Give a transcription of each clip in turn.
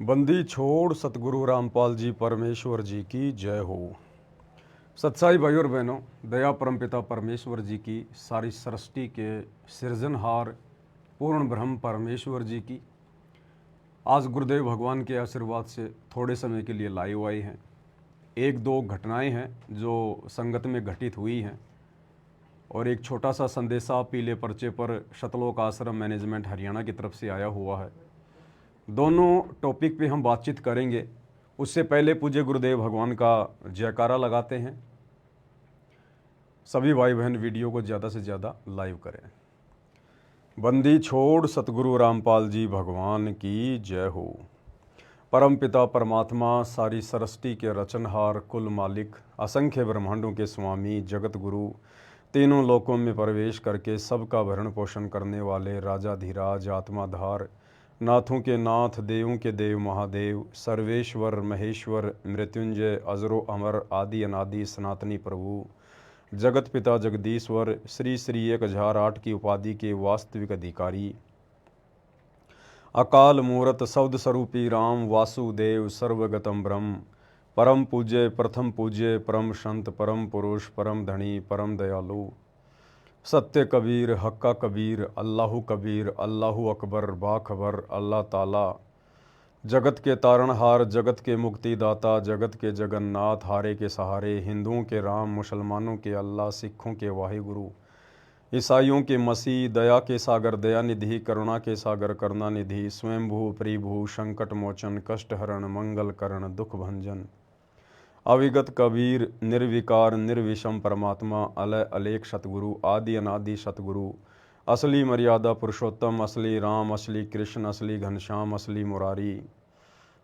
बंदी छोड़ सतगुरु रामपाल जी परमेश्वर जी की जय हो। सत्साई भाई और बहनों, दया परमपिता परमेश्वर जी की, सारी सृष्टि के सृजनहार पूर्ण ब्रह्म परमेश्वर जी की आज गुरुदेव भगवान के आशीर्वाद से थोड़े समय के लिए लाइव आए हैं। एक दो घटनाएं हैं जो संगत में घटित हुई हैं और एक छोटा सा संदेशा पीले पर्चे पर शतलोक आश्रम मैनेजमेंट हरियाणा की तरफ से आया हुआ है। दोनों टॉपिक पे हम बातचीत करेंगे। उससे पहले पूज्य गुरुदेव भगवान का जयकारा लगाते हैं। सभी भाई बहन वीडियो को ज़्यादा से ज़्यादा लाइव करें। बंदी छोड़ सतगुरु रामपाल जी भगवान की जय हो। परम पिता परमात्मा, सारी सृष्टि के रचनहार, कुल मालिक, असंख्य ब्रह्मांडों के स्वामी, जगत गुरु, तीनों लोकों में प्रवेश करके सबका भरण पोषण करने वाले राजाधिराज, आत्माधार, नाथों के नाथ, देवों के देव महादेव, सर्वेश्वर महेश्वर, मृत्युंजय, अजरो अमर, आदि अनादि सनातनी प्रभु, जगत पिता जगदीश्वर, श्री श्री 1008 की उपाधि के वास्तविक अधिकारी, अकाल मूरत शब्द स्वरूपी राम वासुदेव सर्वगतम ब्रह्म, परम पूज्य प्रथम पूज्य परम संत परम पुरुष परम धनी परम दयालु, सत्य कबीर हक्का कबीर, अल्लाहु कबीर, अल्लाहु अकबर, बाखबर, अल्लाह ताला, जगत के तारणहार, जगत के मुक्तिदाता, जगत के जगन्नाथ, हारे के सहारे, हिंदुओं के राम, मुसलमानों के अल्लाह, सिखों के वाहिगुरु, ईसाइयों के मसीह, दया के सागर दयानिधि, करुणा के सागर करुणानिधि, स्वयंभू प्रिभू, संकट मोचन, कष्ट हरण, मंगल करण, दुख भंजन, अविगत कबीर, निर्विकार निर्विषम परमात्मा, अलय अलेख सतगुरु, आदि अनादि सतगुरु, असली मर्यादा पुरुषोत्तम, असली राम, असली कृष्ण, असली घनश्याम, असली मुरारी,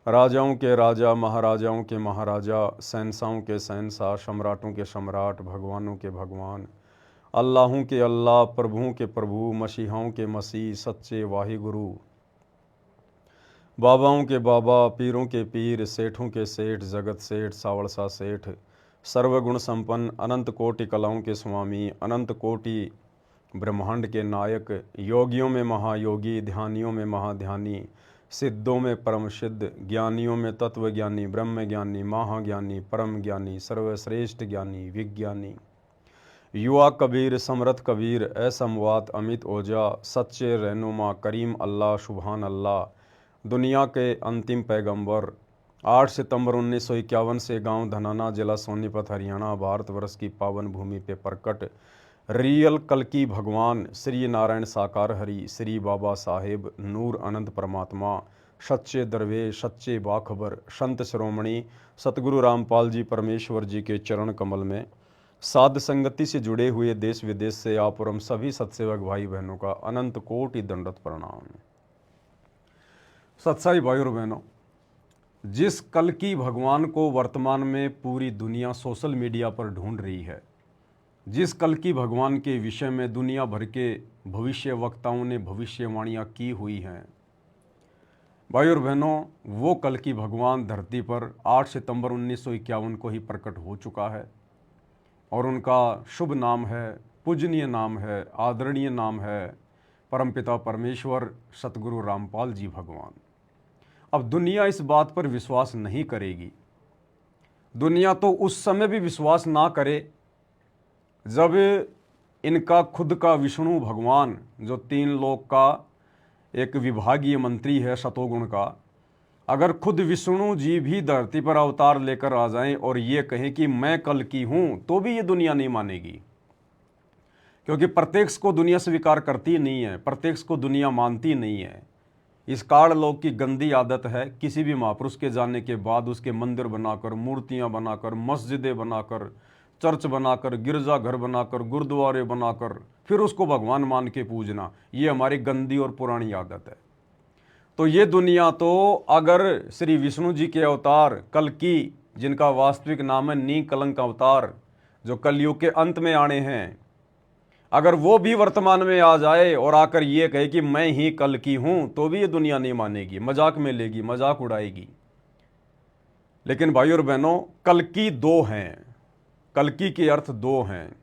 राजाओं के राजा, महाराजाओं के महाराजा, शहंशाहों के शहंशाह, सम्राटों के सम्राट, भगवानों के भगवान, अल्लाहों के अल्लाह, प्रभुओं के प्रभु, मसीहाओं के मसीह, सच्चे वाहिगुरु, बाबाओं के बाबा, पीरों के पीर, सेठों के सेठ, जगत सेठ, सावड़सा सेठ, सर्वगुण संपन्न, अनंत कोटि कलाओं के स्वामी, अनंत कोटि ब्रह्मांड के नायक, योगियों में महायोगी, ध्यानियों में महाध्यानी, सिद्धों में परम सिद्ध, ज्ञानियों में तत्व ज्ञानी, ब्रह्म ज्ञानी, महाज्ञानी, परम ज्ञानी, सर्वश्रेष्ठ ज्ञानी, विज्ञानी, युवा कबीर, समरथ कबीर, असमवात, अमित ओझा, सच्चे रहनुमा, करीम अल्लाह, सुबहान अल्लाह, दुनिया के अंतिम पैगंबर, 8 सितंबर 1951 से गांव धनाना, जिला सोनीपत, हरियाणा, भारतवर्ष की पावन भूमि पे प्रकट रियल कल्कि भगवान श्री नारायण साकार हरि, श्री बाबा साहेब नूर अनंत परमात्मा, सच्चे दरवेश, सच्चे बाखबर, संत शिरोमणि सतगुरु रामपाल जी परमेश्वर जी के चरण कमल में साध संगति से जुड़े हुए देश विदेश से आप और हम सभी सत्सेवक भाई बहनों का अनंत कोटि दंडवत प्रणाम। सत्साई भाई और बहनों, जिस कल की भगवान को वर्तमान में पूरी दुनिया सोशल मीडिया पर ढूंढ रही है, जिस कल की भगवान के विषय में दुनिया भर के भविष्य वक्ताओं ने भविष्यवाणियां की हुई हैं, भाई और बहनों, वो कल की भगवान धरती पर 8 सितंबर 1951 को ही प्रकट हो चुका है और उनका शुभ नाम है, पूजनीय नाम है, आदरणीय नाम है परमपिता परमेश्वर सतगुरु रामपाल जी भगवान। अब दुनिया इस बात पर विश्वास नहीं करेगी। दुनिया तो उस समय भी विश्वास ना करे जब इनका खुद का विष्णु भगवान, जो 3 लोक का एक विभागीय मंत्री है सतोगुण का, अगर खुद विष्णु जी भी धरती पर अवतार लेकर आ जाएं और ये कहें कि मैं कल की हूं, तो भी ये दुनिया नहीं मानेगी, क्योंकि प्रत्यक्ष को दुनिया स्वीकार करती नहीं है, प्रत्यक्ष को दुनिया मानती नहीं है। इस काल लोक की गंदी आदत है, किसी भी महापुरुष के जाने के बाद उसके मंदिर बनाकर, मूर्तियां बनाकर, मस्जिदें बनाकर, चर्च बनाकर, गिरजा घर बनाकर, गुरुद्वारे बनाकर फिर उसको भगवान मान के पूजना, ये हमारी गंदी और पुरानी आदत है। तो ये दुनिया तो अगर श्री विष्णु जी के अवतार कल्कि, जिनका वास्तविक नाम है निकलंक अवतार, जो कलयुग के अंत में आने हैं, अगर वो भी वर्तमान में आ जाए और आकर ये कहे कि मैं ही कल की हूं, तो भी ये दुनिया नहीं मानेगी, मजाक में लेगी, मजाक उड़ाएगी। लेकिन भाई और बहनों, कल्कि 2 हैं, कल्कि के अर्थ 2 हैं।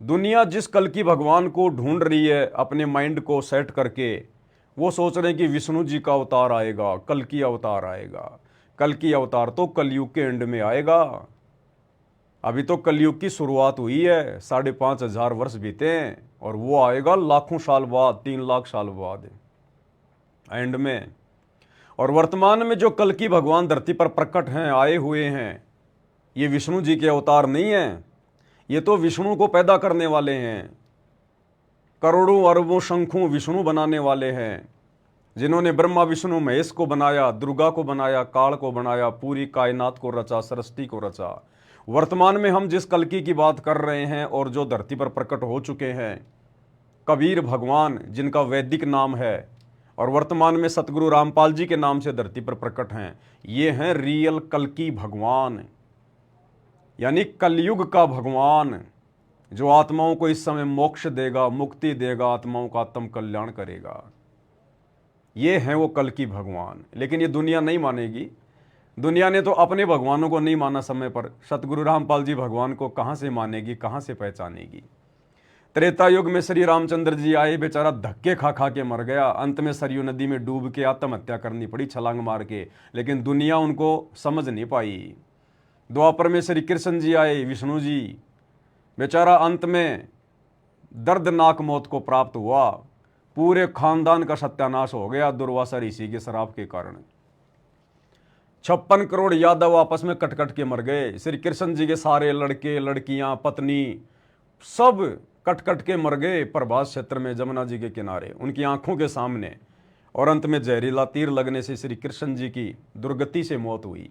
दुनिया जिस कल्कि भगवान को ढूंढ रही है अपने माइंड को सेट करके, वो सोच रहे हैं कि विष्णु जी का अवतार आएगा, कल की अवतार आएगा। कल की अवतार तो कलयुग के एंड में आएगा। अभी तो कलयुग की शुरुआत हुई है, 5,500 वर्ष बीते हैं, और वो आएगा लाखों साल बाद, 3 लाख साल बाद एंड में। और वर्तमान में जो कल की भगवान धरती पर प्रकट हैं, आए हुए हैं, ये विष्णु जी के अवतार नहीं हैं। ये तो विष्णु को पैदा करने वाले हैं, करोड़ों अरबों शंखों विष्णु बनाने वाले हैं, जिन्होंने ब्रह्मा विष्णु महेश को बनाया, दुर्गा को बनाया, काल को बनाया, पूरी कायनात को रचा, सृष्टि को रचा। वर्तमान में हम जिस कल्कि की बात कर रहे हैं और जो धरती पर प्रकट हो चुके हैं, कबीर भगवान जिनका वैदिक नाम है और वर्तमान में सतगुरु रामपाल जी के नाम से धरती पर प्रकट हैं, ये हैं रियल कल्कि भगवान, यानी कलयुग का भगवान, जो आत्माओं को इस समय मोक्ष देगा, मुक्ति देगा, आत्माओं का आत्म कल्याण करेगा। ये हैं वो कल्कि भगवान। लेकिन ये दुनिया नहीं मानेगी। दुनिया ने तो अपने भगवानों को नहीं माना समय पर, सतगुरु रामपाल जी भगवान को कहाँ से मानेगी, कहाँ से पहचानेगी। त्रेता युग में श्री रामचंद्र जी आए, बेचारा धक्के खा खा के मर गया, अंत में सरयू नदी में डूब के आत्महत्या करनी पड़ी, छलांग मार के, लेकिन दुनिया उनको समझ नहीं पाई। द्वापर में श्री कृष्ण जी आए, विष्णु जी, बेचारा अंत में दर्दनाक मौत को प्राप्त हुआ, पूरे खानदान का सत्यानाश हो गया दुर्वासा ऋषि के श्राप के कारण। 56 करोड़ यादव आपस में कट कट के मर गए। श्री कृष्ण जी के सारे लड़के, लड़कियां, पत्नी सब कट कट के मर गए प्रभास क्षेत्र में, जमुना जी के किनारे, उनकी आंखों के सामने। और अंत में जहरीला तीर लगने से श्री कृष्ण जी की दुर्गति से मौत हुई।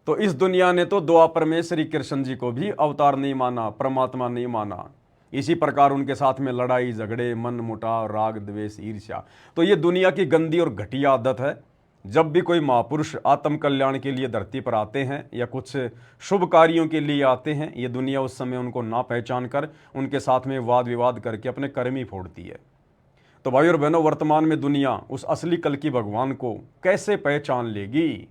तो इस दुनिया ने तो द्वापर में श्री कृष्ण जी को भी अवतार नहीं माना, परमात्मा नहीं माना। इसी प्रकार उनके साथ में लड़ाई झगड़े, मन मुटाव, राग द्वेष, ईर्ष्या। तो ये दुनिया की गंदी और घटिया आदत है। जब भी कोई महापुरुष आत्म कल्याण के लिए धरती पर आते हैं या कुछ शुभ कार्यों के लिए आते हैं, ये दुनिया उस समय उनको ना पहचान कर उनके साथ में वाद विवाद करके अपने कर्म ही फोड़ती है। तो भाई और बहनों, वर्तमान में दुनिया उस असली कल्कि भगवान को कैसे पहचान लेगी?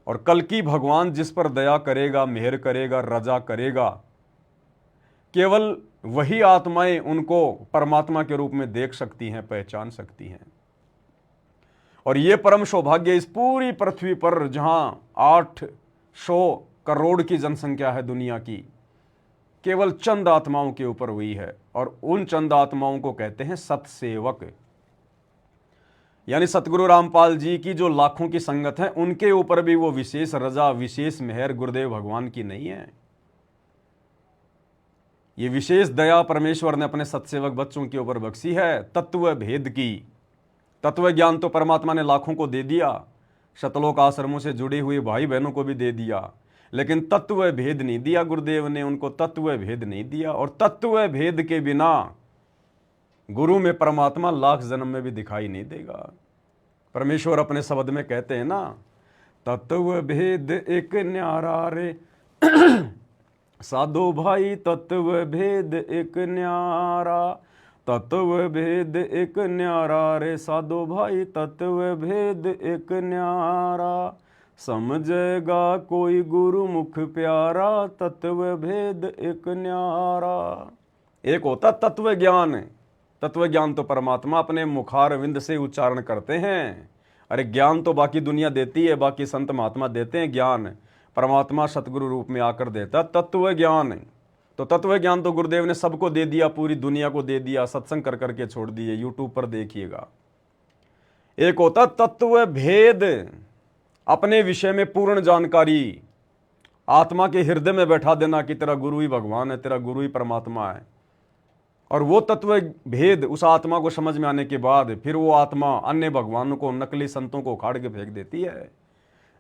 और कल्कि भगवान जिस पर दया करेगा, मेहर करेगा, रजा करेगा, केवल वही आत्माएं उनको परमात्मा के रूप में देख सकती हैं, पहचान सकती हैं। और ये परम सौभाग्य इस पूरी पृथ्वी पर, जहां 800 करोड़ की जनसंख्या है दुनिया की, केवल चंद आत्माओं के ऊपर हुई है। और उन चंद आत्माओं को कहते हैं सतसेवक। यानी सतगुरु रामपाल जी की जो लाखों की संगत है, उनके ऊपर भी वो विशेष रजा, विशेष मेहर गुरुदेव भगवान की नहीं है। ये विशेष दया परमेश्वर ने अपने सतसेवक बच्चों के ऊपर बख्शी है, तत्व भेद की। तत्व ज्ञान तो परमात्मा ने लाखों को दे दिया, शतलोक आश्रमों से जुड़े हुए भाई बहनों को भी दे दिया, लेकिन तत्व भेद नहीं दिया गुरुदेव ने, उनको तत्व भेद नहीं दिया। और तत्व भेद के बिना गुरु में परमात्मा लाख जन्म में भी दिखाई नहीं देगा। परमेश्वर अपने शब्द में कहते हैं ना, तत्व भेद एक न्यारा रे साधो भाई, तत्व भेद एक न्यारा, तत्व भेद एक न्यारा रे साधो भाई, तत्व भेद एक न्यारा, समझेगा कोई गुरु मुख प्यारा, तत्व भेद एक न्यारा। एक होता तत्व ज्ञान। तत्व ज्ञान तो परमात्मा अपने मुखार विंद से उच्चारण करते हैं। अरे ज्ञान तो बाकी दुनिया देती है, बाकी संत महात्मा देते हैं ज्ञान, परमात्मा सतगुरु रूप में आकर देता तत्व ज्ञान। तो तत्व ज्ञान तो गुरुदेव ने सबको दे दिया, पूरी दुनिया को दे दिया, सत्संग कर करके छोड़ दिए, यूट्यूब पर देखिएगा। एक होता तत्व भेद, अपने विषय में पूर्ण जानकारी, आत्मा के हृदय में बैठा देना कि तेरा गुरु ही भगवान है, तेरा गुरु ही परमात्मा है। और वो तत्व भेद उस आत्मा को समझ में आने के बाद फिर वो आत्मा अन्य भगवानों को, नकली संतों को उखाड़ के फेंक देती है।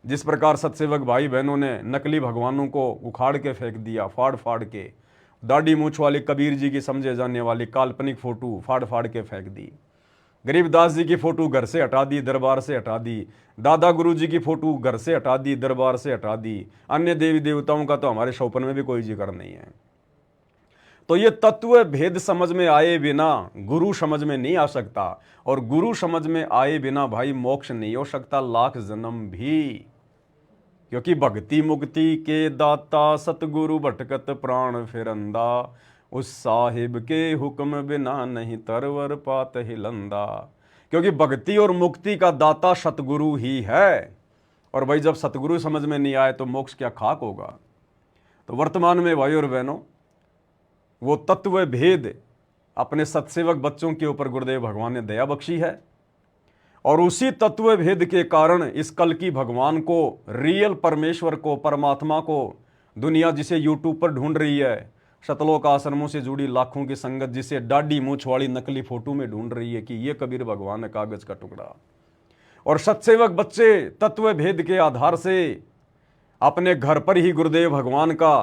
जिस प्रकार सतसेवक भाई बहनों ने नकली भगवानों को उखाड़ के फेंक दिया, फाड़ फाड़ के। दाढ़ी मूछ वाली कबीर जी की समझे जाने वाली काल्पनिक फोटो फाड़ फाड़ के फेंक दी। गरीबदास जी की फोटो घर से हटा दी, दरबार से हटा दी। दादा गुरु जी की फोटो घर से हटा दी, दरबार से हटा दी। अन्य देवी देवताओं का तो हमारे शौपन में भी कोई जिक्र नहीं है। तो ये तत्व भेद समझ में आए बिना गुरु समझ में नहीं आ सकता, और गुरु समझ में आए बिना भाई मोक्ष नहीं हो सकता, लाख जन्म भी। क्योंकि भक्ति मुक्ति के दाता सतगुरु भटकत प्राण फिरंदा, उस साहिब के हुक्म बिना नहीं तरवर पात हिलंदा। क्योंकि भक्ति और मुक्ति का दाता सतगुरु ही है। और भाई जब सतगुरु समझ में नहीं आए तो मोक्ष क्या खाक होगा। तो वर्तमान में भाई और बहनों, वो तत्व भेद अपने सतसेवक बच्चों के ऊपर गुरुदेव भगवान ने दया बख्शी है। और उसी तत्व भेद के कारण इस कल की भगवान को, रियल परमेश्वर को, परमात्मा को दुनिया जिसे यूट्यूब पर ढूंढ रही है, शतलोक आश्रमों से जुड़ी लाखों की संगत जिसे डाडी मूछ वाली नकली फोटो में ढूंढ रही है कि ये कबीर भगवान है कागज का टुकड़ा। और सतसेवक बच्चे तत्व भेद के आधार से अपने घर पर ही गुरुदेव भगवान का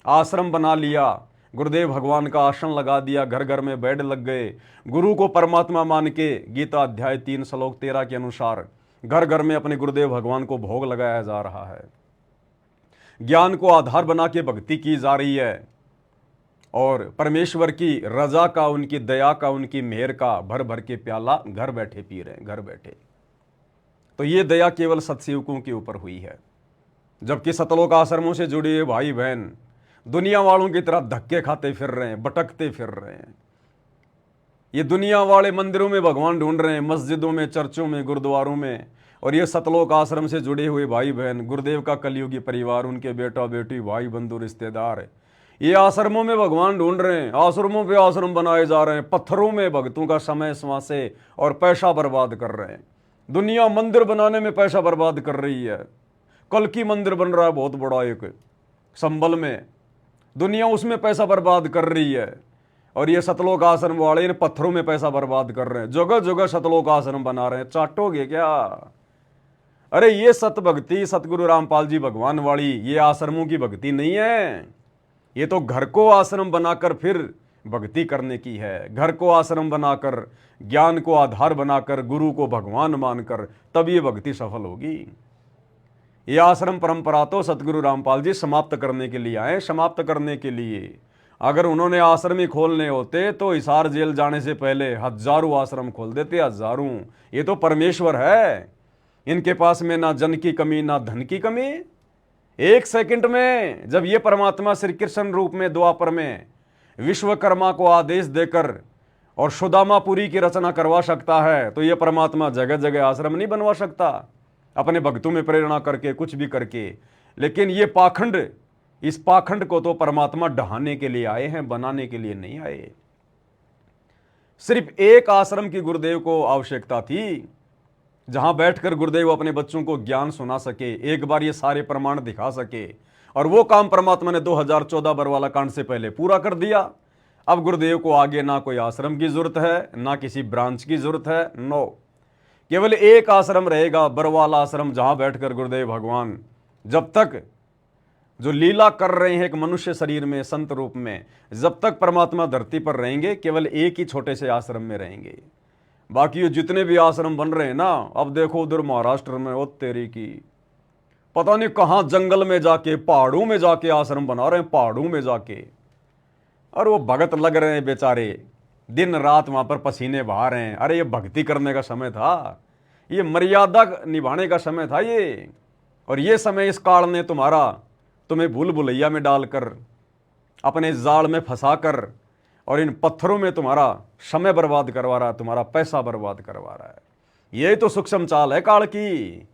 आश्रम बना लिया, गुरुदेव भगवान का आसन लगा दिया, घर घर में बेड लग गए, गुरु को परमात्मा मान के गीता अध्याय 3 श्लोक 13 के अनुसार घर घर में अपने गुरुदेव भगवान को भोग लगाया जा रहा है। ज्ञान को आधार बना के भक्ति की जा रही है और परमेश्वर की रजा का, उनकी दया का, उनकी मेहर का भर भर के प्याला घर बैठे पी रहे हैं, घर बैठे। तो ये दया केवल सतसेवकों के ऊपर हुई है, जबकि सतलोक आश्रमों से जुड़े हुए भाई बहन दुनिया वालों की तरह धक्के खाते फिर रहे हैं, भटकते फिर रहे हैं। ये दुनिया वाले मंदिरों में भगवान ढूंढ रहे हैं, मस्जिदों में, चर्चों में, गुरुद्वारों में। और ये सतलोक आश्रम से जुड़े हुए भाई बहन, गुरुदेव का कलयुगी परिवार, उनके बेटा बेटी, भाई बंधु रिश्तेदार, ये आश्रमों में भगवान ढूंढ रहे हैं, आश्रमों पे आश्रम बनाए जा रहे हैं, पत्थरों में भक्तों का समय स्वासे और पैसा बर्बाद कर रहे हैं। दुनिया मंदिर बनाने में पैसा बर्बाद कर रही है। कल की मंदिर बन रहा है बहुत बड़ा एक संभल में, दुनिया उसमें पैसा बर्बाद कर रही है। और ये सतलोक आश्रम वाले इन पत्थरों में पैसा बर्बाद कर रहे हैं, जगह जगह सतलोक आश्रम बना रहे हैं। चाटोगे क्या? अरे ये सत भक्ति सतगुरु रामपाल जी भगवान वाली ये आश्रमों की भक्ति नहीं है, ये तो घर को आश्रम बनाकर फिर भक्ति करने की है। घर को आश्रम बनाकर, ज्ञान को आधार बनाकर, गुरु को भगवान मानकर, तब ये भक्ति सफल होगी। ये आश्रम परंपरा तो सतगुरु रामपाल जी समाप्त करने के लिए आए, समाप्त करने के लिए। अगर उन्होंने आश्रम ही खोलने होते तो हिसार जेल जाने से पहले हजारों आश्रम खोल देते, हजारों। ये तो परमेश्वर है, इनके पास में ना जन की कमी ना धन की कमी। एक सेकंड में जब ये परमात्मा श्री कृष्ण रूप में द्वापर में विश्वकर्मा को आदेश देकर और सुदामापुरी की रचना करवा सकता है, तो ये परमात्मा जगह जगह आश्रम नहीं बनवा सकता अपने भक्तों में प्रेरणा करके, कुछ भी करके। लेकिन ये पाखंड, इस पाखंड को तो परमात्मा ढहाने के लिए आए हैं, बनाने के लिए नहीं आए। सिर्फ एक आश्रम की गुरुदेव को आवश्यकता थी जहां बैठकर गुरुदेव अपने बच्चों को ज्ञान सुना सके, एक बार ये सारे प्रमाण दिखा सके। और वो काम परमात्मा ने 2014 बरवाला कांड से पहले पूरा कर दिया। अब गुरुदेव को आगे ना कोई आश्रम की जरूरत है, ना किसी ब्रांच की जरूरत है, नो। केवल एक आश्रम रहेगा, बरवाला आश्रम, जहां बैठकर गुरुदेव भगवान जब तक जो लीला कर रहे हैं एक मनुष्य शरीर में, संत रूप में, जब तक परमात्मा धरती पर रहेंगे केवल एक ही छोटे से आश्रम में रहेंगे। बाकी ये जितने भी आश्रम बन रहे हैं ना, अब देखो उधर महाराष्ट्र में, ओ तेरी की पता नहीं कहां जंगल में जाके, पहाड़ों में जाके आश्रम बना रहे हैं, पहाड़ों में जाके। और वो भगत लग रहे हैं बेचारे, दिन रात वहां पर पसीने बहा रहे हैं। अरे ये भक्ति करने का समय था, ये मर्यादा निभाने का समय था ये। और ये समय इस काल ने तुम्हें भूल भुलैया में डालकर, अपने जाल में फंसाकर और इन पत्थरों में तुम्हारा समय बर्बाद करवा रहा है, तुम्हारा पैसा बर्बाद करवा रहा है। यही तो सूक्ष्म चाल है काल की।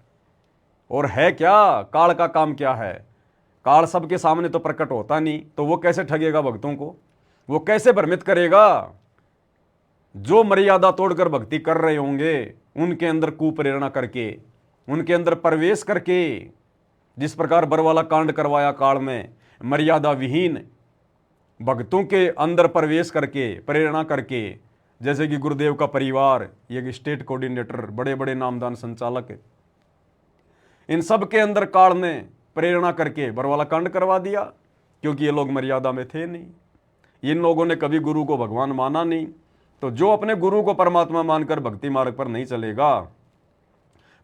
और है क्या काल का काम? क्या है काल? सबके सामने तो प्रकट होता नहीं, तो वो कैसे ठगेगा भक्तों को? वो कैसे भ्रमित करेगा? जो मर्यादा तोड़कर भक्ति कर रहे होंगे उनके अंदर कुप्रेरणा करके, उनके अंदर प्रवेश करके, जिस प्रकार बरवाला कांड करवाया काल में, मर्यादा विहीन भक्तों के अंदर प्रवेश करके, प्रेरणा करके, जैसे कि गुरुदेव का परिवार, ये स्टेट कोऑर्डिनेटर, बड़े बड़े नामदान संचालक, इन सब के अंदर काल ने प्रेरणा करके बरवाला कांड करवा दिया। क्योंकि ये लोग मर्यादा में थे नहीं, इन लोगों ने कभी गुरु को भगवान माना नहीं। तो जो अपने गुरु को परमात्मा मानकर भक्ति मार्ग पर नहीं चलेगा,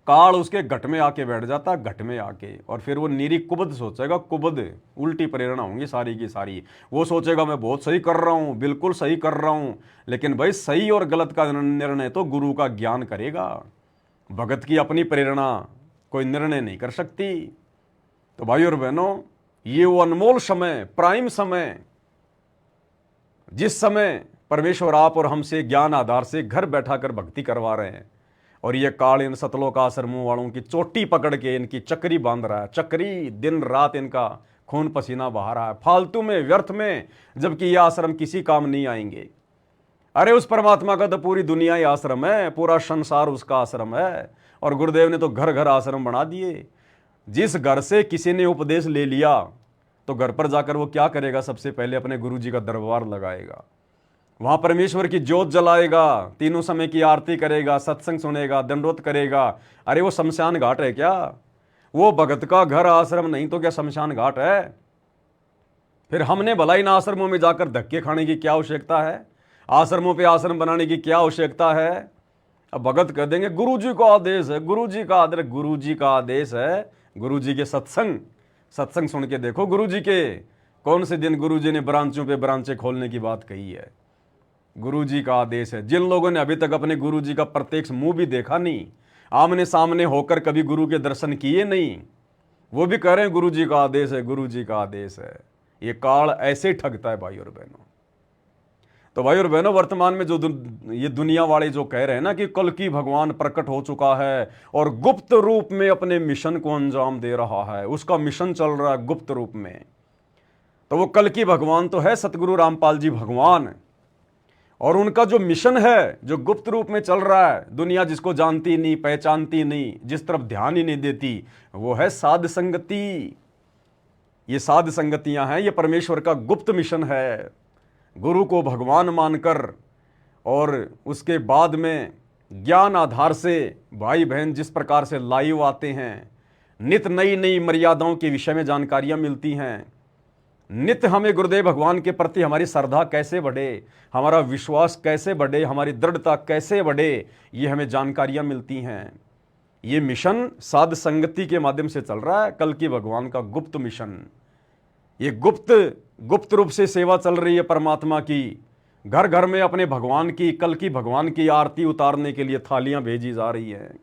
काल उसके घट में आके बैठ जाता, घट में आके। और फिर वो नीरी कुबद सोचेगा, कुबद, उल्टी प्रेरणा होंगी सारी की सारी। वो सोचेगा मैं बहुत सही कर रहा हूं, बिल्कुल सही कर रहा हूं। लेकिन भाई सही और गलत का निर्णय तो गुरु का ज्ञान करेगा, भगत की अपनी प्रेरणा कोई निर्णय नहीं कर सकती। तो भाई और बहनों, ये वो अनमोल समय, प्राइम समय, जिस समय परमेश्वर आप और हमसे ज्ञान आधार से घर बैठा कर भक्ति करवा रहे हैं, और ये काल इन सतलोक आश्रमों वालों की चोटी पकड़ के इनकी चक्री बांध रहा है। चक्री, दिन रात इनका खून पसीना बहा रहा है फालतू में, व्यर्थ में, जबकि ये आश्रम किसी काम नहीं आएंगे। अरे उस परमात्मा का तो पूरी दुनिया ही आश्रम है, पूरा संसार उसका आश्रम है। और गुरुदेव ने तो घर घर आश्रम बना दिए। जिस घर से किसी ने उपदेश ले लिया तो घर पर जाकर वो क्या करेगा? सबसे पहले अपने गुरु जी का दरबार लगाएगा, वहां परमेश्वर की ज्योत जलाएगा, तीनों समय की आरती करेगा, सत्संग सुनेगा, दंडोत करेगा। अरे वो शमशान घाट है क्या? वो भगत का घर आश्रम नहीं तो क्या शमशान घाट है? फिर हमने भला इन आश्रमों में जाकर धक्के खाने की क्या आवश्यकता है? आश्रमों पे आश्रम बनाने की क्या आवश्यकता है? अब भगत कह देंगे गुरु जी का आदेश है, गुरु जी का आदेश। गुरु जी का आदेश है, गुरु जी के सत्संग सुन के देखो। गुरु जी के कौन से दिन गुरु जी ने ब्रांचों पे ब्रांचें खोलने की बात कही है? गुरु जी का आदेश है। जिन लोगों ने अभी तक अपने गुरु जी का प्रत्यक्ष मुंह भी देखा नहीं, आमने सामने होकर कभी गुरु के दर्शन किए नहीं, वो भी कह रहे हैं गुरु जी का आदेश है, गुरु जी का आदेश है। ये काल ऐसे ही ठगता है भाई और बहनों। तो भाई और बहनों, वर्तमान में जो ये दुनिया वाले जो कह रहे हैं ना कि कल की भगवान प्रकट हो चुका है और गुप्त रूप में अपने मिशन को अंजाम दे रहा है, उसका मिशन चल रहा है गुप्त रूप में, तो वो कल की भगवान तो है सतगुरु रामपाल जी भगवान। और उनका जो मिशन है जो गुप्त रूप में चल रहा है, दुनिया जिसको जानती नहीं, पहचानती नहीं, जिस तरफ ध्यान ही नहीं देती, वो है साध संगति। ये साध संगतियां हैं, ये परमेश्वर का गुप्त मिशन है। गुरु को भगवान मानकर और उसके बाद में ज्ञान आधार से भाई बहन जिस प्रकार से लाइव आते हैं, नित नई नई मर्यादाओं के विषय में जानकारियां मिलती हैं, नित्य हमें गुरुदेव भगवान के प्रति हमारी श्रद्धा कैसे बढ़े, हमारा विश्वास कैसे बढ़े, हमारी दृढ़ता कैसे बढ़े, ये हमें जानकारियां मिलती हैं। ये मिशन साध संगति के माध्यम से चल रहा है, कल की भगवान का गुप्त मिशन। ये गुप्त रूप से सेवा चल रही है परमात्मा की। घर घर में अपने भगवान की, कल की भगवान की आरती उतारने के लिए थालियां भेजी जा रही हैं।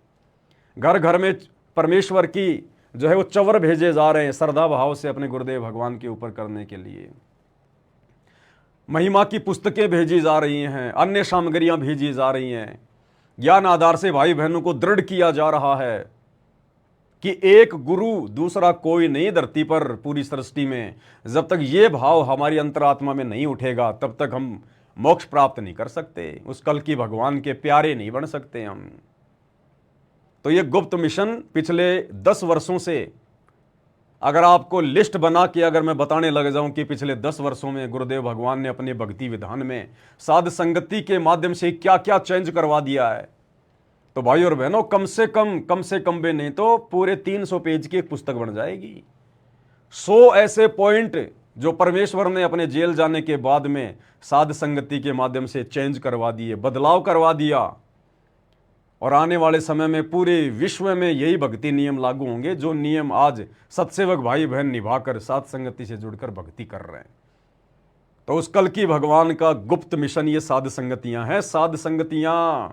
घर घर में परमेश्वर की जो है वो चवर भेजे जा रहे हैं श्रद्धा भाव से अपने गुरुदेव भगवान के ऊपर करने के लिए। महिमा की पुस्तकें भेजी जा रही हैं, अन्य सामग्रियां भेजी जा रही हैं। ज्ञान आधार से भाई बहनों को दृढ़ किया जा रहा है कि एक गुरु दूसरा कोई नहीं धरती पर पूरी सृष्टि में। जब तक ये भाव हमारी अंतरात्मा में नहीं उठेगा तब तक हम मोक्ष प्राप्त नहीं कर सकते, उस कल की भगवान के प्यारे नहीं बन सकते हम। तो ये गुप्त मिशन पिछले 10 वर्षों से, अगर आपको लिस्ट बना के अगर मैं बताने लग जाऊं कि पिछले 10 वर्षों में गुरुदेव भगवान ने अपने भक्ति विधान में साध संगति के माध्यम से क्या क्या चेंज करवा दिया है, तो भाई और बहनों कम से कम भी नहीं तो पूरे 300 पेज की एक पुस्तक बन जाएगी। 100 ऐसे पॉइंट जो परमेश्वर ने अपने जेल जाने के बाद में साध संगति के माध्यम से चेंज करवा दिए, बदलाव करवा दिया। और आने वाले समय में पूरे विश्व में यही भक्ति नियम लागू होंगे जो नियम आज सत्सेवक भाई बहन निभाकर साध संगति से जुड़कर भक्ति कर रहे हैं। तो उस कल की भगवान का गुप्त मिशन ये साध संगतियां हैं, साध संगतियां।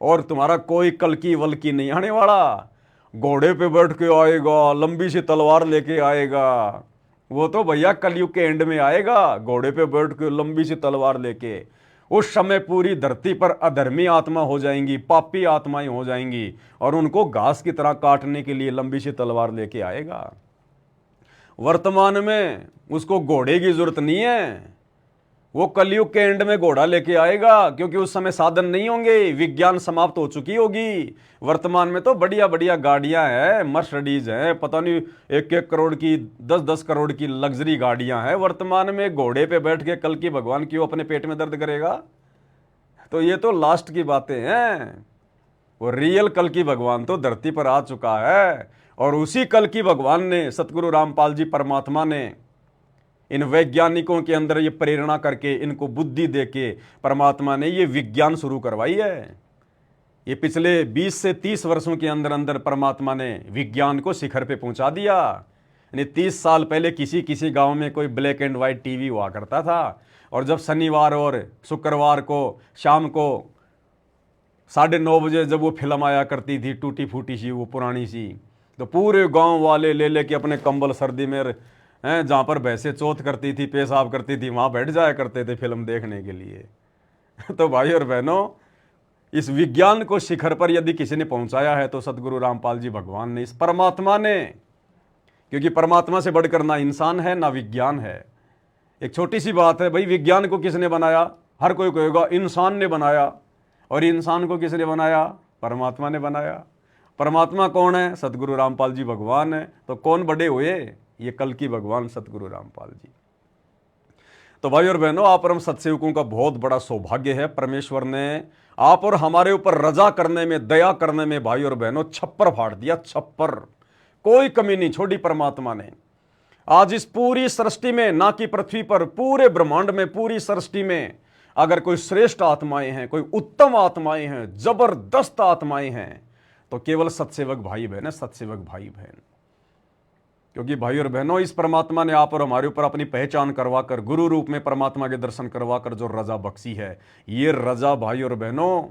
और तुम्हारा कोई कल की वल की नहीं आने वाला। घोड़े पे बैठ के आएगा, लंबी सी तलवार लेके आएगा, वो तो भैया कलयुग के एंड में आएगा, घोड़े पे बैठ के लंबी सी तलवार लेके। उस समय पूरी धरती पर अधर्मी आत्मा हो जाएंगी, पापी आत्माएं हो जाएंगी, और उनको घास की तरह काटने के लिए लंबी सी तलवार लेके आएगा। वर्तमान में उसको घोड़े की जरूरत नहीं है, वो कलयुग के एंड में घोड़ा लेके आएगा, क्योंकि उस समय साधन नहीं होंगे, विज्ञान समाप्त हो चुकी होगी। वर्तमान में तो बढ़िया बढ़िया गाड़ियां हैं, मर्सिडीज हैं, पता नहीं 1-1 करोड़ की, 10-10 करोड़ की लग्जरी गाड़ियां हैं। वर्तमान में घोड़े पे बैठ के कल की भगवान क्यों अपने पेट में दर्द करेगा? तो ये तो लास्ट की बातें हैं। वो रियल कल की भगवान तो धरती पर आ चुका है, और उसी कल की भगवान ने, सतगुरु रामपाल जी परमात्मा ने इन वैज्ञानिकों के अंदर ये प्रेरणा करके, इनको बुद्धि देके परमात्मा ने ये विज्ञान शुरू करवाई है। ये पिछले 20 से 30 वर्षों के अंदर अंदर परमात्मा ने विज्ञान को शिखर पे पहुंचा दिया। यानी 30 साल पहले किसी गांव में कोई ब्लैक एंड व्हाइट टीवी हुआ करता था, और जब शनिवार और शुक्रवार को शाम को 9:30 बजे जब वो फिल्म आया करती थी, टूटी फूटी सी, वो पुरानी सी, तो पूरे गांव वाले ले लेके अपने कंबल सर्दी में जहाँ पर भैंसें चौथ करती थी, पेशाब करती थी, वहाँ बैठ जाया करते थे फिल्म देखने के लिए। तो भाई और बहनों, इस विज्ञान को शिखर पर यदि किसी ने पहुंचाया है तो सतगुरु रामपाल जी भगवान ने, इस परमात्मा ने। क्योंकि परमात्मा से बढ़कर ना इंसान है ना विज्ञान है। एक छोटी सी बात है भाई, विज्ञान को किसने बनाया? हर कोई कहेगा इंसान ने बनाया। और इंसान को किसने बनाया? परमात्मा ने बनाया। परमात्मा कौन है? सतगुरु रामपाल जी भगवान है। तो कौन बड़े हुए? ये कल्कि भगवान सतगुरु रामपाल जी। तो भाई और बहनों, आप और हम सत्सेवकों का बहुत बड़ा सौभाग्य है। परमेश्वर ने आप और हमारे ऊपर रजा करने में, दया करने में भाई और बहनों छप्पर फाड़ दिया, छप्पर। कोई कमी नहीं छोड़ी परमात्मा ने। आज इस पूरी सृष्टि में, ना कि पृथ्वी पर, पूरे ब्रह्मांड में, पूरी सृष्टि में अगर कोई श्रेष्ठ आत्माएं हैं, कोई उत्तम आत्माएं हैं, जबरदस्त आत्माएं हैं, तो केवल सत्सेवक भाई बहन है, सत्सेवक भाई बहन। क्योंकि भाई और बहनों, इस परमात्मा ने आप और हमारे ऊपर अपनी पहचान करवाकर, गुरु रूप में परमात्मा के दर्शन करवाकर जो रजा बख्शी है, ये रजा भाई और बहनों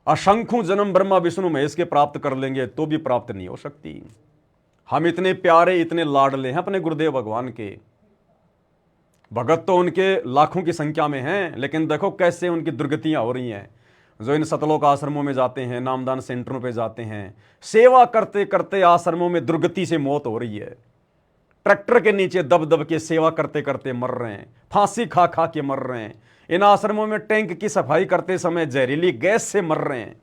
असंख्यों जन्म ब्रह्मा विष्णु महेश के प्राप्त कर लेंगे तो भी प्राप्त नहीं हो सकती। हम इतने प्यारे, इतने लाडले हैं अपने गुरुदेव भगवान के। भगत तो उनके लाखों की संख्या में हैं, लेकिन देखो कैसे उनकी दुर्गतियां हो रही हैं। जो इन सतलोक आश्रमों में जाते हैं, नामदान सेंटरों पे जाते हैं, सेवा करते करते आश्रमों में दुर्गति से मौत हो रही है। ट्रैक्टर के नीचे दब दब के सेवा करते करते मर रहे हैं, फांसी खा खा के मर रहे हैं। इन आश्रमों में टैंक की सफाई करते समय जहरीली गैस से मर रहे हैं।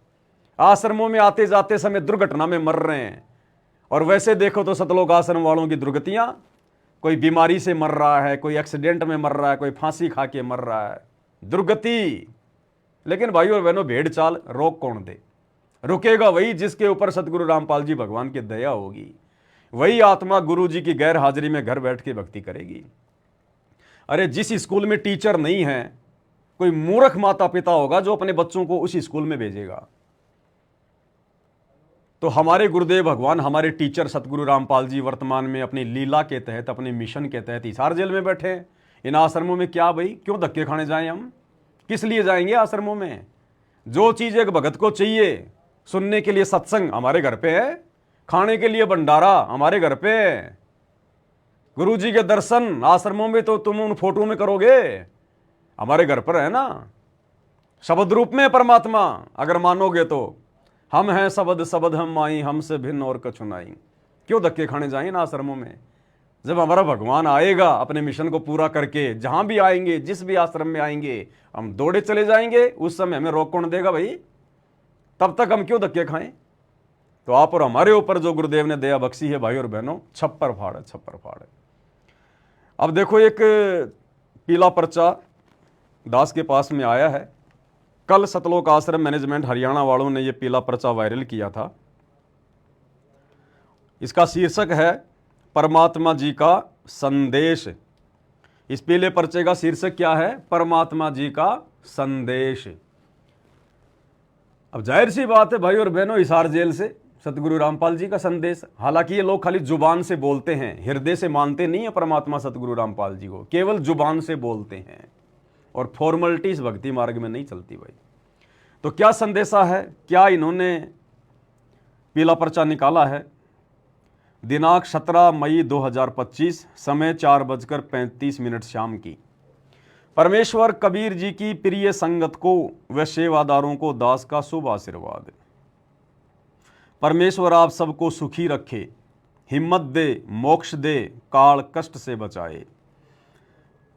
आश्रमों में आते जाते समय दुर्घटना में मर रहे हैं। और वैसे देखो तो सतलोक आश्रम वालों की दुर्गतियां, कोई बीमारी से मर रहा है, कोई एक्सीडेंट में मर रहा है, कोई फांसी खा के मर रहा है, दुर्गति। लेकिन भाई और बहनों, भेड़ चाल रोक कौन दे? रुकेगा वही जिसके ऊपर सतगुरु रामपाल जी भगवान की दया होगी। वही आत्मा गुरु जी की गैर हाजिरी में घर बैठ के भक्ति करेगी। अरे जिस स्कूल में टीचर नहीं है, कोई मूर्ख माता पिता होगा जो अपने बच्चों को उसी स्कूल में भेजेगा। तो हमारे गुरुदेव भगवान, हमारे टीचर सतगुरु रामपाल जी वर्तमान में अपनी लीला के तहत, अपने मिशन के तहत हिसार जेल में बैठे हैं। इन आश्रमों में क्या भाई, क्यों धक्के खाने जाएं हम? किस लिए जाएंगे आश्रमों में? जो चीज एक भगत को चाहिए, सुनने के लिए सत्संग हमारे घर पे है, खाने के लिए भंडारा हमारे घर पे है, गुरु जी के दर्शन आश्रमों में तो तुम उन फोटो में करोगे, हमारे घर पर है ना। शब्द रूप में परमात्मा अगर मानोगे तो, हम हैं शब्द शब्द हम माई, हमसे भिन्न और कछु नाई। क्यों धक्के खाने जाएं ना आश्रमों में? जब हमारा भगवान आएगा अपने मिशन को पूरा करके, जहां भी आएंगे, जिस भी आश्रम में आएंगे, हम दौड़े चले जाएंगे। उस समय हमें रोक कौन देगा भाई? तब तक हम क्यों धक्के खाएं? तो आप और हमारे ऊपर जो गुरुदेव ने दया बख्शी है भाई और बहनों, छप्पर फाड़ है, छप्पर फाड़ है। अब देखो, एक पीला पर्चा दास के पास में आया है। कल सतलोक आश्रम मैनेजमेंट हरियाणा वालों ने यह पीला पर्चा वायरल किया था। इसका शीर्षक है परमात्मा जी का संदेश। इस पीले पर्चे का शीर्षक क्या है? परमात्मा जी का संदेश। अब जाहिर सी बात है भाई और बहनों, हिसार जेल से सतगुरु रामपाल जी का संदेश। हालांकि ये लोग खाली जुबान से बोलते हैं, हृदय से मानते नहीं है परमात्मा सतगुरु रामपाल जी को, केवल जुबान से बोलते हैं और फॉर्मेलिटी इस भक्ति मार्ग में नहीं चलती भाई। तो क्या संदेशा है, क्या इन्होंने पीला पर्चा निकाला है? दिनांक 17 मई 2025, समय 4:35 शाम की। परमेश्वर कबीर जी की प्रिय संगत को व सेवादारों को दास का शुभ आशीर्वाद। परमेश्वर आप सबको सुखी रखे, हिम्मत दे, मोक्ष दे, काल कष्ट से बचाए।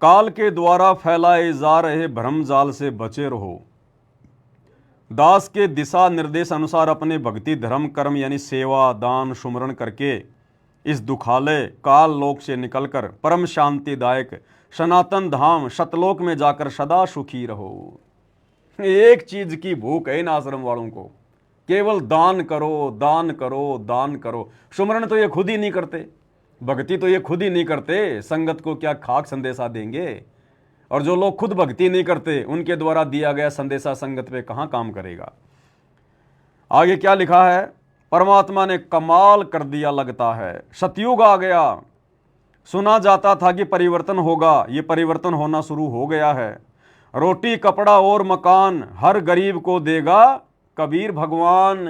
काल के द्वारा फैलाए जा रहे भ्रम जाल से बचे रहो। दास के दिशा निर्देश अनुसार अपने भक्ति धर्म कर्म यानी सेवा दान सुमरण करके इस दुखालय काल लोक से निकलकर परम शांतिदायक सनातन धाम सतलोक में जाकर सदा सुखी रहो। एक चीज की भूख है इन आश्रम वालों को, केवल दान करो, दान करो, दान करो। सुमरण तो ये खुद ही नहीं करते, भक्ति तो ये खुद ही नहीं करते, संगत को क्या खाक संदेशा देंगे? और जो लोग खुद भक्ति नहीं करते, उनके द्वारा दिया गया संदेशा संगत पे कहां काम करेगा? आगे क्या लिखा है? परमात्मा ने कमाल कर दिया लगता है, सतयुग आ गया। सुना जाता था कि परिवर्तन होगा, ये परिवर्तन होना शुरू हो गया है। रोटी कपड़ा और मकान हर गरीब को देगा कबीर भगवान।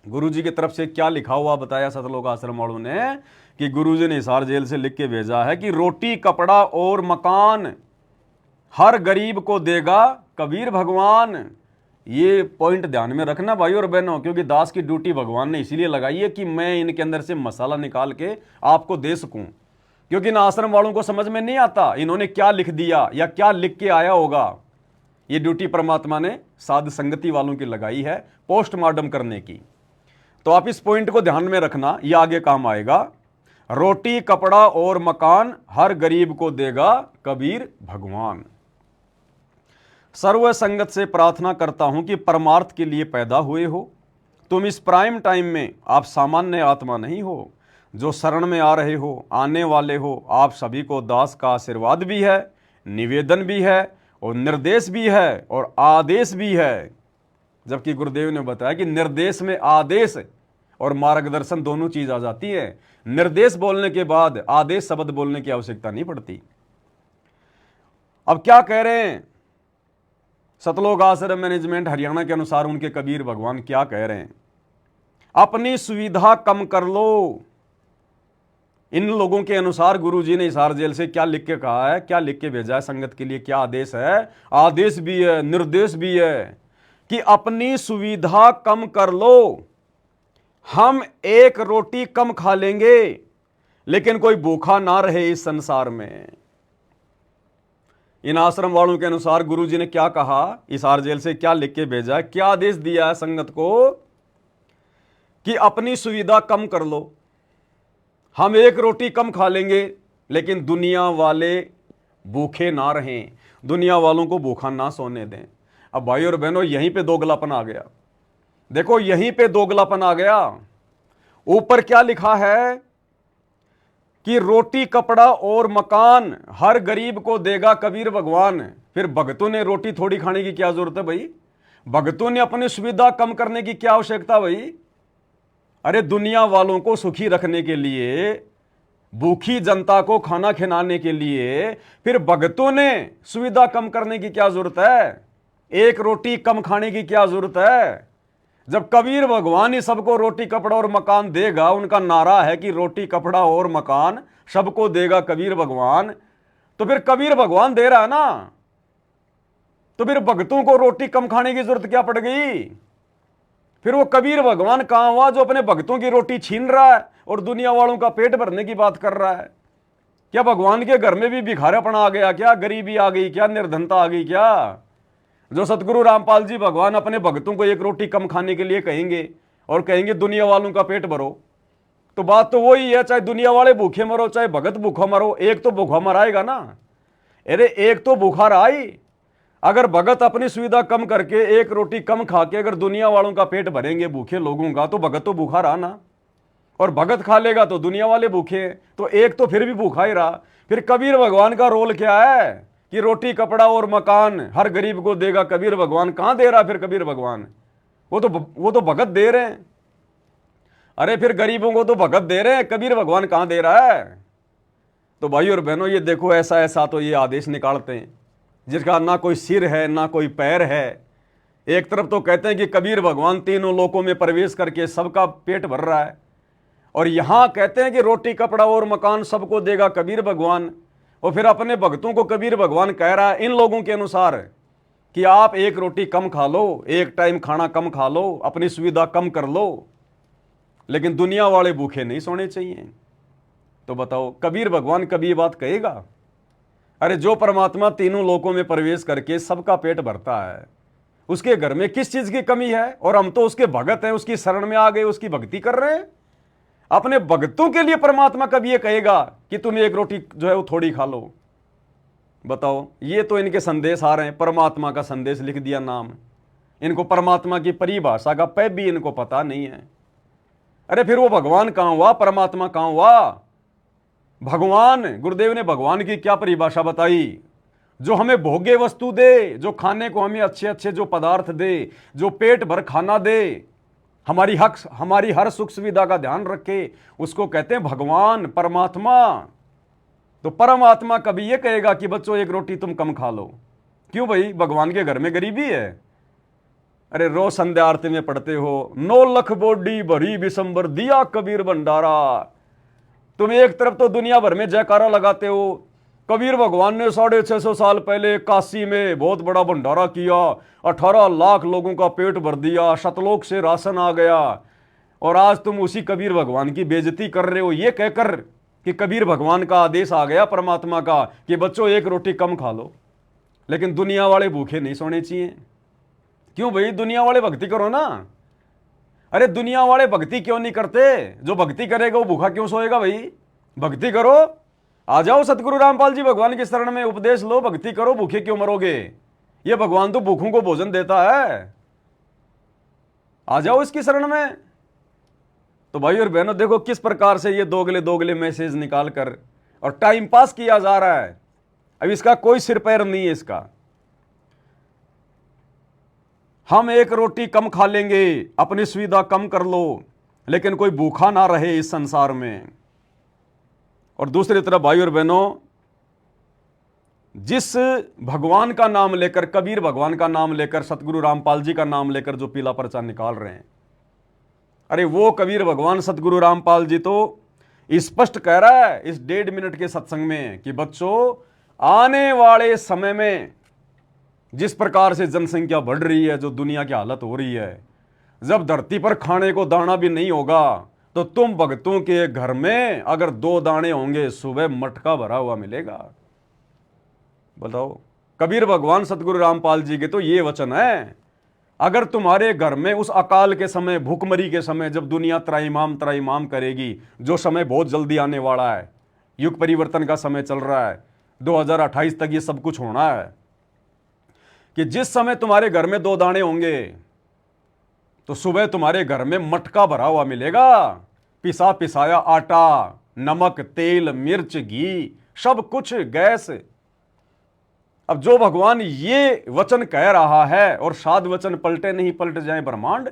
गुरुजी की तरफ से क्या लिखा हुआ बताया सतलोक आश्रम वालों ने कि गुरुजी ने हिसार जेल से लिख के भेजा है कि रोटी कपड़ा और मकान हर गरीब को देगा कबीर भगवान। ये पॉइंट ध्यान में रखना भाई और बहनों, क्योंकि दास की ड्यूटी भगवान ने इसीलिए लगाई है कि मैं इनके अंदर से मसाला निकाल के आपको दे सकूं, क्योंकि इन आश्रम वालों को समझ में नहीं आता इन्होंने क्या लिख दिया या क्या लिख के आया होगा। ये ड्यूटी परमात्मा ने साध संगति वालों की लगाई है पोस्टमार्टम करने की। तो आप इस पॉइंट को ध्यान में रखना, ये आगे काम आएगा। रोटी कपड़ा और मकान हर गरीब को देगा कबीर भगवान। सर्व संगत से प्रार्थना करता हूं कि परमार्थ के लिए पैदा हुए हो तुम। इस प्राइम टाइम में आप सामान्य आत्मा नहीं हो, जो शरण में आ रहे हो, आने वाले हो। आप सभी को दास का आशीर्वाद भी है, निवेदन भी है और निर्देश भी है और आदेश भी है। जबकि गुरुदेव ने बताया कि निर्देश में आदेश और मार्गदर्शन दोनों चीज आ जाती है। निर्देश बोलने के बाद आदेश शब्द बोलने की आवश्यकता नहीं पड़ती। अब क्या कह रहे हैं सतलोक आश्रम मैनेजमेंट हरियाणा के अनुसार उनके कबीर भगवान क्या कह रहे हैं? अपनी सुविधा कम कर लो। इन लोगों के अनुसार गुरुजी ने हिसार जेल से क्या लिख के कहा है, क्या लिख के भेजा है संगत के लिए, क्या आदेश है? आदेश भी है, निर्देश भी है कि अपनी सुविधा कम कर लो। हम एक रोटी कम खा लेंगे लेकिन कोई भूखा ना रहे इस संसार में। इन आश्रम वालों के अनुसार गुरुजी ने क्या कहा, हिसार जेल से क्या लिख के भेजा है, क्या आदेश दिया है संगत को कि अपनी सुविधा कम कर लो। हम एक रोटी कम खा लेंगे लेकिन दुनिया वाले भूखे ना रहें, दुनिया वालों को भूखा ना सोने दें। अब भाई और बहनों यहीं पे दोगलापन आ गया। देखो यहीं पे दोगलापन आ गया। ऊपर क्या लिखा है कि रोटी कपड़ा और मकान हर गरीब को देगा कबीर भगवान। फिर भगतों ने रोटी थोड़ी खाने की क्या जरूरत है भाई? भगतों ने अपनी सुविधा कम करने की क्या आवश्यकता भाई? अरे दुनिया वालों को सुखी रखने के लिए, भूखी जनता को खाना खिलाने के लिए फिर भगतों ने सुविधा कम करने की क्या जरूरत है? एक रोटी कम खाने की क्या जरूरत है? जब कबीर भगवान ही सबको रोटी कपड़ा और मकान देगा, उनका नारा है कि रोटी कपड़ा और मकान सबको देगा कबीर भगवान, तो फिर कबीर भगवान दे रहा है ना, तो फिर भगतों को रोटी कम खाने की जरूरत क्या पड़ गई? फिर वो कबीर भगवान कहां हुआ जो अपने भक्तों की रोटी छीन रहा है और दुनिया वालों का पेट भरने की बात कर रहा है? क्या भगवान के घर में भी भिखारापन आ गया क्या? गरीबी आ गई क्या? निर्धनता आ गई क्या? जो सतगुरु रामपाल जी भगवान अपने भक्तों को एक रोटी कम खाने के लिए कहेंगे और कहेंगे दुनिया वालों का पेट भरो, तो बात तो वही है, चाहे दुनिया वाले भूखे मरो चाहे भगत भूखा मरो, एक तो भूखा मराएगा ना। अरे एक तो भूखा रहा ही। अगर भगत अपनी सुविधा कम करके एक रोटी कम खा के अगर दुनिया वालों का पेट भरेंगे भूखे लोगों का, तो भगत तो भूखा रहा ना। और भगत खा लेगा तो दुनिया वाले भूखे, तो एक तो फिर भी भूखा ही रहा। फिर कबीर भगवान का रोल क्या है कि रोटी कपड़ा और मकान हर गरीब को देगा कबीर भगवान? कहां दे रहा फिर कबीर भगवान? वो तो भगत दे रहे हैं। अरे फिर गरीबों को तो भगत दे रहे हैं, कबीर भगवान कहां दे रहा है? तो भाई और बहनों ये देखो, ऐसा ऐसा तो ये आदेश निकालते हैं जिसका ना कोई सिर है ना कोई पैर है। एक तरफ तो कहते हैं कि कबीर भगवान तीनों लोकों में प्रवेश करके सबका पेट भर रहा है, और यहां कहते हैं कि रोटी कपड़ा और मकान सबको देगा कबीर भगवान। और फिर अपने भक्तों को कबीर भगवान कह रहा है इन लोगों के अनुसार कि आप एक रोटी कम खा लो, एक टाइम खाना कम खा लो, अपनी सुविधा कम कर लो, लेकिन दुनिया वाले भूखे नहीं सोने चाहिए। तो बताओ कबीर भगवान कभी ये बात कहेगा? अरे जो परमात्मा तीनों लोकों में प्रवेश करके सबका पेट भरता है, उसके घर में किस चीज की कमी है? और हम तो उसके भगत हैं, उसकी शरण में आ गए, उसकी भक्ति कर रहे हैं। अपने भक्तों के लिए परमात्मा कभी ये कहेगा कि तुम एक रोटी जो है वो थोड़ी खा लो? बताओ, ये तो इनके संदेश आ रहे हैं, परमात्मा का संदेश लिख दिया नाम। इनको परमात्मा की परिभाषा का पै भी इनको पता नहीं है। अरे फिर वो भगवान कहां हुआ, परमात्मा कहां हुआ? भगवान, गुरुदेव ने भगवान की क्या परिभाषा बताई? जो हमें भोग्य वस्तु दे, जो खाने को हमें अच्छे अच्छे जो पदार्थ दे, जो पेट भर खाना दे, हमारी हर सुख सुविधा का ध्यान रखे, उसको कहते हैं भगवान, परमात्मा। तो परमात्मा कभी ये कहेगा कि बच्चों एक रोटी तुम कम खा लो? क्यों भाई, भगवान के घर में गरीबी है? अरे रोज संध्या आरती में पढ़ते हो 9 लख बोडी भरी बिसंबर दिया कबीर भंडारा। तुम एक तरफ तो दुनिया भर में जयकारा लगाते हो कबीर भगवान ने 650 साल पहले काशी में बहुत बड़ा भंडारा किया, 18 लाख लोगों का पेट भर दिया, शतलोक से राशन आ गया, और आज तुम उसी कबीर भगवान की बेइज्जती कर रहे हो ये कहकर कि कबीर भगवान का आदेश आ गया परमात्मा का कि बच्चों एक रोटी कम खा लो। लेकिन दुनिया वाले भूखे नहीं सोने चाहिए। क्यों भाई? दुनिया वाले भक्ति करो ना। अरे दुनिया वाले भक्ति क्यों नहीं करते? जो भक्ति करेगा वो भूखा क्यों सोएगा भाई? भक्ति करो, आ जाओ सतगुरु रामपाल जी भगवान की शरण में, उपदेश लो, भक्ति करो, भूखे क्यों मरोगे? ये भगवान तो भूखों को भोजन देता है। आ जाओ इसकी शरण में। तो भाई और बहनों देखो किस प्रकार से ये दोगले दोगले मैसेज निकाल कर और टाइम पास किया जा रहा है। अब इसका कोई सिर पैर नहीं है इसका। हम एक रोटी कम खा लेंगे, अपनी सुविधा कम कर लो, लेकिन कोई भूखा ना रहे इस संसार में। और दूसरी तरफ भाई और बहनों, जिस भगवान का नाम लेकर, कबीर भगवान का नाम लेकर, सतगुरु रामपाल जी का नाम लेकर जो पीला पर्चा निकाल रहे हैं, अरे वो कबीर भगवान सतगुरु रामपाल जी तो स्पष्ट कह रहा है इस 1.5 मिनट के सत्संग में कि बच्चों आने वाले समय में जिस प्रकार से जनसंख्या बढ़ रही है, जो दुनिया की हालत हो रही है, जब धरती पर खाने को दाना भी नहीं होगा तो तुम भक्तों के घर में अगर 2 दाने होंगे सुबह मटका भरा हुआ मिलेगा। बताओ, कबीर भगवान सतगुरु रामपाल जी के तो ये वचन है। अगर तुम्हारे घर में उस अकाल के समय, भूखमरी के समय, जब दुनिया त्राईमाम करेगी, जो समय बहुत जल्दी आने वाला है, युग परिवर्तन का समय चल रहा है, 2028 तक ये सब कुछ होना है, कि जिस समय तुम्हारे घर में 2 दाने होंगे तो सुबह तुम्हारे घर में मटका भरा हुआ मिलेगा, पिसा पिसाया आटा, नमक, तेल, मिर्च, घी, सब कुछ, गैस। अब जो भगवान ये वचन कह रहा है और साध वचन पलटे नहीं पलट जाए ब्रह्मांड,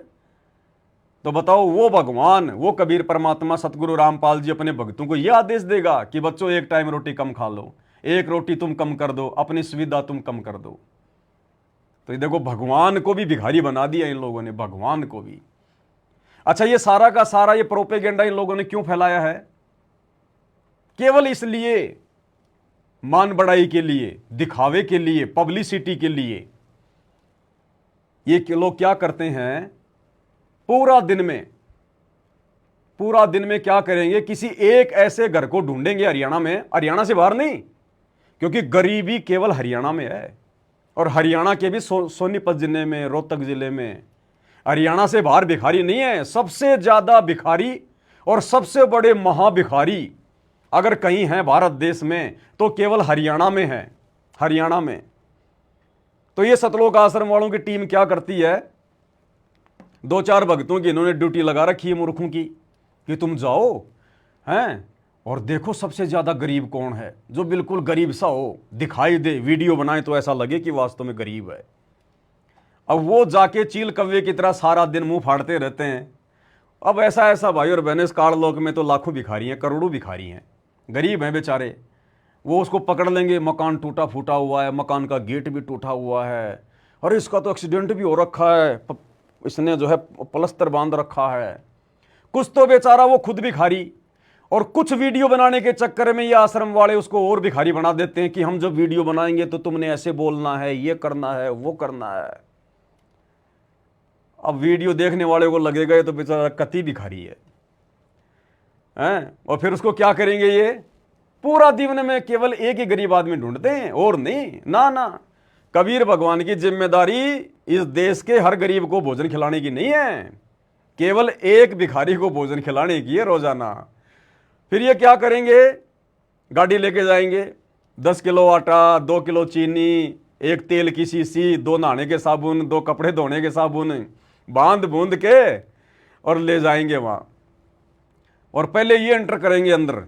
तो बताओ वो भगवान, वो कबीर परमात्मा सतगुरु रामपाल जी अपने भक्तों को यह आदेश देगा कि बच्चों एक टाइम रोटी कम खा लो, एक रोटी तुम कम कर दो, अपनी सुविधा तुम कम कर दो। तो ये देखो भगवान को भी भिखारी बना दिया इन लोगों ने, भगवान को भी। अच्छा, ये सारा का सारा ये प्रोपेगेंडा इन लोगों ने क्यों फैलाया है? केवल इसलिए, मान बढ़ाई के लिए, दिखावे के लिए, पब्लिसिटी के लिए। ये लोग क्या करते हैं, पूरा दिन में क्या करेंगे, किसी एक ऐसे घर को ढूंढेंगे हरियाणा में, हरियाणा से बाहर नहीं, क्योंकि गरीबी केवल हरियाणा में है, और हरियाणा के भी सोनीपत जिले में, रोहतक जिले में, हरियाणा से बाहर भिखारी नहीं है। सबसे ज्यादा भिखारी और सबसे बड़े महाभिखारी अगर कहीं है भारत देश में तो केवल हरियाणा में है, हरियाणा में। तो ये सतलोक आश्रम वालों की टीम क्या करती है, 2-4 भक्तों की इन्होंने ड्यूटी लगा रखी है मूर्खों की, कि तुम जाओ हैं और देखो सबसे ज्यादा गरीब कौन है, जो बिल्कुल गरीब सा हो, दिखाई दे, वीडियो बनाए तो ऐसा लगे कि वास्तव में गरीब है। अब वो जाके चील कव्वे की तरह सारा दिन मुंह फाड़ते रहते हैं। अब ऐसा भाई और बहनें, इस काललोक में तो लाखों भिखारी हैं, करोड़ों भिखारी हैं, गरीब हैं बेचारे। वो उसको पकड़ लेंगे, मकान टूटा फूटा हुआ है, मकान का गेट भी टूटा हुआ है, और इसका तो एक्सीडेंट भी हो रखा है, इसने जो है प्लस्तर बांध रखा है। कुछ तो बेचारा वो खुद भिखारी, और कुछ वीडियो बनाने के चक्कर में ये आश्रम वाले उसको और भिखारी बना देते हैं कि हम जब वीडियो बनाएंगे तो तुमने ऐसे बोलना है, ये करना है, वो करना है। अब वीडियो देखने वाले को लगेगा ये तो बेचारा कति भिखारी है, हैं? और फिर उसको क्या करेंगे, ये पूरा दिन में केवल एक ही गरीब आदमी ढूंढते हैं और नहीं। ना, कबीर भगवान की जिम्मेदारी इस देश के हर गरीब को भोजन खिलाने की नहीं है, केवल एक भिखारी को भोजन खिलाने की है रोजाना। फिर ये क्या करेंगे, गाड़ी लेके जाएंगे, 10 किलो आटा, 2 किलो चीनी, 1 तेल की शीशी, 2 नहाने के साबुन, 2 कपड़े धोने के साबुन बांध बूंद के और ले जाएंगे वहां, और पहले ये एंटर करेंगे अंदर,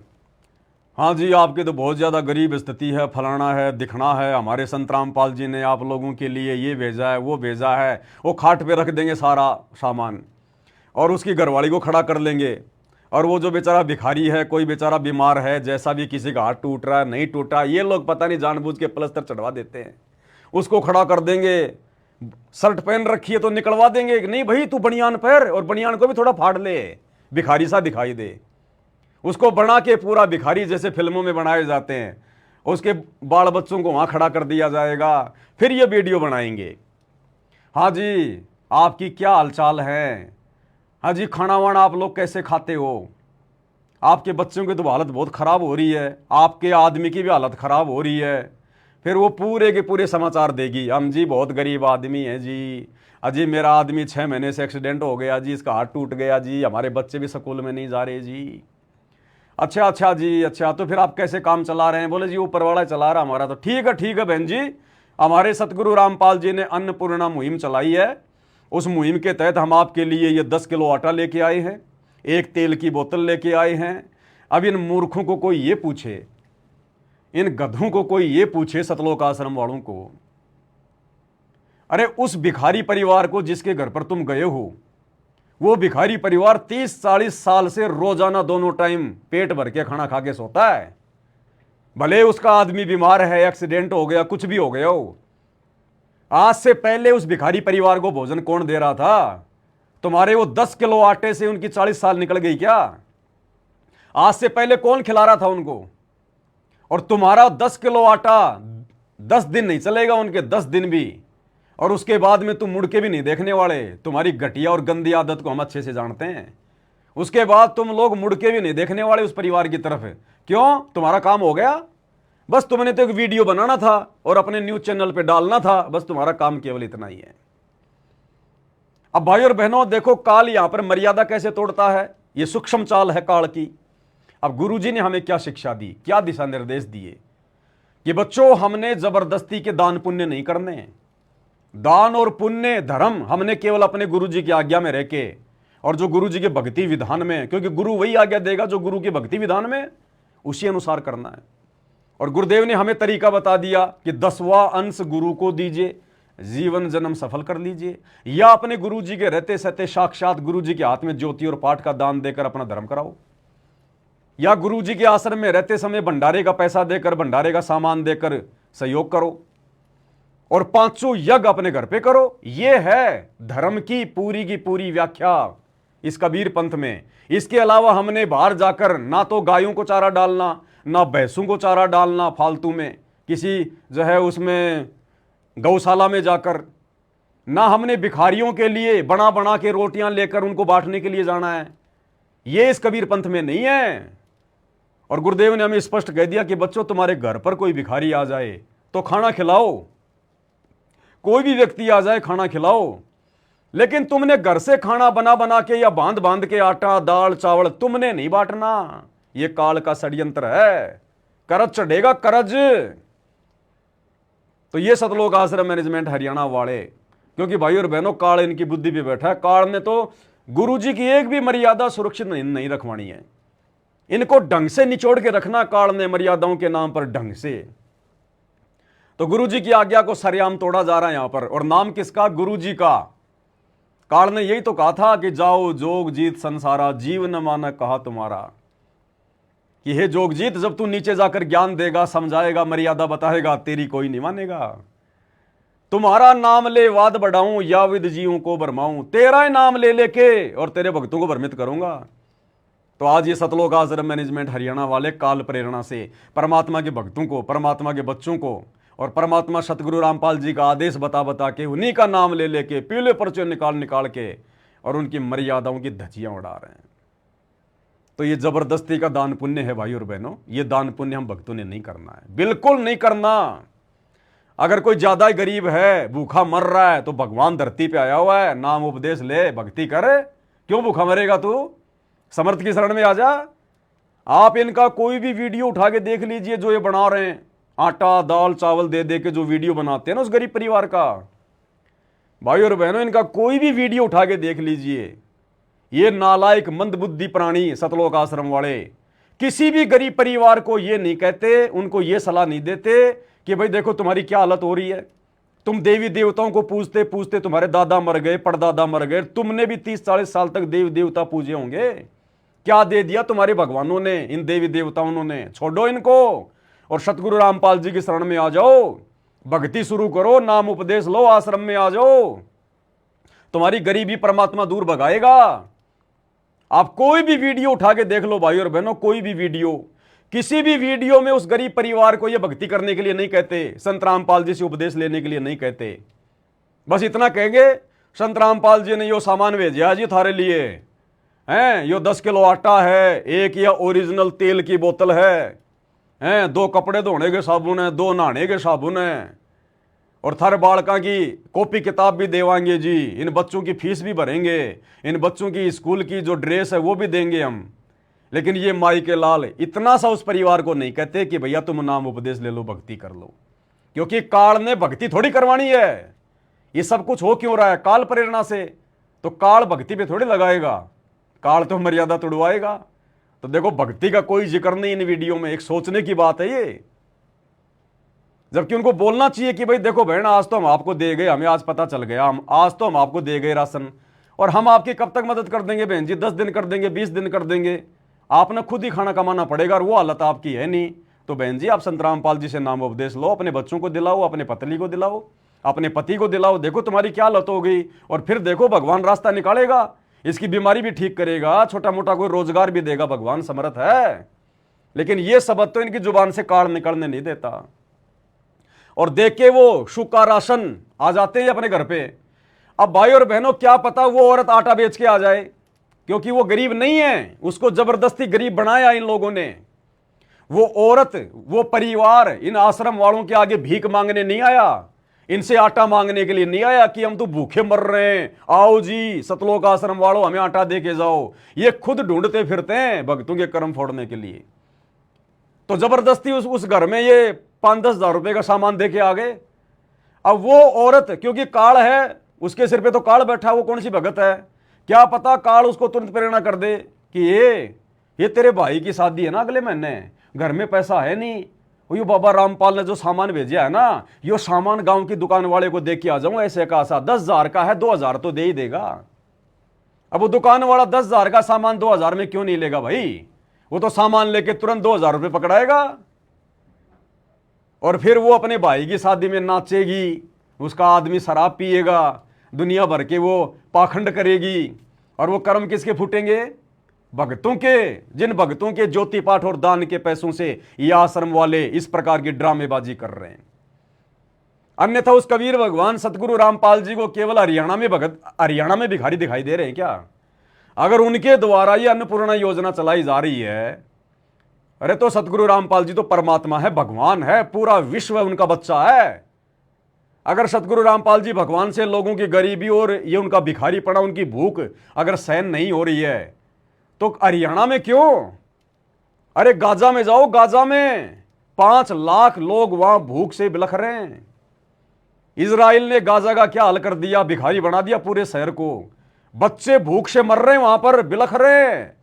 हाँ जी आपकी तो बहुत ज़्यादा गरीब स्थिति है, फलाना है, दिखना है, हमारे संत रामपाल जी ने आप लोगों के लिए ये भेजा है, वो भेजा है। वो खाट पे रख देंगे सारा सामान, और उसकी घरवाली को खड़ा कर लेंगे, और वो जो बेचारा भिखारी है, कोई बेचारा बीमार है, जैसा भी, किसी का हाथ टूट रहा है, नहीं टूटा, ये लोग पता नहीं जानबूझ के प्लस्तर चढ़वा देते हैं, उसको खड़ा कर देंगे। शर्ट पहन रखी है तो निकलवा देंगे, नहीं भाई तू बनियान पहन, और बनियान को भी थोड़ा फाड़ ले, भिखारी सा दिखाई दे। उसको बना के पूरा भिखारी जैसे फिल्मों में बनाए जाते हैं, उसके बाल बच्चों को वहां खड़ा कर दिया जाएगा, फिर ये वीडियो बनाएंगे। हाँ जी, आपकी क्या हालचाल है, हाँ जी खाना वाना आप लोग कैसे खाते हो, आपके बच्चों की तो हालत बहुत ख़राब हो रही है, आपके आदमी की भी हालत ख़राब हो रही है। फिर वो पूरे के पूरे समाचार देगी, हम जी बहुत गरीब आदमी हैं जी, अजी मेरा आदमी 6 महीने से एक्सीडेंट हो गया जी, इसका हाथ टूट गया जी, हमारे बच्चे भी स्कूल में नहीं जा रहे जी। अच्छा अच्छा जी, अच्छा तो फिर आप कैसे काम चला रहे हैं? बोले जी ऊपर वाला चला रहा हमारा। तो ठीक है बहन जी, हमारे सतगुरु रामपाल जी ने अन्नपूर्णा मुहिम चलाई है, उस मुहिम के तहत हम आपके लिए ये 10 किलो आटा लेके आए हैं, एक तेल की बोतल लेके आए हैं। अब इन मूर्खों को कोई ये पूछे, इन गधों को कोई ये पूछे, सतलोक आश्रम वालों को, अरे उस भिखारी परिवार को जिसके घर पर तुम गए हो, वो भिखारी परिवार 30-40 साल से रोजाना दोनों टाइम पेट भर के खाना खा के सोता है। भले उसका आदमी बीमार है, एक्सीडेंट हो गया, कुछ भी हो गया हो, आज से पहले उस भिखारी परिवार को भोजन कौन दे रहा था? तुम्हारे वो 10 किलो आटे से उनकी 40 साल निकल गई क्या? आज से पहले कौन खिला रहा था उनको? और तुम्हारा 10 किलो आटा 10 दिन नहीं चलेगा, उनके 10 दिन भी, और उसके बाद में तुम मुड़ के भी नहीं देखने वाले। तुम्हारी घटिया और गंदी आदत को हम अच्छे से जानते हैं। उसके बाद तुम लोग मुड़ के भी नहीं देखने वाले उस परिवार की तरफ। क्यों? तुम्हारा काम हो गया, बस तुमने तो एक वीडियो बनाना था और अपने न्यूज चैनल पे डालना था, बस तुम्हारा काम केवल इतना ही है। अब भाई और बहनों देखो, काल यहां पर मर्यादा कैसे तोड़ता है, ये सूक्ष्म चाल है काल की। अब गुरुजी ने हमें क्या शिक्षा दी, क्या दिशा निर्देश दिए कि बच्चों हमने जबरदस्ती के दान पुण्य नहीं करने। दान और पुण्य धर्म हमने केवल अपने गुरुजी की आज्ञा में रह के, और जो गुरुजी के भक्ति विधान में, क्योंकि गुरु वही आज्ञा देगा जो गुरु के भक्ति विधान में, उसी अनुसार करना है। और गुरुदेव ने हमें तरीका बता दिया कि 10वां अंश गुरु को दीजिए, जीवन जन्म सफल कर लीजिए, या अपने गुरुजी के रहते सहते साक्षात गुरुजी के हाथ में ज्योति और पाठ का दान देकर अपना धर्म कराओ, या गुरुजी के आश्रम में रहते समय भंडारे का पैसा देकर, भंडारे का सामान देकर सहयोग करो, और 5 यज्ञ अपने घर पे करो। यह है धर्म की पूरी व्याख्या इस कबीर पंथ में। इसके अलावा हमने बाहर जाकर ना तो गायों को चारा डालना, ना भैंसों को चारा डालना फालतू में किसी जो है उसमें गौशाला में जाकर, ना हमने भिखारियों के लिए बना बना के रोटियां लेकर उनको बांटने के लिए जाना है। यह इस कबीर पंथ में नहीं है। और गुरुदेव ने हमें स्पष्ट कह दिया कि बच्चों तुम्हारे घर पर कोई भिखारी आ जाए तो खाना खिलाओ, कोई भी व्यक्ति आ जाए खाना खिलाओ, लेकिन तुमने घर से खाना बना बना के या बांध बांध के आटा दाल चावल तुमने नहीं बांटना। यह काल का षड्यंत्र है, करज चढ़ेगा करज। तो ये सतलोक आश्रम मैनेजमेंट हरियाणा वाले, क्योंकि भाई और बहनों काल इनकी बुद्धि पे बैठा है। काल ने तो गुरुजी की एक भी मर्यादा सुरक्षित नहीं रखवानी है, इनको ढंग से निचोड़ के रखना काल ने, मर्यादाओं के नाम पर ढंग से। तो गुरुजी की आज्ञा को सरेआम तोड़ा जा रहा है यहां पर, और नाम किसका? गुरुजी का। काल ने यही तो कहा था कि जाओ जोग जीत संसारा, जीव न माना कहा तुम्हारा, कि हे जोगजीत जब तू नीचे जाकर ज्ञान देगा, समझाएगा, मर्यादा बताएगा, तेरी कोई नहीं मानेगा। तुम्हारा नाम ले वाद बढ़ाऊं या विद जीवों को भरमाऊं, तेरा ही नाम ले लेके और तेरे भक्तों को भ्रमित करूंगा। तो आज ये सतलोक आश्रम मैनेजमेंट हरियाणा वाले काल प्रेरणा से परमात्मा के भक्तों को, परमात्मा के बच्चों को, और परमात्मा सतगुरु रामपाल जी का आदेश बता बता के, उन्हीं का नाम ले लेके, पीले पर्चे निकाल निकाल के, और उनकी मर्यादाओं की धज्जियां उड़ा रहे हैं। तो ये जबरदस्ती का दान पुण्य है भाई और बहनों, ये दान पुण्य हम भक्तों ने नहीं करना है, बिल्कुल नहीं करना। अगर कोई ज्यादा गरीब है, भूखा मर रहा है, तो भगवान धरती पे आया हुआ है, नाम उपदेश ले, भक्ति कर, क्यों भूखा मरेगा तू? समर्थ की शरण में आ जा। आप इनका कोई भी वीडियो उठा के देख लीजिए, जो ये बना रहे हैं, आटा दाल चावल दे दे के जो वीडियो बनाते हैं ना उस गरीब परिवार का, भाई और बहनों इनका कोई भी वीडियो उठा के देख लीजिए। ये नालायक मंदबुद्धि प्राणी सतलोक आश्रम वाले किसी भी गरीब परिवार को ये नहीं कहते, उनको ये सलाह नहीं देते कि भाई देखो तुम्हारी क्या हालत हो रही है, तुम देवी देवताओं को पूजते पूजते तुम्हारे दादा मर गए, परदादा मर गए, तुमने भी 30-40 साल तक देवी देवता पूजे होंगे, क्या दे दिया तुम्हारे भगवानों ने, इन देवी देवताओं ने? छोड़ो इनको और सतगुरु रामपाल जी की शरण में आ जाओ, भक्ति शुरू करो, नाम उपदेश लो, आश्रम में आ जाओ, तुम्हारी गरीबी परमात्मा दूर भगाएगा। आप कोई भी वीडियो उठा के देख लो भाई और बहनों, कोई भी वीडियो, किसी भी वीडियो में उस गरीब परिवार को ये भक्ति करने के लिए नहीं कहते, संत रामपाल जी से उपदेश लेने के लिए नहीं कहते। बस इतना कहेंगे संत रामपाल जी ने यो सामान भेजा जी थारे लिए हैं, यो 10 किलो आटा है, एक या ओरिजिनल तेल की बोतल है, 2 कपड़े धोने के साबुन है, 2 नहाने के साबुन है, और थारे बालका की कॉपी किताब भी देवांगे जी, इन बच्चों की फीस भी भरेंगे, इन बच्चों की स्कूल की जो ड्रेस है वो भी देंगे हम। लेकिन ये माई के लाल इतना सा उस परिवार को नहीं कहते कि भैया तुम नाम उपदेश ले लो, भक्ति कर लो, क्योंकि काल ने भक्ति थोड़ी करवानी है। ये सब कुछ हो क्यों रहा है? काल प्रेरणा से। तो काल भक्ति पे थोड़ी लगाएगा, काल तो मर्यादा तोड़वाएगा। तो देखो भक्ति का कोई जिक्र नहीं इन वीडियो में, एक सोचने की बात है ये। जबकि उनको बोलना चाहिए कि भाई देखो बहन, आज तो हम आपको दे गए, हमें आज पता चल गया, हम आज तो हम आपको दे गए राशन, और हम आपकी कब तक मदद कर देंगे बहन जी? 10 दिन कर देंगे, 20 दिन कर देंगे, आपने खुद ही खाना कमाना पड़ेगा, और वो हालत आपकी है नहीं। तो बहन जी आप संत रामपाल जी से नाम उपदेश लो, अपने बच्चों को दिलाओ, अपने पत्नी को दिलाओ, अपने पति को दिलाओ, देखो तुम्हारी क्या हालत हो गई, और फिर देखो भगवान रास्ता निकालेगा, इसकी बीमारी भी ठीक करेगा, छोटा मोटा कोई रोजगार भी देगा, भगवान समर्थ है। लेकिन ये शब्द तो इनकी जुबान से काल निकलने नहीं देता। और देख के वो शुका राशन आ जाते हैं अपने घर पे। अब भाई और बहनों क्या पता वो औरत आटा बेच के आ जाए, क्योंकि वो गरीब नहीं है, उसको जबरदस्ती गरीब बनाया इन लोगों ने। वो औरत, वो परिवार इन आश्रम वालों के आगे भीख मांगने नहीं आया, इनसे आटा मांगने के लिए नहीं आया कि हम तो भूखे मर रहे हैं, आओ जी सतलोक आश्रम वालों हमें आटा दे के जाओ। ये खुद ढूंढते फिरते हैं भक्तों के कर्म फोड़ने के लिए। तो जबरदस्ती उस घर में ये 5-10 हजार रुपए का सामान दे के आ गए। अब वो औरत क्योंकि काल है, उसके सिर पे तो काल बैठा, वो कौन सी भगत है, क्या पता काल उसको तुरंत प्रेरणा कर दे कि ये तेरे भाई की शादी है ना अगले महीने, घर में पैसा है नहीं, यो बाबा रामपाल ने जो सामान भेजा है ना, यो सामान गांव की दुकान वाले को दे के आ जाऊं, ऐसे का सा 10 हजार का है, 2 हजार तो दे ही देगा। अब वो दुकान वाला 10 हजार का सामान 2 हजार में क्यों नहीं लेगा भाई? वो तो सामान लेके तुरंत 2 हजार रुपये पकड़ाएगा, और फिर वो अपने भाई की शादी में नाचेगी, उसका आदमी शराब पिएगा, दुनिया भर के वो पाखंड करेगी, और वो कर्म किसके फूटेंगे? भक्तों के। जिन भक्तों के ज्योति पाठ और दान के पैसों से ये आश्रम वाले इस प्रकार की ड्रामेबाजी कर रहे हैं। अन्यथा उस कबीर भगवान सतगुरु रामपाल जी को केवल हरियाणा में भिखारी दिखाई दे रहे हैं क्या? अगर उनके द्वारा ये अन्नपूर्णा योजना चलाई जा रही है, अरे तो सतगुरु रामपाल जी तो परमात्मा है, भगवान है, पूरा विश्व उनका बच्चा है। अगर सतगुरु रामपाल जी भगवान से लोगों की गरीबी और ये उनका भिखारीपना, उनकी भूख अगर सहन नहीं हो रही है, तो हरियाणा में क्यों? अरे गाजा में जाओ, गाजा में 5 लाख लोग वहां भूख से बिलख रहे हैं। इजराइल ने गाजा का क्या हाल कर दिया, भिखारी बना दिया पूरे शहर को, बच्चे भूख से मर रहे हैं, वहां पर बिलख रहे हैं।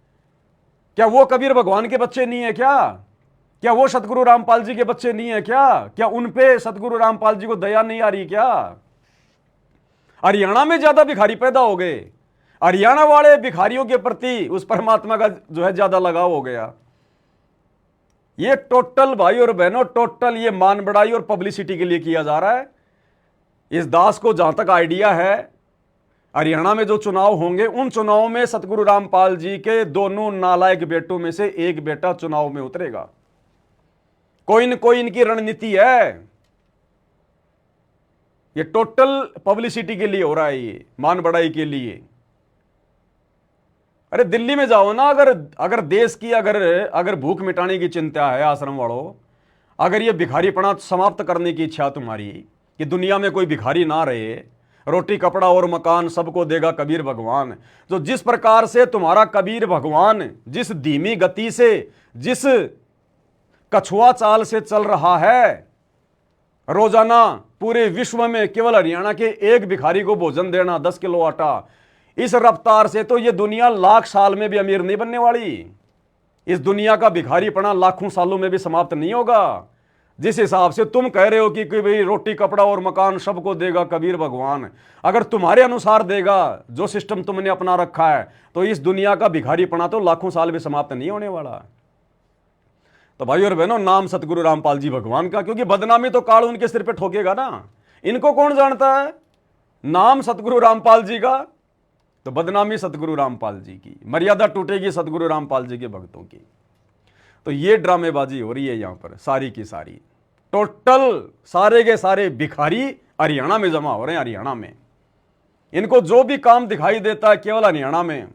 क्या वो कबीर भगवान के बच्चे नहीं है क्या? क्या वो सतगुरु रामपाल जी के बच्चे नहीं है क्या? क्या उन पे सतगुरु रामपाल जी को दया नहीं आ रही क्या? हरियाणा में ज्यादा भिखारी पैदा हो गए, हरियाणा वाले भिखारियों के प्रति उस परमात्मा का जो है ज्यादा लगाव हो गया। ये टोटल भाई और बहनों, टोटल ये मान बढ़ाई और पब्लिसिटी के लिए किया जा रहा है। इस दास को जहां तक आइडिया है, हरियाणा में जो चुनाव होंगे उन चुनावों में सतगुरु रामपाल जी के दोनों नालायक बेटों में से एक बेटा चुनाव में उतरेगा। कोई न कोई इनकी रणनीति है। ये टोटल पब्लिसिटी के लिए हो रहा है, ये मान बढ़ाई के लिए। अरे दिल्ली में जाओ ना, अगर देश की अगर भूख मिटाने की चिंता है आश्रम वालों, अगर ये भिखारीपना समाप्त करने की इच्छा तुम्हारी कि दुनिया में कोई भिखारी ना रहे, रोटी कपड़ा और मकान सबको देगा कबीर भगवान, तो जिस प्रकार से तुम्हारा कबीर भगवान जिस धीमी गति से, जिस कछुआ चाल से चल रहा है, रोजाना पूरे विश्व में केवल हरियाणा के एक भिखारी को भोजन देना 10 किलो आटा, इस रफ्तार से तो ये दुनिया लाख साल में भी अमीर नहीं बनने वाली। इस दुनिया का भिखारीपना लाखों सालों में भी समाप्त नहीं होगा। जिस हिसाब से तुम कह रहे हो कि भाई रोटी कपड़ा और मकान सबको देगा कबीर भगवान, अगर तुम्हारे अनुसार देगा, जो सिस्टम तुमने अपना रखा है, तो इस दुनिया का भिखारीपना तो लाखों साल भी समाप्त नहीं होने वाला। तो भाई और बहनों, नाम सतगुरु रामपाल जी भगवान का, क्योंकि बदनामी तो काल उनके सिर पे ठोकेगा ना। इनको कौन जानता है? नाम सतगुरु रामपाल जी का, तो बदनामी सतगुरु रामपाल जी की, मर्यादा टूटेगी सतगुरु रामपाल जी के भक्तों की। तो ये ड्रामेबाजी हो रही है यहाँ पर सारी की सारी। टोटल सारे के सारे भिखारी हरियाणा में जमा हो रहे हैं। हरियाणा में इनको जो भी काम दिखाई देता है केवल हरियाणा में।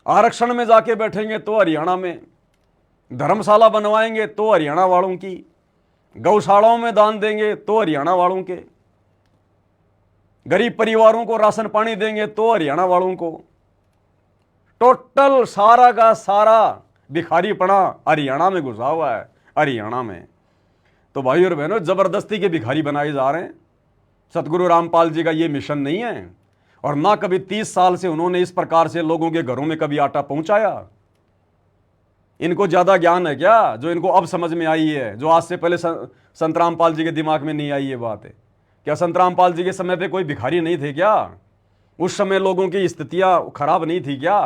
आरक्षण में जाके बैठेंगे तो हरियाणा में, धर्मशाला बनवाएंगे तो हरियाणा वालों की, गौशालाओं में दान देंगे तो हरियाणा वालों के, गरीब परिवारों को राशन पानी देंगे तो हरियाणा वालों को। टोटल सारा का सारा भिखारीपना हरियाणा में घुसा हुआ है। हरियाणा में तो भाई और बहनों जबरदस्ती के भिखारी बनाए जा रहे हैं। सतगुरु रामपाल जी का ये मिशन नहीं है, और ना कभी 30 साल से उन्होंने इस प्रकार से लोगों के घरों में कभी आटा पहुंचाया। इनको ज्यादा ज्ञान है क्या जो इनको अब समझ में आई है, जो आज से पहले संत रामपाल जी के दिमाग में नहीं आई ये बात है? क्या संत रामपाल जी के समय पे कोई भिखारी नहीं थे क्या? उस समय लोगों की स्थितियां खराब नहीं थी क्या?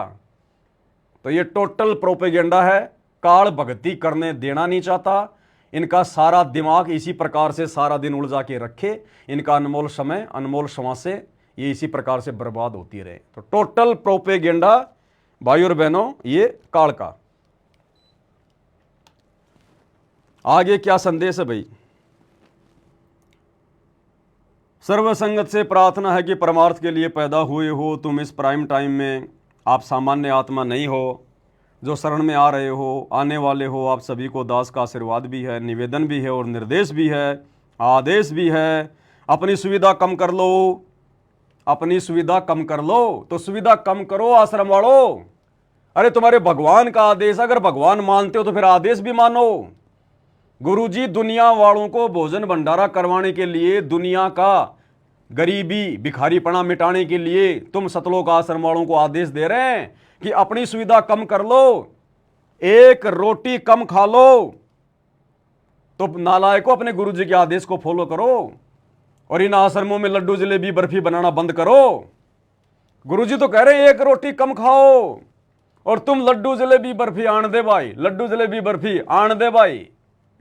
तो ये टोटल प्रोपेगेंडा है। काल भक्ति करने देना नहीं चाहता। इनका सारा दिमाग इसी प्रकार से सारा दिन उलझा के रखे। इनका अनमोल समय, अनमोल श्वासें ये इसी प्रकार से बर्बाद होती रहे। तो टोटल प्रोपेगेंडा भाई और बहनों ये काल का। आगे क्या संदेश है भाई? सर्वसंगत से प्रार्थना है कि परमार्थ के लिए पैदा हुए हो तुम इस प्राइम टाइम में। आप सामान्य आत्मा नहीं हो, जो शरण में आ रहे हो, आने वाले हो। आप सभी को दास का आशीर्वाद भी है, निवेदन भी है और निर्देश भी है, आदेश भी है। अपनी सुविधा कम कर लो, अपनी सुविधा कम कर लो। तो सुविधा कम करो आश्रम वालों। अरे तुम्हारे भगवान का आदेश, अगर भगवान मानते हो तो फिर आदेश भी मानो। गुरुजी दुनिया वालों को भोजन भंडारा करवाने के लिए, दुनिया का गरीबी भिखारीपना मिटाने के लिए तुम सतलोक आश्रम वालों को आदेश दे रहे हैं कि अपनी सुविधा कम कर लो, एक रोटी कम खा लो। तो नालायकों अपने गुरुजी के आदेश को फॉलो करो और इन आश्रमों में लड्डू जलेबी बर्फी बनाना बंद करो। गुरुजी तो कह रहे हैं एक रोटी कम खाओ और तुम लड्डू जलेबी बर्फी आन दे भाई, लड्डू जलेबी बर्फी आन दे भाई।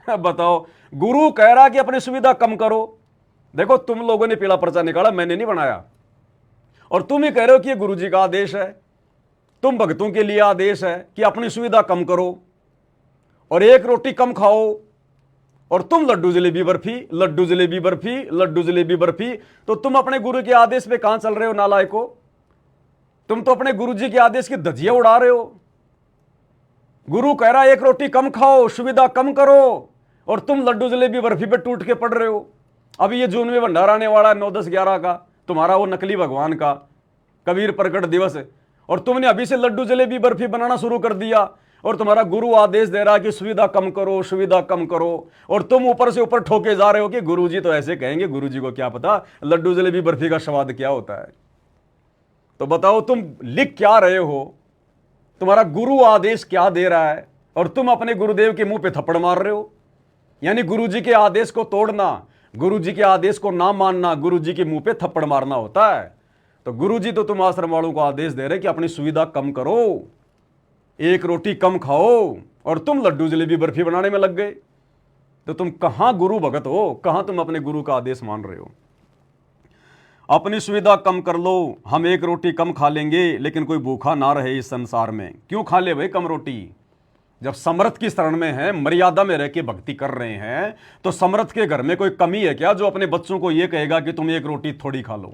बताओ, गुरु कह रहा कि अपनी सुविधा कम करो। देखो तुम लोगों ने पीला पर्चा निकाला, मैंने नहीं बनाया, और तुम ही कह रहे हो कि ये गुरुजी का आदेश है, तुम भक्तों के लिए आदेश है कि अपनी सुविधा कम करो और एक रोटी कम खाओ, और तुम लड्डू जलेबी बर्फी, लड्डू जलेबी बर्फी, लड्डू जलेबी बर्फी। तो तुम अपने गुरु के आदेश पे कहां चल रहे हो नालायकों? तुम तो अपने गुरुजी के आदेश की धज्जियां उड़ा रहे हो। गुरु कह रहा है एक रोटी कम खाओ, सुविधा कम करो, और तुम लड्डू जलेबी बर्फी पे टूट के पड़ रहे हो। अभी ये जून में भंडारा आने वाला है 9, 10, 11 का, तुम्हारा वो नकली भगवान का कबीर प्रकट दिवस है, और तुमने अभी से लड्डू जलेबी बर्फी बनाना शुरू कर दिया, और तुम्हारा गुरु आदेश दे रहा है कि सुविधा कम करो, सुविधा कम करो, और तुम ऊपर से ऊपर ठोके जा रहे हो कि गुरुजी तो ऐसे कहेंगे। गुरुजी को क्या पता लड्डू जलेबी बर्फी का स्वाद क्या होता है? तो बताओ तुम लिख क्या रहे हो, तुम्हारा गुरु आदेश क्या दे रहा है, और तुम अपने गुरुदेव के मुंह पे थप्पड़ मार रहे हो। यानी गुरुजी के आदेश को तोड़ना, गुरुजी के आदेश को ना मानना, गुरुजी के मुंह पे थप्पड़ मारना होता है। तो गुरुजी तो तुम आश्रम वालों को आदेश दे रहे कि अपनी सुविधा कम करो, एक रोटी कम खाओ, और तुम लड्डू जलेबी बर्फी बनाने में लग गए। तो तुम कहां गुरु भगत हो? कहां तुम अपने गुरु का आदेश मान रहे हो? अपनी सुविधा कम कर लो, हम एक रोटी कम खा लेंगे, लेकिन कोई भूखा ना रहे इस संसार में। क्यों खा ले भाई कम रोटी? जब समर्थ की शरण में है, मर्यादा में रह के भक्ति कर रहे हैं, तो समर्थ के घर में कोई कमी है क्या जो अपने बच्चों को यह कहेगा कि तुम एक रोटी थोड़ी खा लो?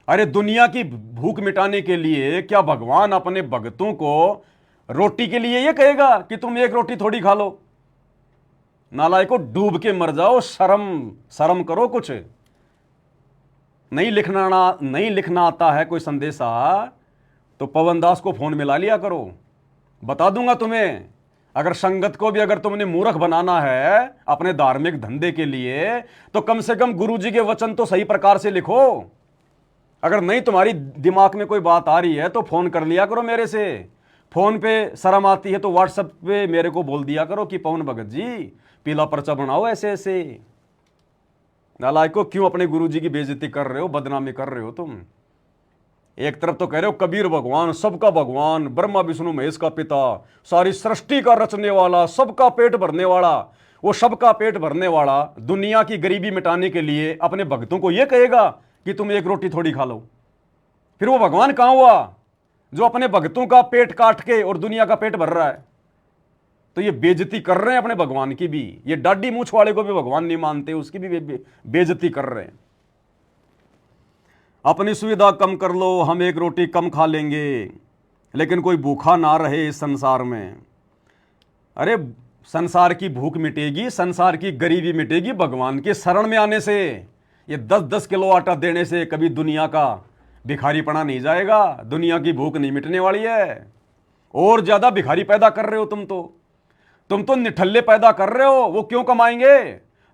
अरे दुनिया की भूख मिटाने के लिए क्या भगवान अपने भक्तों को रोटी के लिए यह कहेगा कि तुम एक रोटी थोड़ी खा लो? नालायकों, डूब के मर जाओ, शर्म करो। कुछ नहीं लिखना आता है कोई संदेशा तो पवन दास को फोन मिला लिया करो, बता दूंगा तुम्हें। अगर संगत को भी अगर तुमने मूर्ख बनाना है अपने धार्मिक धंधे के लिए, तो कम से कम गुरुजी के वचन तो सही प्रकार से लिखो। अगर नहीं तुम्हारी दिमाग में कोई बात आ रही है तो फोन कर लिया करो मेरे से। फोन पे शर्म आती है तो व्हाट्सएप पे मेरे को बोल दिया करो कि पवन भगत जी पीला पर्चा बनाओ ऐसे ऐसे। नालायकों, क्यों अपने गुरुजी की बेइज्जती कर रहे हो, बदनामी कर रहे हो तुम? एक तरफ तो कह रहे हो कबीर भगवान सबका भगवान, ब्रह्मा विष्णु महेश का पिता, सारी सृष्टि का रचने वाला, सबका पेट भरने वाला, वो सबका पेट भरने वाला दुनिया की गरीबी मिटाने के लिए अपने भक्तों को यह कहेगा कि तुम एक रोटी थोड़ी खा लो। फिर वो भगवान कहां हुआ जो अपने भक्तों का पेट काट के और दुनिया का पेट भर रहा है? तो ये बेइज्जती कर रहे हैं अपने भगवान की भी। ये डाडी मूछ वाले को भी भगवान नहीं मानते, उसकी भी बेइज्जती कर रहे हैं। अपनी सुविधा कम कर लो, हम एक रोटी कम खा लेंगे, लेकिन कोई भूखा ना रहे इस संसार में। अरे संसार की भूख मिटेगी, संसार की गरीबी मिटेगी भगवान के शरण में आने से। ये 10-10 किलो आटा देने से कभी दुनिया का भिखारीपना नहीं जाएगा, दुनिया की भूख नहीं मिटने वाली है। और ज्यादा भिखारी पैदा कर रहे हो तुम तो निठल्ले पैदा कर रहे हो। वो क्यों कमाएंगे?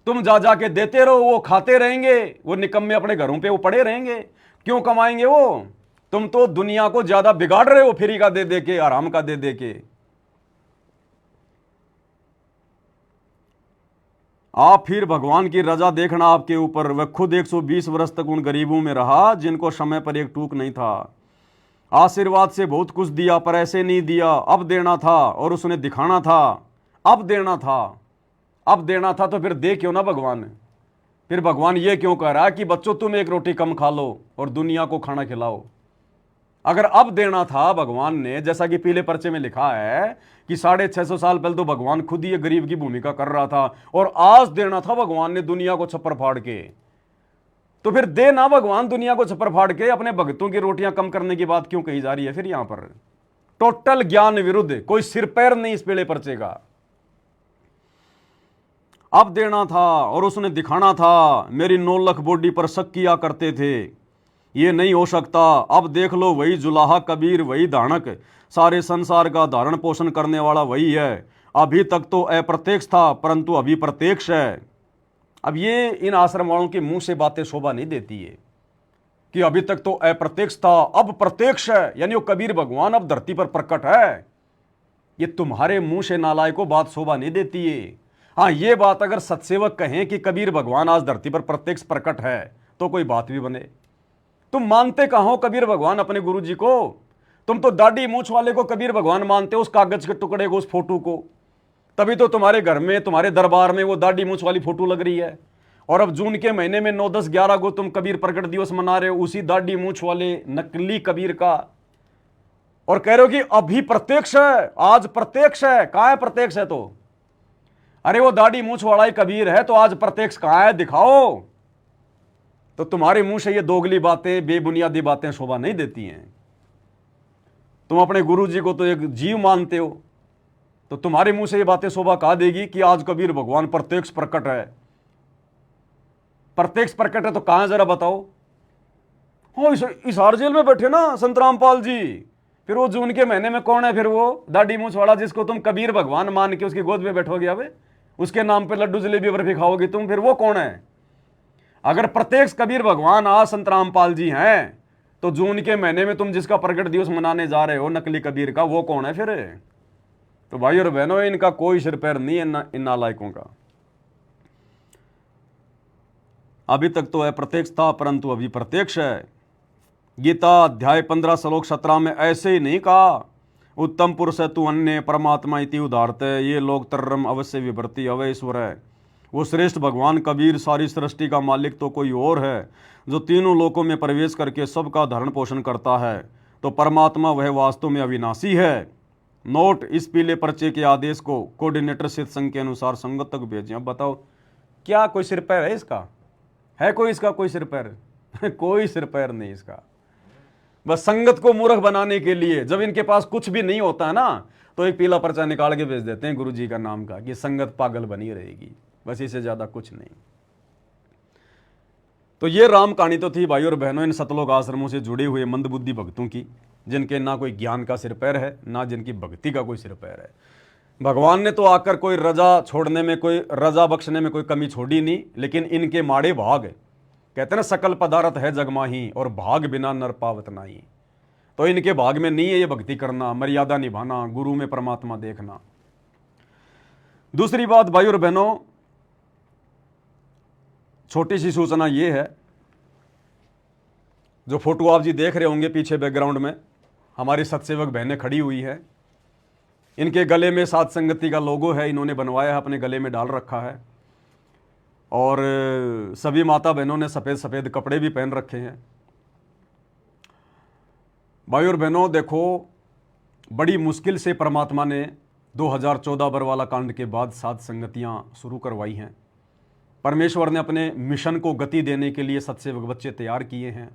तुम जा जा के देते रहो, वो खाते रहेंगे, वो निकम्मे अपने घरों पे वो पड़े रहेंगे। क्यों कमाएंगे वो? तुम तो दुनिया को ज्यादा बिगाड़ रहे हो, फ्री का दे दे के, आराम का दे दे के। आप फिर भगवान की रजा देखना आपके ऊपर। वह खुद 120 वर्ष तक उन गरीबों में रहा जिनको समय पर एक टूक नहीं था। आशीर्वाद से बहुत कुछ दिया, पर ऐसे नहीं दिया। अब देना था और उसने दिखाना था। अब देना था तो फिर दे क्यों ना भगवान? फिर भगवान ये क्यों कह रहा है कि बच्चों तुम एक रोटी कम खा लो और दुनिया को खाना खिलाओ? अगर अब देना था भगवान ने, जैसा कि पीले पर्चे में लिखा है कि 650 साल पहले तो भगवान खुद ही गरीब की भूमिका कर रहा था, और आज देना था भगवान ने दुनिया को छप्पर फाड़ के, तो फिर दे ना भगवान दुनिया को छप्पर फाड़ के। अपने भक्तों की रोटियां कम करने की बात क्यों कही जा रही है फिर यहां पर? टोटल ज्ञान विरुद्ध, कोई सिर पैर नहीं इस पीले पर्चे का। अब देना था और उसने दिखाना था। मेरी 9 लाख बॉडी पर शक किया करते थे, ये नहीं हो सकता। अब देख लो, वही जुलाहा कबीर, वही दानक, सारे संसार का धारण पोषण करने वाला वही है। अभी तक तो अप्रत्यक्ष था, परंतु अभी प्रत्यक्ष है। अब ये इन आश्रम वालों के मुंह से बातें शोभा नहीं देती है कि अभी तक तो अप्रत्यक्ष था, अब प्रत्यक्ष है, यानी वो कबीर भगवान अब धरती पर प्रकट है। ये तुम्हारे मुंह से नालायको बात शोभा नहीं देती है। हाँ, ये बात अगर सत्सेवक कहें कि कबीर भगवान आज धरती पर प्रत्यक्ष प्रकट है तो कोई बात भी बने। तुम मानते कहां हो कबीर भगवान अपने गुरु जी को? तुम तो दाढ़ी मूछ वाले को कबीर भगवान मानते हो, उस कागज के टुकड़े को, उस फोटो को। तभी तो तुम्हारे घर में, तुम्हारे दरबार में वो दाढ़ी मूछ वाली फोटो लग रही है। और अब जून के महीने में 9, 10, 11 को तुम कबीर प्रकट दिवस मना रहे हो उसी दाढ़ी मूछ वाले नकली कबीर का, और कह रहे हो कि अभी प्रत्यक्ष है, आज प्रत्यक्ष है। कहां है प्रत्यक्ष है? तो अरे वो दाढ़ी मूछ वाला ही कबीर है, तो आज प्रत्यक्ष कहां है? दिखाओ। तो तुम्हारे मुंह से ये दोगली बातें, बेबुनियादी बातें शोभा नहीं देती हैं। तुम अपने गुरु जी को तो एक जीव मानते हो, तो तुम्हारे मुंह से ये बातें शोभा कहा देगी कि आज कबीर भगवान प्रत्यक्ष प्रकट है। प्रत्यक्ष प्रकट है तो कहां, जरा बताओ? हो इस हार जेल में बैठे ना संत रामपाल जी। फिर वो जून के महीने में कौन है फिर वो दाढ़ी मूछ वाला जिसको तुम कबीर भगवान मान के उसकी गोद में बैठोगे? अब उसके नाम पे लड्डू जलेबी बर्फी खाओगे तुम, फिर वो कौन है? अगर प्रत्यक्ष कबीर भगवान आज संत रामपाल जी हैं, तो जून के महीने में तुम जिसका प्रकट दिवस मनाने जा रहे हो नकली कबीर का, वो कौन है फिर? तो भाई और बहनों, इनका कोई सिर पैर नहीं है इन नालायकों का। अभी तक तो अप्रत्यक्ष था, परंतु अभी प्रत्यक्ष है। गीता अध्याय 15 श्लोक 17 में ऐसे ही नहीं कहा, उत्तम पुरुष है तू अन्य परमात्मा इति उदारते, ये लोग तरम अवश्य विभर्ति अवय ईश्वर है। वो श्रेष्ठ भगवान कबीर सारी सृष्टि का मालिक तो कोई और है, जो तीनों लोकों में प्रवेश करके सबका धारण पोषण करता है। तो परमात्मा वह वास्तव में अविनाशी है। नोट, इस पीले पर्चे के आदेश को कोऑर्डिनेटर सत्संग के अनुसार संगत तक भेजें। अब बताओ, क्या कोई सिर पैर है इसका? है कोई इसका कोई सिर पैर? कोई सिर पैर नहीं इसका। बस संगत को मूर्ख बनाने के लिए, जब इनके पास कुछ भी नहीं होता है ना, तो एक पीला पर्चा निकाल के भेज देते हैं गुरु जी का नाम का कि संगत पागल बनी रहेगी। बस इससे ज्यादा कुछ नहीं। तो ये राम कहानी तो थी भाई और बहनों इन सतलोक आश्रमों से जुड़े हुए मंदबुद्धि भक्तों की, जिनके ना कोई ज्ञान का सिर पैर है, ना जिनकी भक्ति का कोई सिर पैर है। भगवान ने तो आकर कोई रजा छोड़ने में, कोई रजा बख्शने में कोई कमी छोड़ी नहीं, लेकिन इनके माड़े भाग, कहते ना सकल पदार्थ है जगमाही और भाग बिना नर पावत नाही। तो इनके भाग में नहीं है ये भक्ति करना, मर्यादा निभाना, गुरु में परमात्मा देखना। दूसरी बात भाई और बहनों, छोटी सी सूचना ये है, जो फोटो आप जी देख रहे होंगे पीछे बैकग्राउंड में, हमारी सत्सेवक बहनें खड़ी हुई है। इनके गले में सात संगति का लोगो है, इन्होंने बनवाया है, अपने गले में डाल रखा है। और सभी माता बहनों ने सफ़ेद सफ़ेद कपड़े भी पहन रखे हैं। भाई और बहनों देखो, बड़ी मुश्किल से परमात्मा ने 2014 बरवाला कांड के बाद सात संगतियां शुरू करवाई हैं। परमेश्वर ने अपने मिशन को गति देने के लिए सत्सेवक बच्चे तैयार किए हैं।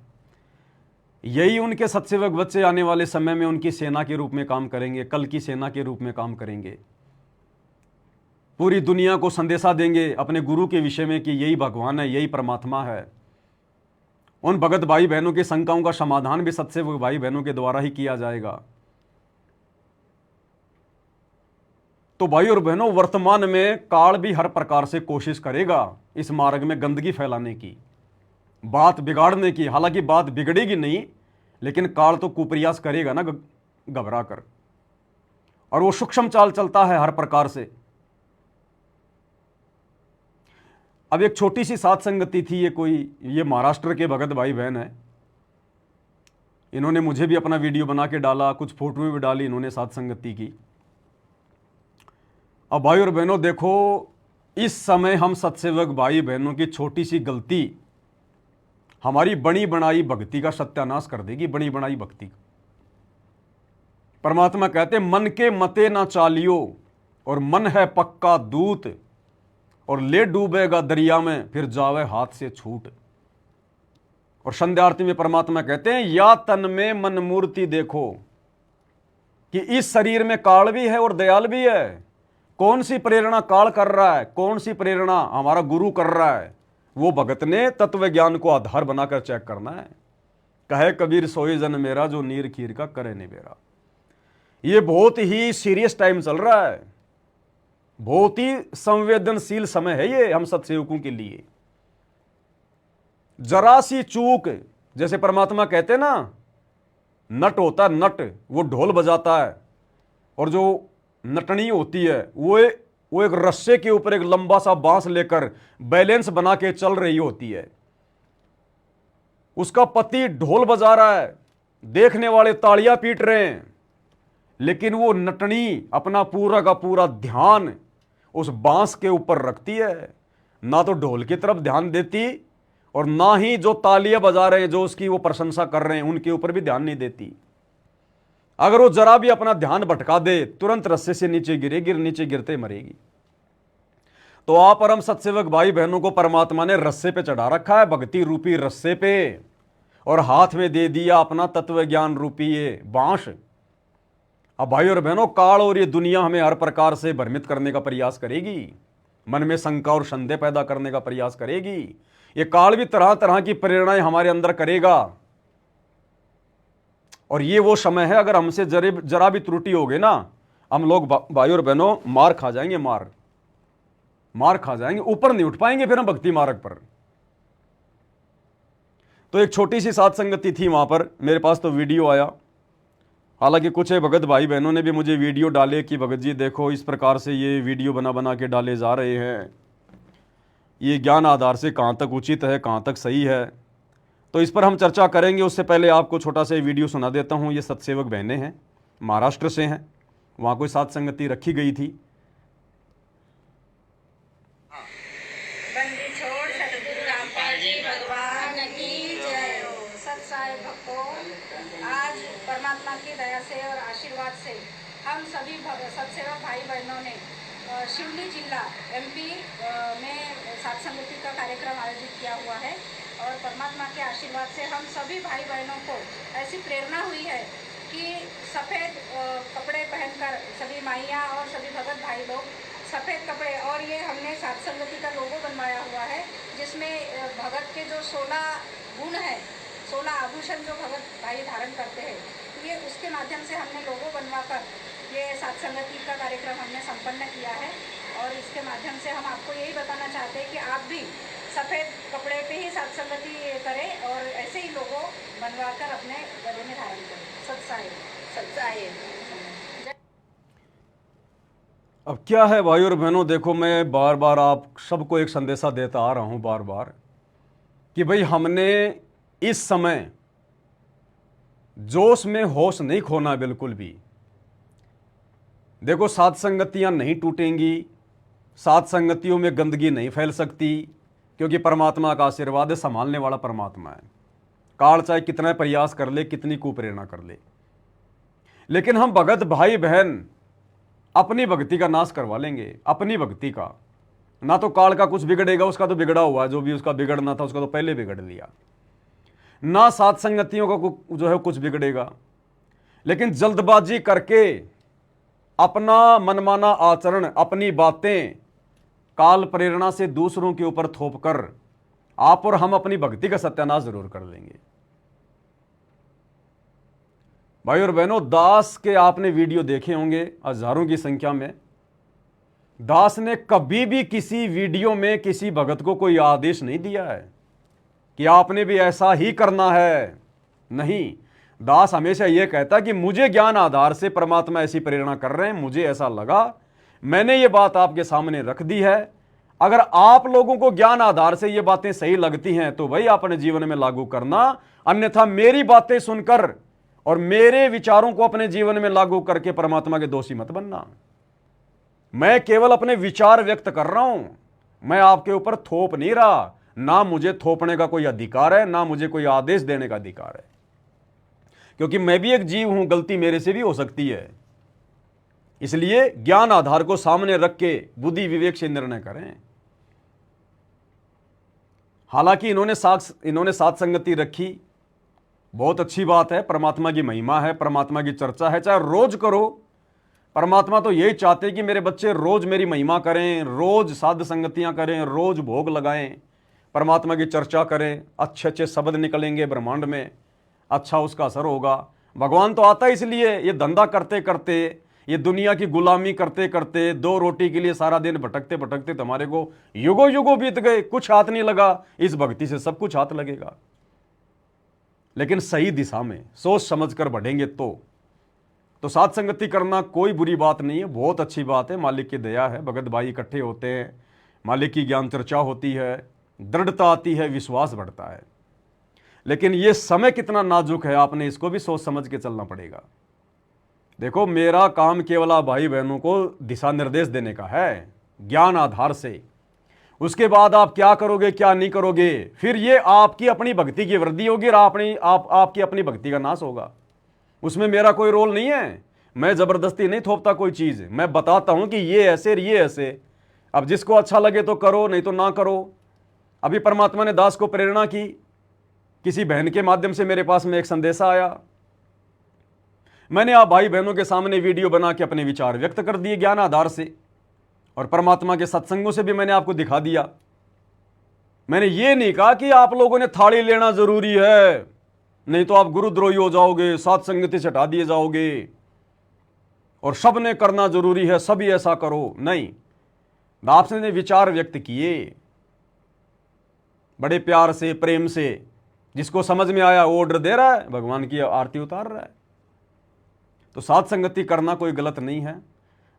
यही उनके सत्सेवक बच्चे आने वाले समय में उनकी सेना के रूप में काम करेंगे, कल की सेना के रूप में काम करेंगे। पूरी दुनिया को संदेशा देंगे अपने गुरु के विषय में कि यही भगवान है, यही परमात्मा है। उन भगत भाई बहनों की शंकाओं का समाधान भी सत्सेवक भाई बहनों के द्वारा ही किया जाएगा। तो भाई और बहनों, वर्तमान में काल भी हर प्रकार से कोशिश करेगा इस मार्ग में गंदगी फैलाने की, बात बिगाड़ने की। हालांकि बात बिगड़ेगी नहीं, लेकिन काल तो कुप्रयास करेगा ना घबरा कर, और वो सूक्ष्म चाल चलता है हर प्रकार से। अब एक छोटी सी सात संगति थी, ये महाराष्ट्र के भगत भाई बहन है। इन्होंने मुझे भी अपना वीडियो बना के डाला, कुछ फोटो भी डाली इन्होंने सात संगति की। अब भाई और बहनों देखो, इस समय हम सत्सेवक भाई बहनों की छोटी सी गलती हमारी बनी बनाई भक्ति का सत्यानाश कर देगी, बनी बनाई भक्ति। परमात्मा कहते मन के मते ना चालियो, और मन है पक्का दूत, और ले डूबेगा दरिया में फिर जावे हाथ से छूट। और संध्या आरती में परमात्मा कहते हैं या तन में मन मूर्ति देखो, कि इस शरीर में काल भी है और दयाल भी है। कौन सी प्रेरणा काल कर रहा है, कौन सी प्रेरणा हमारा गुरु कर रहा है, वो भगत ने तत्व ज्ञान को आधार बनाकर चेक करना है। कहे कबीर सोई जन मेरा, जो नीर खीर का करे निबेरा। ये बहुत ही सीरियस टाइम चल रहा है, बहुत ही संवेदनशील समय है ये हम सत्सेवकों के लिए। जरा सी चूक, जैसे परमात्मा कहते ना, नट होता है नट, वो ढोल बजाता है, और जो नटनी होती है वो एक रस्से के ऊपर एक लंबा सा बांस लेकर बैलेंस बना के चल रही होती है। उसका पति ढोल बजा रहा है, देखने वाले तालियां पीट रहे हैं, लेकिन वो नटनी अपना पूरा का पूरा ध्यान उस बांस के ऊपर रखती है। ना तो ढोल की तरफ ध्यान देती, और ना ही जो तालियां बजा रहे हैं, जो उसकी वो प्रशंसा कर रहे हैं, उनके ऊपर भी ध्यान नहीं देती। अगर वो जरा भी अपना ध्यान भटका दे, तुरंत रस्से से नीचे गिरेगी, नीचे गिरते मरेगी। तो आप परम सत्सेवक भाई बहनों को परमात्मा ने रस्से पे चढ़ा रखा है, भक्ति रूपी रस्से पे, और हाथ में दे दिया अपना तत्व ज्ञान रूपी ये बांस। अब भाई और बहनों, काल और ये दुनिया हमें हर प्रकार से भ्रमित करने का प्रयास करेगी, मन में शंका और संदेह पैदा करने का प्रयास करेगी। ये काल भी तरह तरह की प्रेरणाएं हमारे अंदर करेगा, और ये वो समय है, अगर हमसे जरा भी त्रुटि हो गई ना, हम लोग भाई और बहनों मार खा जाएंगे, मार खा जाएंगे, ऊपर नहीं उठ पाएंगे फिर हम भक्ति मार्ग पर। तो एक छोटी सी सात संगति थी वहां पर, मेरे पास तो वीडियो आया। हालांकि कुछ भगत भाई बहनों ने भी मुझे वीडियो डाले कि भगत जी देखो, इस प्रकार से ये वीडियो बना बना के डाले जा रहे हैं, ये ज्ञान आधार से कहाँ तक उचित है, कहाँ तक सही है। तो इस पर हम चर्चा करेंगे। उससे पहले आपको छोटा सा वीडियो सुना देता हूँ। ये सत्सेवक बहनें हैं, महाराष्ट्र से हैं, वहाँ कोई सात संगति रखी गई थी। बंदी छोड़ सतगुरु रामपाल जी भगवान की जय हो। सत्साई भक्तों, आज परमात्मा की दया से और आशीर्वाद से हम सभी सत्सेवक भाई बहनों ने शिवली जिला MP में सात संगति का कार्यक्रम आयोजित किया हुआ है, और परमात्मा के आशीर्वाद से हम सभी भाई बहनों को ऐसी प्रेरणा हुई है कि सफ़ेद कपड़े पहनकर सभी माइयाँ और सभी भगत भाई लोग सफ़ेद कपड़े, और ये हमने सात संगति का लोगो बनवाया हुआ है, जिसमें भगत के जो 16 गुण है, 16 आभूषण जो भगत भाई धारण करते हैं, ये उसके माध्यम से हमने लोगो बनवाकर ये सात संगति का कार्यक्रम हमने संपन्न किया है। और इसके माध्यम से हम आपको यही बताना चाहते हैं कि आप भी सफ़ेद कपड़े पे ही सात संगति करें, और ऐसे ही लोगो बनवाकर अपने गले में धारण करें। सत्साई सत्साई। अब क्या है भाई और बहनों, देखो मैं बार बार आप सबको एक संदेशा देता आ रहा हूँ बार बार, कि भाई हमने इस समय जोश में होश नहीं खोना बिल्कुल भी। देखो, सात संगतियाँ नहीं टूटेंगी, सात संगतियों में गंदगी नहीं फैल सकती, क्योंकि परमात्मा का आशीर्वाद है, संभालने वाला परमात्मा है। काल चाहे कितना प्रयास कर ले, कितनी कुप्रेरणा कर ले, लेकिन हम भगत भाई बहन अपनी भक्ति का नाश करवा लेंगे, अपनी भक्ति का। ना तो काल का कुछ बिगड़ेगा, उसका तो बिगड़ा हुआ है, जो भी उसका बिगड़ना था उसका तो पहले बिगड़ लिया। ना सात संगतियों का जो है कुछ बिगड़ेगा। लेकिन जल्दबाजी करके अपना मनमाना आचरण, अपनी बातें काल प्रेरणा से दूसरों के ऊपर थोप कर आप और हम अपनी भक्ति का सत्यानाश जरूर कर लेंगे। भाई और बहनों, दास के आपने वीडियो देखे होंगे हजारों की संख्या में। दास ने कभी भी किसी वीडियो में किसी भगत को कोई आदेश नहीं दिया है कि आपने भी ऐसा ही करना है। नहीं, दास हमेशा यह कहता कि मुझे ज्ञान आधार से परमात्मा ऐसी प्रेरणा कर रहे हैं, मुझे ऐसा लगा, मैंने ये बात आपके सामने रख दी है। अगर आप लोगों को ज्ञान आधार से ये बातें सही लगती हैं तो भाई अपने जीवन में लागू करना, अन्यथा मेरी बातें सुनकर और मेरे विचारों को अपने जीवन में लागू करके परमात्मा के दोषी मत बनना। मैं केवल अपने विचार व्यक्त कर रहा हूं, मैं आपके ऊपर थोप नहीं रहा। ना मुझे थोपने का कोई अधिकार है, ना मुझे कोई आदेश देने का अधिकार है, क्योंकि मैं भी एक जीव हूं, गलती मेरे से भी हो सकती है। इसलिए ज्ञान आधार को सामने रख के बुद्धि विवेक से निर्णय करें। हालांकि इन्होंने सात संगति रखी, बहुत अच्छी बात है, परमात्मा की महिमा है, परमात्मा की चर्चा है, चाहे रोज करो। परमात्मा तो यही चाहते कि मेरे बच्चे रोज मेरी महिमा करें, रोज साध संगतियां करें, रोज भोग लगाएं, परमात्मा की चर्चा करें, अच्छे अच्छे शब्द निकलेंगे ब्रह्मांड में, अच्छा उसका असर होगा। भगवान तो आता है इसलिए, ये धंधा करते करते, ये दुनिया की गुलामी करते करते, दो रोटी के लिए सारा दिन भटकते भटकते तुम्हारे को युगों युगों बीत गए, कुछ हाथ नहीं लगा। इस भक्ति से सब कुछ हाथ लगेगा, लेकिन सही दिशा में सोच समझ कर बढ़ेंगे तो साथ संगति करना कोई बुरी बात नहीं है, बहुत अच्छी बात है। मालिक की दया है, भगत भाई इकट्ठे होते हैं, मालिक की ज्ञान चर्चा होती है, दृढ़ता आती है, विश्वास बढ़ता है। लेकिन यह समय कितना नाजुक है, आपने इसको भी सोच समझ के चलना पड़ेगा। देखो, मेरा काम केवल आप भाई बहनों को दिशा निर्देश देने का है ज्ञान आधार से। उसके बाद आप क्या करोगे क्या नहीं करोगे, फिर ये आपकी अपनी भक्ति की वृद्धि होगी और आपकी अपनी भक्ति का नाश होगा। उसमें मेरा कोई रोल नहीं है, मैं जबरदस्ती नहीं थोपता कोई चीज, मैं बताता हूं कि ये ऐसे। अब जिसको अच्छा लगे तो करो, नहीं तो ना करो। अभी परमात्मा ने दास को प्रेरणा की, किसी बहन के माध्यम से मेरे पास में एक संदेशा आया, मैंने आप भाई बहनों के सामने वीडियो बना के अपने विचार व्यक्त कर दिए ज्ञान आधार से, और परमात्मा के सत्संगों से भी मैंने आपको दिखा दिया। मैंने ये नहीं कहा कि आप लोगों ने थाली लेना जरूरी है, नहीं तो आप गुरुद्रोही हो जाओगे, सात संगति से हटा दिए जाओगे, और सब ने करना जरूरी है, सभी ऐसा करो। नहीं, आपने विचार व्यक्त किए बड़े प्यार से, प्रेम से, जिसको समझ में आया वो ऑर्डर दे रहा है, भगवान की आरती उतार रहा है। तो सात संगति करना कोई गलत नहीं है।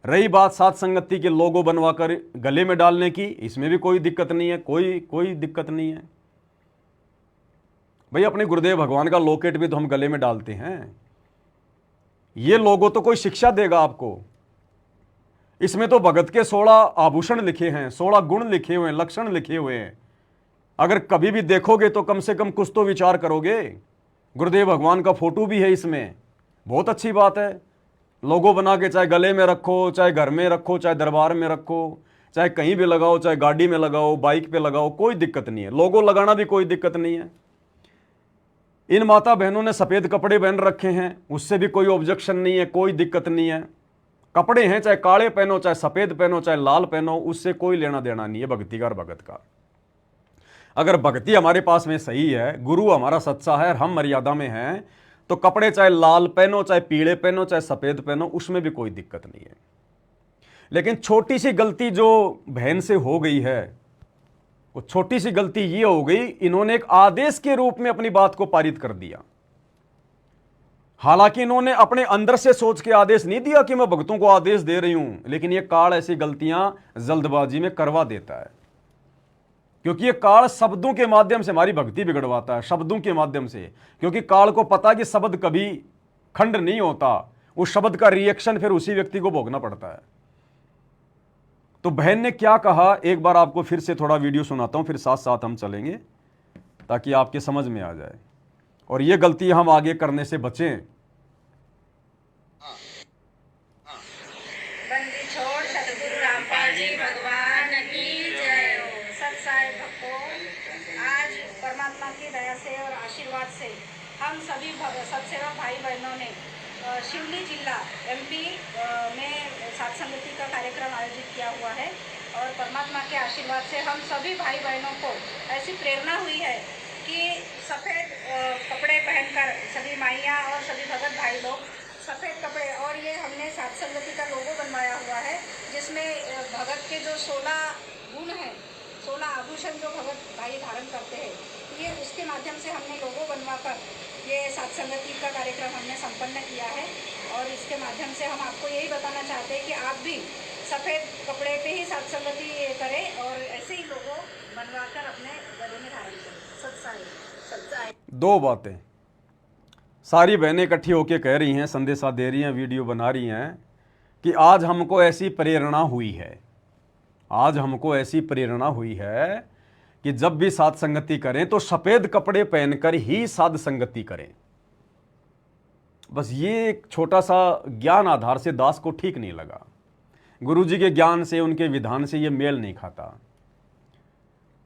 रही बात सात संगति के लोगो बनवाकर गले में डालने की, इसमें भी कोई दिक्कत नहीं है, कोई दिक्कत नहीं है। भाई अपने गुरुदेव भगवान का लॉकेट भी तो हम गले में डालते हैं, ये लोगो तो कोई शिक्षा देगा आपको। इसमें तो भगत के 16 आभूषण लिखे हैं, 16 गुण लिखे हुए हैं, लक्षण लिखे हुए हैं। अगर कभी भी देखोगे तो कम से कम कुछ तो विचार करोगे। गुरुदेव भगवान का फोटो भी है इसमें, बहुत अच्छी बात है। लोगो बना के चाहे गले में रखो, चाहे घर में रखो, चाहे दरबार में रखो, चाहे कहीं भी लगाओ, चाहे गाड़ी में लगाओ, बाइक पे लगाओ, कोई दिक्कत नहीं है। लोगो लगाना भी कोई दिक्कत नहीं है। इन माता बहनों ने सफेद कपड़े पहन रखे हैं, उससे भी कोई ऑब्जेक्शन नहीं है, कोई दिक्कत नहीं है। कपड़े हैं, चाहे काले पहनो, चाहे सफेद पहनो, चाहे लाल पहनो, उससे कोई लेना देना नहीं है भक्ति का और भगत का। अगर भक्ति हमारे पास में सही है, गुरु हमारा सच्चा है और हम मर्यादा में हैं, तो कपड़े चाहे लाल पहनो, चाहे पीले पहनो, चाहे सफेद पहनो, उसमें भी कोई दिक्कत नहीं है। लेकिन छोटी सी गलती जो बहन से हो गई है, वो छोटी सी गलती ये हो गई, इन्होंने एक आदेश के रूप में अपनी बात को पारित कर दिया। हालांकि इन्होंने अपने अंदर से सोच के आदेश नहीं दिया कि मैं भक्तों को आदेश दे रही हूं, लेकिन यह काल ऐसी गलतियां जल्दबाजी में करवा देता है, क्योंकि यह काल शब्दों के माध्यम से हमारी भक्ति बिगड़वाता है, शब्दों के माध्यम से। क्योंकि काल को पता कि शब्द कभी खंड नहीं होता, उस शब्द का रिएक्शन फिर उसी व्यक्ति को भोगना पड़ता है। तो बहन ने क्या कहा, एक बार आपको फिर से थोड़ा वीडियो सुनाता हूं, फिर साथ साथ हम चलेंगे ताकि आपके समझ में आ जाए और ये गलती हम आगे करने से बचें। बंदी छोड़ सतगुरु रामपाल जी भगवान की जय हो। सत्साई भक्तों, आज परमात्मा की दया से और आशीर्वाद से हम सभी सत्सेवक भाई बहनों ने शिवली जिला MP में सत्संगति का कार्यक्रम आयोजित किया हुआ है और परमात्मा के आशीर्वाद से हम सभी भाई बहनों को ऐसी प्रेरणा हुई है कि सफ़ेद कपड़े पहनकर सभी माइयाँ और सभी भगत भाई लोग सफ़ेद कपड़े, और ये हमने सत्संगति का लोगो बनवाया हुआ है जिसमें भगत के जो 16 गुण हैं, 16 आभूषण जो भगत भाई धारण करते हैं, ये उसके माध्यम से हमने लोगो बनवाकर ये सत्संगति का कार्यक्रम हमने संपन्न किया है। और इसके माध्यम से हम आपको यही बताना चाहते हैं कि आप भी सफ़ेद कपड़े पे ही सत्संगति करें और ऐसे ही लोगो बनवाकर अपने गले में धारण करें। सत्साई सत्साई। दो बातें सारी बहनें इकट्ठी होकर कह रही हैं, संदेशा दे रही हैं, वीडियो बना रही हैं कि आज हमको ऐसी प्रेरणा हुई है, आज हमको ऐसी प्रेरणा हुई है कि जब भी साध संगति करें तो सफ़ेद कपड़े पहनकर ही साध संगति करें। बस ये एक छोटा सा ज्ञान आधार से दास को ठीक नहीं लगा, गुरुजी के ज्ञान से, उनके विधान से ये मेल नहीं खाता।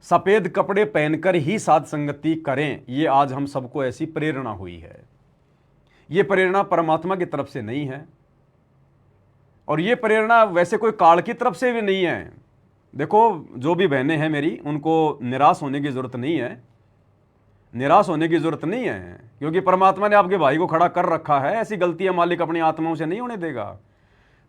सफ़ेद कपड़े पहनकर ही साध संगति करें, ये आज हम सबको ऐसी प्रेरणा हुई है। ये प्रेरणा परमात्मा की तरफ से नहीं है और ये प्रेरणा वैसे कोई काल की तरफ से भी नहीं है। देखो, जो भी बहनें हैं मेरी, उनको निराश होने की ज़रूरत नहीं है, निराश होने की ज़रूरत नहीं है, क्योंकि परमात्मा ने आपके भाई को खड़ा कर रखा है। ऐसी गलतियां मालिक अपनी आत्माओं से नहीं होने देगा।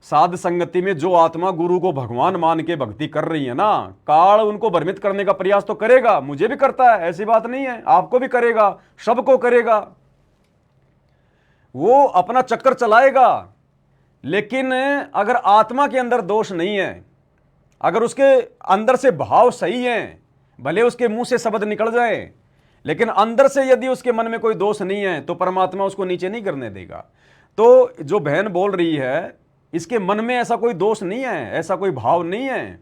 साध संगति में जो आत्मा गुरु को भगवान मान के भक्ति कर रही है ना, काल उनको भ्रमित करने का प्रयास तो करेगा, मुझे भी करता है, ऐसी बात नहीं है, आपको भी करेगा, सबको करेगा, वो अपना चक्कर चलाएगा। लेकिन अगर आत्मा के अंदर दोष नहीं है, अगर उसके अंदर से भाव सही है, भले उसके मुंह से शब्द निकल जाए, लेकिन अंदर से यदि उसके मन में कोई दोष नहीं है तो परमात्मा उसको नीचे नहीं करने देगा। तो जो बहन बोल रही है, इसके मन में ऐसा कोई दोष नहीं है, ऐसा कोई भाव नहीं है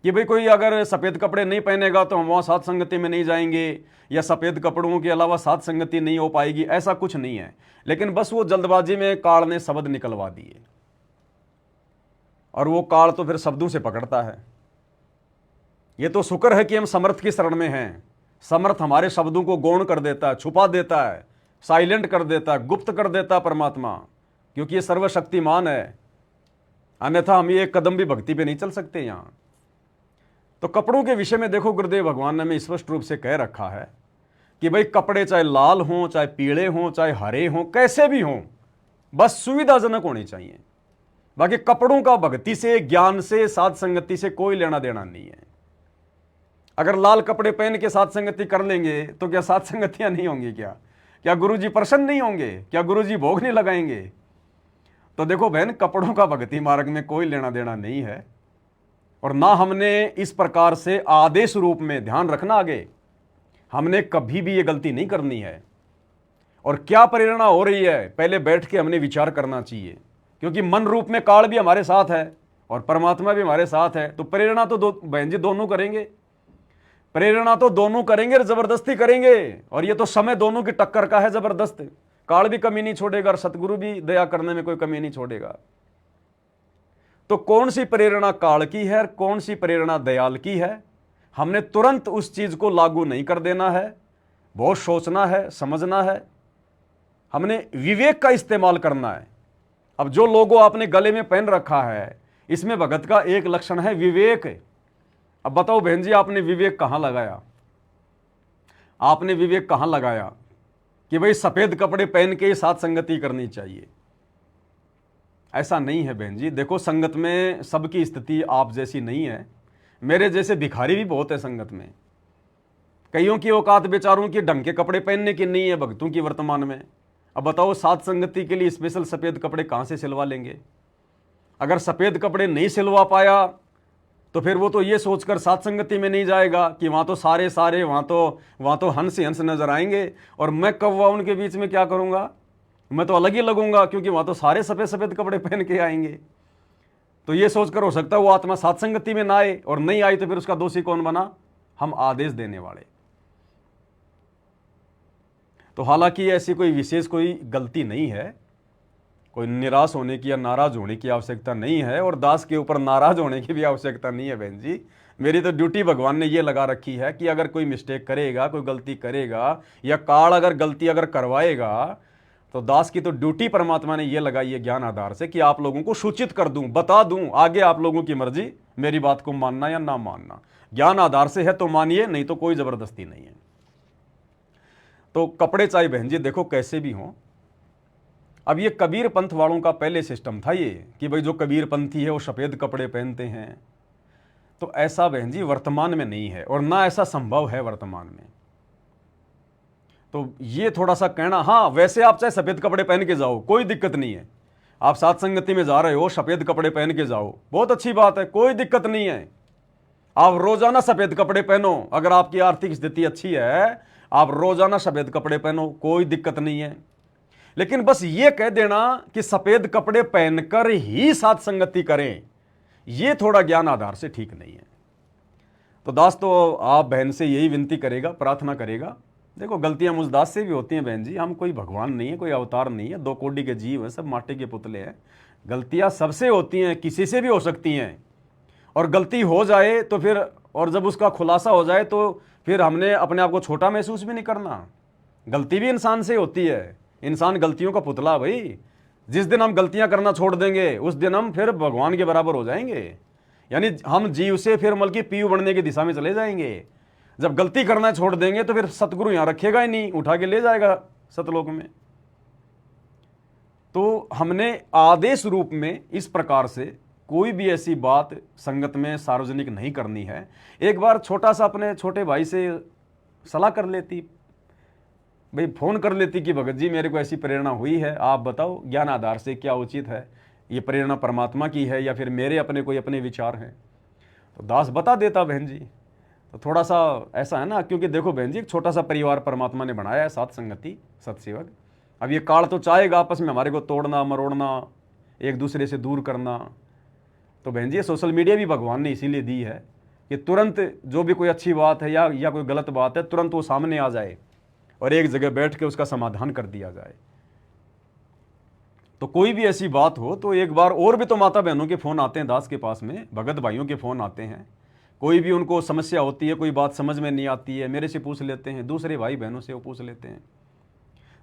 कि भाई कोई अगर सफ़ेद कपड़े नहीं पहनेगा तो हम वहाँ साध संगति में नहीं जाएंगे, या सफ़ेद कपड़ों के अलावा साध संगति नहीं हो पाएगी, ऐसा कुछ नहीं है। लेकिन बस वो जल्दबाजी में काल ने शब्द निकलवा दिए, और वो काल तो फिर शब्दों से पकड़ता है। ये तो शुक्र है कि हम समर्थ की शरण में हैं। समर्थ हमारे शब्दों को गौण कर देता है, छुपा देता है, साइलेंट कर देता है, गुप्त कर देता है परमात्मा, क्योंकि ये सर्वशक्तिमान है। अन्यथा हम ये एक कदम भी भक्ति पे नहीं चल सकते। यहाँ तो कपड़ों के विषय में देखो, गुरुदेव भगवान ने हमें स्पष्ट रूप से कह रखा है कि भाई कपड़े चाहे लाल हों, चाहे पीले हों, चाहे हरे हों, कैसे भी हों, बस सुविधाजनक होने चाहिए। बाकी कपड़ों का भक्ति से, ज्ञान से, साध संगति से कोई लेना देना नहीं है। अगर लाल कपड़े पहन के साध संगति कर लेंगे तो क्या साध संगतियां नहीं होंगी? क्या गुरुजी प्रसन्न नहीं होंगे? क्या गुरुजी भोग नहीं लगाएंगे? तो देखो बहन, कपड़ों का भक्ति मार्ग में कोई लेना देना नहीं है, और ना हमने इस प्रकार से आदेश रूप में, ध्यान रखना आगे, हमने कभी भी ये गलती नहीं करनी है। और क्या प्रेरणा हो रही है, पहले बैठ के हमने विचार करना चाहिए, क्योंकि मन रूप में काल भी हमारे साथ है और परमात्मा भी हमारे साथ है। तो प्रेरणा तो बहन जी दोनों करेंगे, प्रेरणा तो दोनों करेंगे और जबरदस्ती करेंगे, और ये तो समय दोनों की टक्कर का है जबरदस्त। काल भी कमी नहीं छोड़ेगा और सतगुरु भी दया करने में कोई कमी नहीं छोड़ेगा। तो कौन सी प्रेरणा काल की है और कौन सी प्रेरणा दयाल की है, हमने तुरंत उस चीज को लागू नहीं कर देना है, बहुत सोचना है, समझना है, हमने विवेक का इस्तेमाल करना है। अब जो लोगो आपने गले में पहन रखा है, इसमें भगत का एक लक्षण है विवेक। अब बताओ बहन जी, आपने विवेक कहां लगाया? आपने विवेक कहां लगाया कि भाई सफेद कपड़े पहन के ही साथ संगति करनी चाहिए? ऐसा नहीं है बहन जी। देखो, संगत में सबकी स्थिति आप जैसी नहीं है, मेरे जैसे भिखारी भी बहुत है संगत में। कईयों की औकात बेचारों की ढंग के कपड़े पहनने की नहीं है भक्तों की वर्तमान में। अब बताओ, साथ संगति के लिए स्पेशल सफ़ेद कपड़े कहाँ से सिलवा लेंगे? अगर सफ़ेद कपड़े नहीं सिलवा पाया तो फिर वो तो ये सोचकर साथ संगति में नहीं जाएगा कि वहाँ तो सारे वहाँ तो हंस ही हंस नजर आएंगे, और मैं कौवा उनके बीच में क्या करूँगा? मैं तो अलग ही लगूंगा, क्योंकि वहाँ तो सारे सफ़ेद सफ़ेद कपड़े पहन के आएंगे। तो ये सोचकर हो सकता है वो आत्मा साथ संगति में ना आए, और नहीं आई तो फिर उसका दोषी कौन बना? हम आदेश देने वाले। तो हालांकि ऐसी कोई विशेष कोई गलती नहीं है, कोई निराश होने की या नाराज होने की आवश्यकता नहीं है, और दास के ऊपर नाराज होने की भी आवश्यकता नहीं है बहन जी। मेरी तो ड्यूटी भगवान ने ये लगा रखी है कि अगर कोई मिस्टेक करेगा, कोई गलती करेगा, या काल अगर गलती अगर करवाएगा, तो दास की तो ड्यूटी परमात्मा ने ये लगाई है ज्ञान आधार से कि आप लोगों को सूचित कर दूं, बता दूं, आगे आप लोगों की मर्जी, मेरी बात को मानना या ना मानना। ज्ञान आधार से है तो मानिए, नहीं तो कोई जबरदस्ती नहीं है। तो कपड़े चाहे बहन जी देखो कैसे भी हों, अब ये कबीर पंथ वालों का पहले सिस्टम था ये कि भाई जो कबीर पंथी है वो सफ़ेद कपड़े पहनते हैं, तो ऐसा बहन जी वर्तमान में नहीं है, और ना ऐसा संभव है वर्तमान में। तो ये थोड़ा सा कहना, हाँ वैसे आप चाहे सफ़ेद कपड़े पहन के जाओ, कोई दिक्कत नहीं है। आप साथ संगति में जा रहे हो, सफ़ेद कपड़े पहन के जाओ, बहुत अच्छी बात है, कोई दिक्कत नहीं है। आप रोजाना सफ़ेद कपड़े पहनो, अगर आपकी आर्थिक स्थिति अच्छी है, आप रोजाना सफ़ेद कपड़े पहनो, कोई दिक्कत नहीं है। लेकिन बस ये कह देना कि सफ़ेद कपड़े पहनकर ही साथ संगति करें, ये थोड़ा ज्ञान आधार से ठीक नहीं है। तो दास तो आप बहन से यही विनती करेगा, प्रार्थना करेगा, देखो गलतियां मुझ दास से भी होती हैं बहन जी, हम कोई भगवान नहीं है, कोई अवतार नहीं है, 2 कोटि के जीव हैं, सब माटी के पुतले हैं। गलतियां सबसे होती हैं, किसी से भी हो सकती हैं, और गलती हो जाए तो फिर, और जब उसका खुलासा हो जाए तो फिर हमने अपने आप को छोटा महसूस भी नहीं करना। गलती भी इंसान से होती है, इंसान गलतियों का पुतला भाई। जिस दिन हम गलतियां करना छोड़ देंगे उस दिन हम फिर भगवान के बराबर हो जाएंगे, यानी हम जीव से फिर बल्कि पीयू बनने की दिशा में चले जाएंगे। जब गलती करना छोड़ देंगे तो फिर सतगुरु यहां रखेगा ही नहीं, उठा के ले जाएगा सतलोक में। तो हमने आदेश रूप में इस प्रकार से कोई भी ऐसी बात संगत में सार्वजनिक नहीं करनी है। एक बार छोटा सा अपने छोटे भाई से सलाह कर लेती, भाई फ़ोन कर लेती कि भगत जी मेरे को ऐसी प्रेरणा हुई है, आप बताओ ज्ञान आधार से क्या उचित है, ये प्रेरणा परमात्मा की है या फिर मेरे अपने कोई अपने विचार हैं। तो दास बता देता बहन जी। तो थोड़ा सा ऐसा है ना, क्योंकि देखो बहन जी एक छोटा सा परिवार परमात्मा ने बनाया है, साथ संगति, सत्सेवक। अब ये काल तो चाहेगा आपस में हमारे को तोड़ना मरोड़ना, एक दूसरे से दूर करना। तो बहन जी सोशल मीडिया भी भगवान ने इसीलिए दी है कि तुरंत जो भी कोई अच्छी बात है या कोई गलत बात है, तुरंत वो सामने आ जाए और एक जगह बैठ के उसका समाधान कर दिया जाए। तो कोई भी ऐसी बात हो तो एक बार, और भी तो माता बहनों के फ़ोन आते हैं दास के पास में, भगत भाइयों के फ़ोन आते हैं, कोई भी उनको समस्या होती है, कोई बात समझ में नहीं आती है, मेरे से पूछ लेते हैं, दूसरे भाई बहनों से वो पूछ लेते हैं।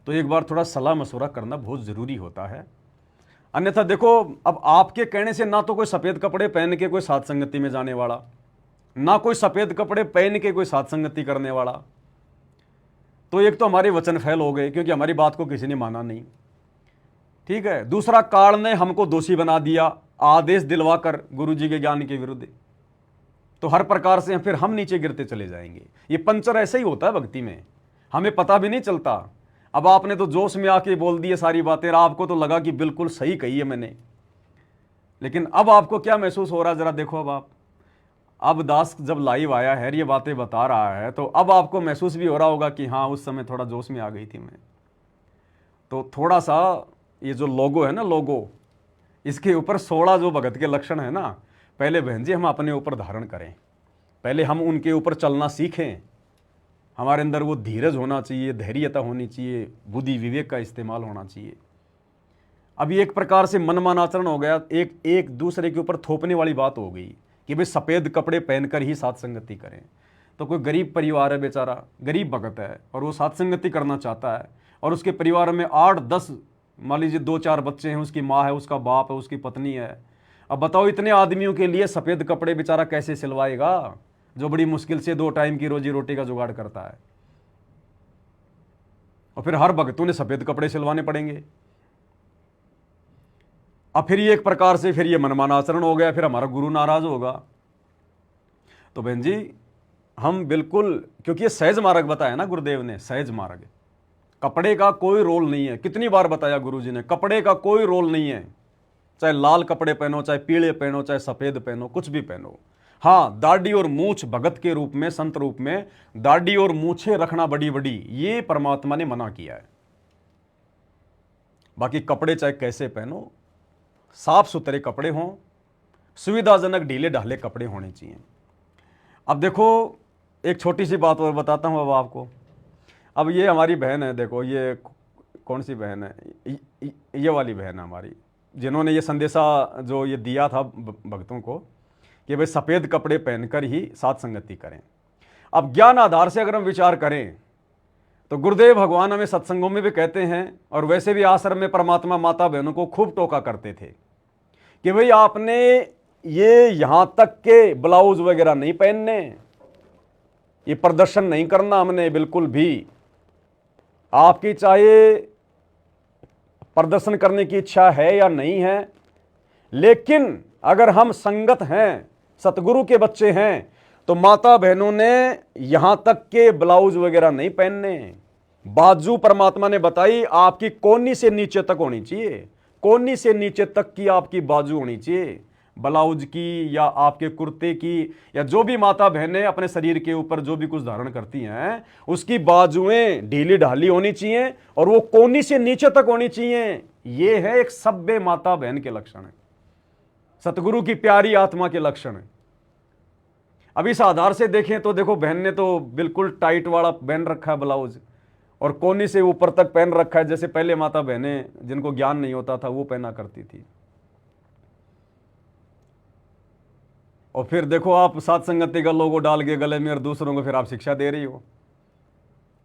तो एक बार थोड़ा सलाह मशवरा करना बहुत ज़रूरी होता है। अन्यथा देखो, अब आपके कहने से ना तो कोई सफ़ेद कपड़े पहन के कोई साथ संगति में जाने वाला, ना कोई सफ़ेद कपड़े पहन के कोई साथ संगति करने वाला। तो एक तो हमारे वचन फैल हो गए क्योंकि हमारी बात को किसी ने माना नहीं, ठीक है। दूसरा, काल ने हमको दोषी बना दिया आदेश दिलवा कर गुरु जी के ज्ञान के विरुद्ध। तो हर प्रकार से फिर हम नीचे गिरते चले जाएंगे। ये पंचर ऐसे ही होता है भक्ति में, हमें पता भी नहीं चलता। अब आपने तो जोश में आके बोल दिए सारी बातें, आपको तो लगा कि बिल्कुल सही कही है मैंने, लेकिन अब आपको क्या महसूस हो रहा है जरा देखो। अब दास जब लाइव आया है, ये बातें बता रहा है, तो अब आपको महसूस भी हो रहा होगा कि हाँ उस समय थोड़ा जोश में आ गई थी मैं। तो थोड़ा सा ये जो लोगो है ना, लोगो, इसके ऊपर 16 जो भगत के लक्षण है ना, पहले बहन जी हम अपने ऊपर धारण करें, पहले हम उनके ऊपर चलना सीखें। हमारे अंदर वो धीरज होना चाहिए, धैर्यता होनी चाहिए, बुद्धि विवेक का इस्तेमाल होना चाहिए। अभी एक प्रकार से मनमान आचरण हो गया, एक दूसरे के ऊपर थोपने वाली बात हो गई कि भाई सफ़ेद कपड़े पहनकर ही साथ संगति करें। तो कोई गरीब परिवार है, बेचारा गरीब भगत है, और वो साथ संगति करना चाहता है, और उसके परिवार में 8-10 मान लीजिए 2-4 बच्चे हैं, उसकी माँ है, उसका बाप है, उसकी पत्नी है। अब बताओ इतने आदमियों के लिए सफ़ेद कपड़े बेचारा कैसे सिलवाएगा, जो बड़ी मुश्किल से 2 टाइम की रोजी रोटी का जुगाड़ करता है। और फिर हर भक्तों ने सफ़ेद कपड़े सिलवाने पड़ेंगे। अब फिर ये एक प्रकार से फिर ये मनमाना आचरण हो गया, फिर हमारा गुरु नाराज होगा। तो बहन जी हम बिल्कुल, क्योंकि ये सहज मार्ग बताया ना गुरुदेव ने, सहज मार्ग, कपड़े का कोई रोल नहीं है। कितनी बार बताया गुरु जी ने, कपड़े का कोई रोल नहीं है। चाहे लाल कपड़े पहनो, चाहे पीले पहनो, चाहे सफ़ेद पहनो, कुछ भी पहनो। हाँ, दाढ़ी और मूछ भगत के रूप में, संत रूप में दाढ़ी और मूछें रखना बड़ी बड़ी, ये परमात्मा ने मना किया है। बाकी कपड़े चाहे कैसे पहनो, साफ सुथरे कपड़े हों, सुविधाजनक ढीले ढाले कपड़े होने चाहिए। अब देखो एक छोटी सी बात और बताता हूं अब आपको। अब ये हमारी बहन है, देखो ये कौन सी बहन है, ये वाली बहन है हमारी, जिन्होंने ये संदेशा जो ये दिया था भक्तों को कि भाई सफ़ेद कपड़े पहनकर ही साथ संगति करें। अब ज्ञान आधार से अगर हम विचार करें तो गुरुदेव भगवान हमें सत्संगों में भी कहते हैं और वैसे भी आश्रम में परमात्मा माता बहनों को खूब टोका करते थे कि भाई आपने ये यहाँ तक के ब्लाउज वगैरह नहीं पहनने, ये प्रदर्शन नहीं करना हमने बिल्कुल भी। आपकी चाहे प्रदर्शन करने की इच्छा है या नहीं है, लेकिन अगर हम संगत हैं, सतगुरु के बच्चे हैं, तो माता बहनों ने यहां तक के ब्लाउज वगैरह नहीं पहनने। बाजू परमात्मा ने बताई आपकी कोहनी से नीचे तक होनी चाहिए, कोहनी से नीचे तक की आपकी बाजू होनी चाहिए, ब्लाउज की या आपके कुर्ते की या जो भी माता बहनें अपने शरीर के ऊपर जो भी कुछ धारण करती हैं उसकी बाजुएं ढीली ढाली होनी चाहिए और वो कोहनी से नीचे तक होनी चाहिए। ये है एक सभ्य माता बहन के लक्षण है, सतगुरु की प्यारी आत्मा के लक्षण है। अब इस आधार से देखें तो देखो बहन ने तो बिल्कुल टाइट वाला पहन रखा है ब्लाउज और कोहनी से ऊपर तक पहन रखा है, जैसे पहले माता बहनें जिनको ज्ञान नहीं होता था वो पहना करती थी। और फिर देखो आप सात संगति का लोगो डाल के गले में और दूसरों को फिर आप शिक्षा दे रही हो।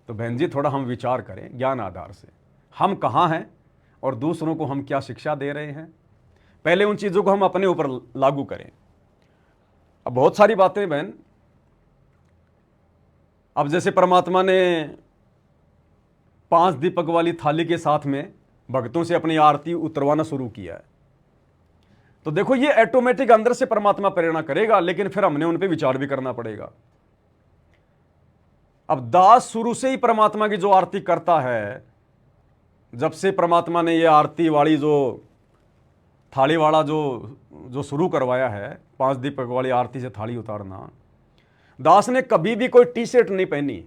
तो बहन जी थोड़ा हम विचार करें ज्ञान आधार से, हम कहाँ हैं और दूसरों को हम क्या शिक्षा दे रहे हैं, पहले उन चीज़ों को हम अपने ऊपर लागू करें। अब बहुत सारी बातें बहन, अब जैसे परमात्मा ने 5 दीपक वाली थाली के साथ में भक्तों से अपनी आरती उतरवाना शुरू किया है, तो देखो ये ऑटोमेटिक अंदर से परमात्मा प्रेरणा करेगा, लेकिन फिर हमने उन पे विचार भी करना पड़ेगा। अब दास शुरू से ही परमात्मा की जो आरती करता है, जब से परमात्मा ने ये आरती वाली जो थाली वाला जो शुरू करवाया है, 5 दीपक वाली आरती से थाली उतारना, दास ने कभी भी कोई टी शर्ट नहीं पहनी,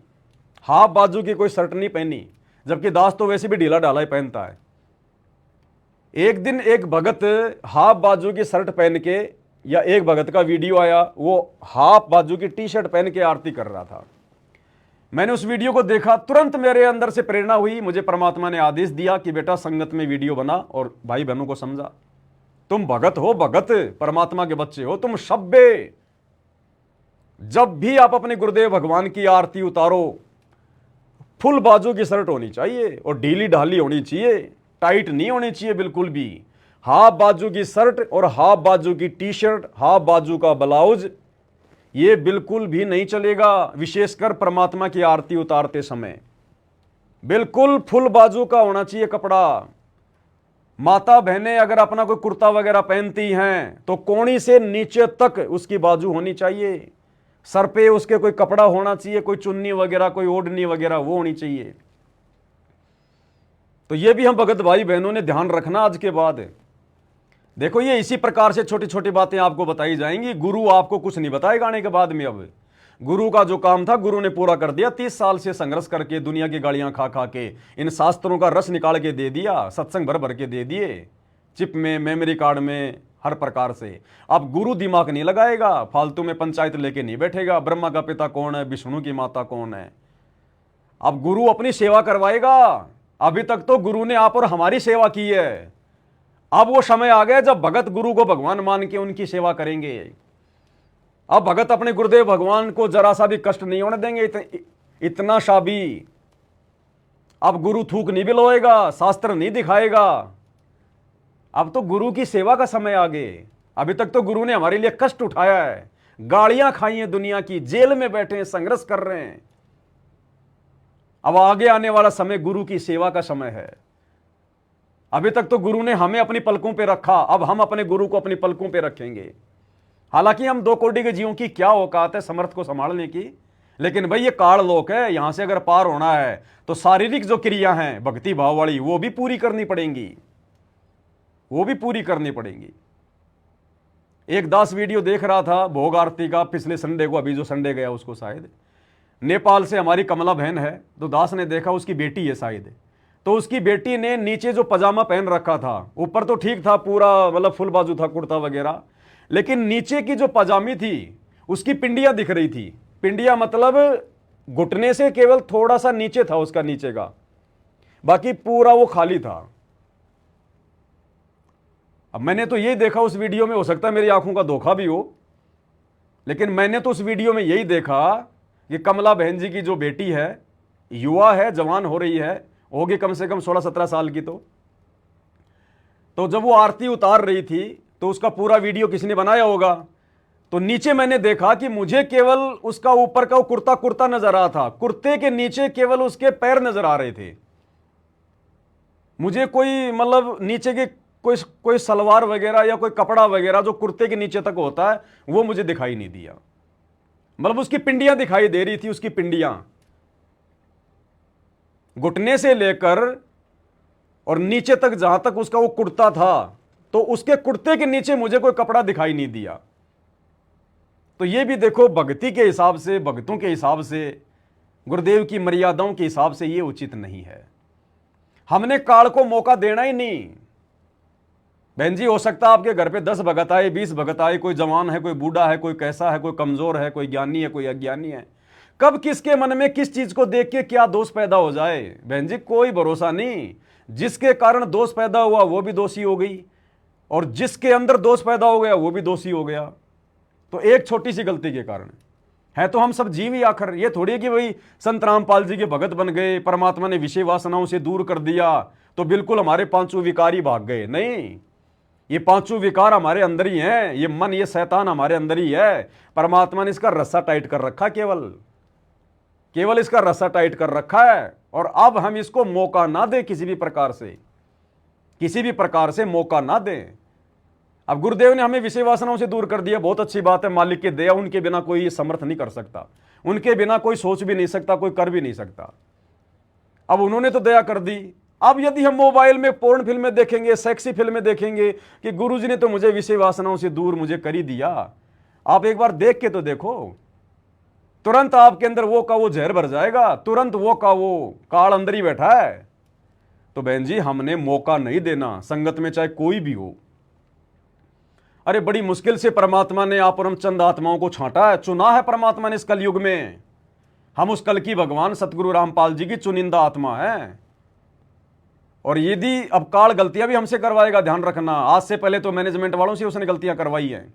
हाफ बाजू की कोई शर्ट नहीं पहनी, जबकि दास तो वैसे भी ढीला ढाला ही पहनता है। एक दिन एक भगत हाफ बाजू की शर्ट पहन के, या एक भगत का वीडियो आया वो हाफ बाजू की टी शर्ट पहन के आरती कर रहा था। मैंने उस वीडियो को देखा, तुरंत मेरे अंदर से प्रेरणा हुई, मुझे परमात्मा ने आदेश दिया कि बेटा संगत में वीडियो बना और भाई बहनों को समझा, तुम भगत हो, भगत परमात्मा के बच्चे हो, तुम सभ्य। जब भी आप अपने गुरुदेव भगवान की आरती उतारो, फुल बाजू की शर्ट होनी चाहिए और ढीली ढाली होनी चाहिए, टाइट नहीं होनी चाहिए बिल्कुल भी। हाफ बाजू की शर्ट और हाफ बाजू की टी शर्ट, हाफ बाजू का ब्लाउज, ये बिल्कुल भी नहीं चलेगा। विशेषकर परमात्मा की आरती उतारते समय बिल्कुल फुल बाजू का होना चाहिए कपड़ा। माता बहनें अगर अपना कोई कुर्ता वगैरह पहनती हैं तो कोहनी से नीचे तक उसकी बाजू होनी चाहिए, सर पे उसके कोई कपड़ा होना चाहिए, कोई चुन्नी वगैरह, कोई ओढ़नी वगैरह वो होनी चाहिए। तो ये भी हम भगत भाई बहनों ने ध्यान रखना आज के बाद। देखो ये इसी प्रकार से छोटी छोटी बातें आपको बताई जाएंगी। गुरु आपको कुछ नहीं बताएगा आने के बाद में। अब गुरु का जो काम था गुरु ने पूरा कर दिया। 30 साल से संघर्ष करके, दुनिया की गालियां खा खा के, इन शास्त्रों का रस निकाल के दे दिया, सत्संग भर भर के दे दिए, चिप में, मेमोरी कार्ड में, हर प्रकार से। अब गुरु दिमाग नहीं लगाएगा, फालतू में पंचायत लेके नहीं बैठेगा, ब्रह्मा का पिता कौन है, विष्णु की माता कौन है। अब गुरु अपनी सेवा करवाएगा। अभी तक तो गुरु ने आप और हमारी सेवा की है, अब वो समय आ गया जब भगत गुरु को भगवान मान के उनकी सेवा करेंगे। अब भगत अपने गुरुदेव भगवान को जरा सा भी कष्ट नहीं होने देंगे, इतना सा भी। अब गुरु थूक नहीं बिलोएगा, शास्त्र नहीं दिखाएगा। अब तो गुरु की सेवा का समय आ गए। अभी तक तो गुरु ने हमारे लिए कष्ट उठाया है, गालियां खाई हैं दुनिया की, जेल में बैठे हैं, संघर्ष कर रहे हैं। अब आगे आने वाला समय गुरु की सेवा का समय है। अभी तक तो गुरु ने हमें अपनी पलकों पे रखा, अब हम अपने गुरु को अपनी पलकों पे रखेंगे। हालांकि हम 2 कोटि के जीवों की क्या औकात है समर्थ को संभालने की, लेकिन भाई ये काल लोक है, यहां से अगर पार होना है तो शारीरिक जो क्रिया हैं भक्ति भाव वाली वो भी पूरी करनी पड़ेंगी, वो भी पूरी करनी पड़ेंगी। एक दास वीडियो देख रहा था भोग आरती का पिछले संडे को, अभी जो संडे गया उसको, शायद नेपाल से हमारी कमला बहन है, तो दास ने देखा उसकी बेटी है शायद, तो उसकी बेटी ने नीचे जो पजामा पहन रखा था, ऊपर तो ठीक था पूरा, मतलब फुल बाजू था कुर्ता वगैरह, लेकिन नीचे की जो पजामी थी उसकी पिंडियां दिख रही थी। पिंडियां मतलब घुटने से केवल थोड़ा सा नीचे था उसका नीचे का, बाकी पूरा वो खाली था। अब मैंने तो यही देखा उस वीडियो में, हो सकता है मेरी आंखों का धोखा भी हो, लेकिन मैंने तो उस वीडियो में यही देखा कि कमला बहन जी की जो बेटी है, युवा है, जवान हो रही है, होगी कम से कम 16-17 साल की, तो जब वो आरती उतार रही थी तो उसका पूरा वीडियो किसी ने बनाया होगा। तो नीचे मैंने देखा कि मुझे केवल उसका ऊपर का वो कुर्ता कुर्ता नजर आ रहा था, कुर्ते के नीचे केवल उसके पैर नजर आ रहे थे। मुझे कोई मतलब नीचे के कोई सलवार वगैरह या कोई कपड़ा वगैरह जो कुर्ते के नीचे तक होता है वो मुझे दिखाई नहीं दिया। मतलब उसकी पिंडियां दिखाई दे रही थी, उसकी पिंडियां घुटने से लेकर और नीचे तक, जहां तक उसका वो कुर्ता था, तो उसके कुर्ते के नीचे मुझे कोई कपड़ा दिखाई नहीं दिया। तो ये भी देखो, भक्ति के हिसाब से, भक्तों के हिसाब से, गुरुदेव की मर्यादाओं के हिसाब से ये उचित नहीं है। हमने काल को मौका देना ही नहीं। बहन जी, हो सकता है आपके घर पे 10 भगत आए, 20 भगत आए, कोई जवान है, कोई बूढ़ा है, कोई कैसा है, कोई कमजोर है, कोई ज्ञानी है, कोई अज्ञानी है। कब किसके मन में किस चीज को देख के क्या दोष पैदा हो जाए, बहन जी, कोई भरोसा नहीं। जिसके कारण दोष पैदा हुआ वो भी दोषी हो गई, और जिसके अंदर दोष पैदा हो गया वो भी दोषी हो गया। तो एक छोटी सी गलती के कारण है तो हम सब जीव ही आखिर। ये थोड़ी कि भाई संत रामपाल जी के भगत बन गए, परमात्मा ने विषय वासनाओं से दूर कर दिया तो बिल्कुल हमारे पांचों विकार ही भाग गए। नहीं, ये पांचों विकार हमारे अंदर ही हैं। ये मन, ये शैतान हमारे अंदर ही है। परमात्मा ने इसका रस्सा टाइट कर रखा, केवल इसका रस्सा टाइट कर रखा है। और अब हम इसको मौका ना दें, किसी भी प्रकार से मौका ना दें। अब गुरुदेव ने हमें विषय वासनाओं से दूर कर दिया, बहुत अच्छी बात है। मालिक की दया, उनके बिना कोई समर्थ नहीं कर सकता, उनके बिना कोई सोच भी नहीं सकता, कोई कर भी नहीं सकता। अब उन्होंने तो दया कर दी। अब यदि हम मोबाइल में पोर्न फिल्में देखेंगे, सेक्सी फिल्में देखेंगे कि गुरुजी ने तो मुझे विषय वासनाओं से दूर मुझे कर ही दिया, आप एक बार देख के तो देखो, तुरंत आपके अंदर वो का वो जहर भर जाएगा, तुरंत वो का वो काल अंदर ही बैठा है। तो बहन जी, हमने मौका नहीं देना, संगत में चाहे कोई भी हो। अरे बड़ी मुश्किल से परमात्मा ने आप और हम चंद आत्माओं को छांटा है, चुना है परमात्मा ने इस कलयुग में। हम उस कल की भगवान सतगुरु रामपाल जी की चुनिंदा आत्मा है। और यदि अब काल गलतियां भी हमसे करवाएगा, ध्यान रखना। आज से पहले तो मैनेजमेंट वालों से उसने गलतियां करवाई हैं।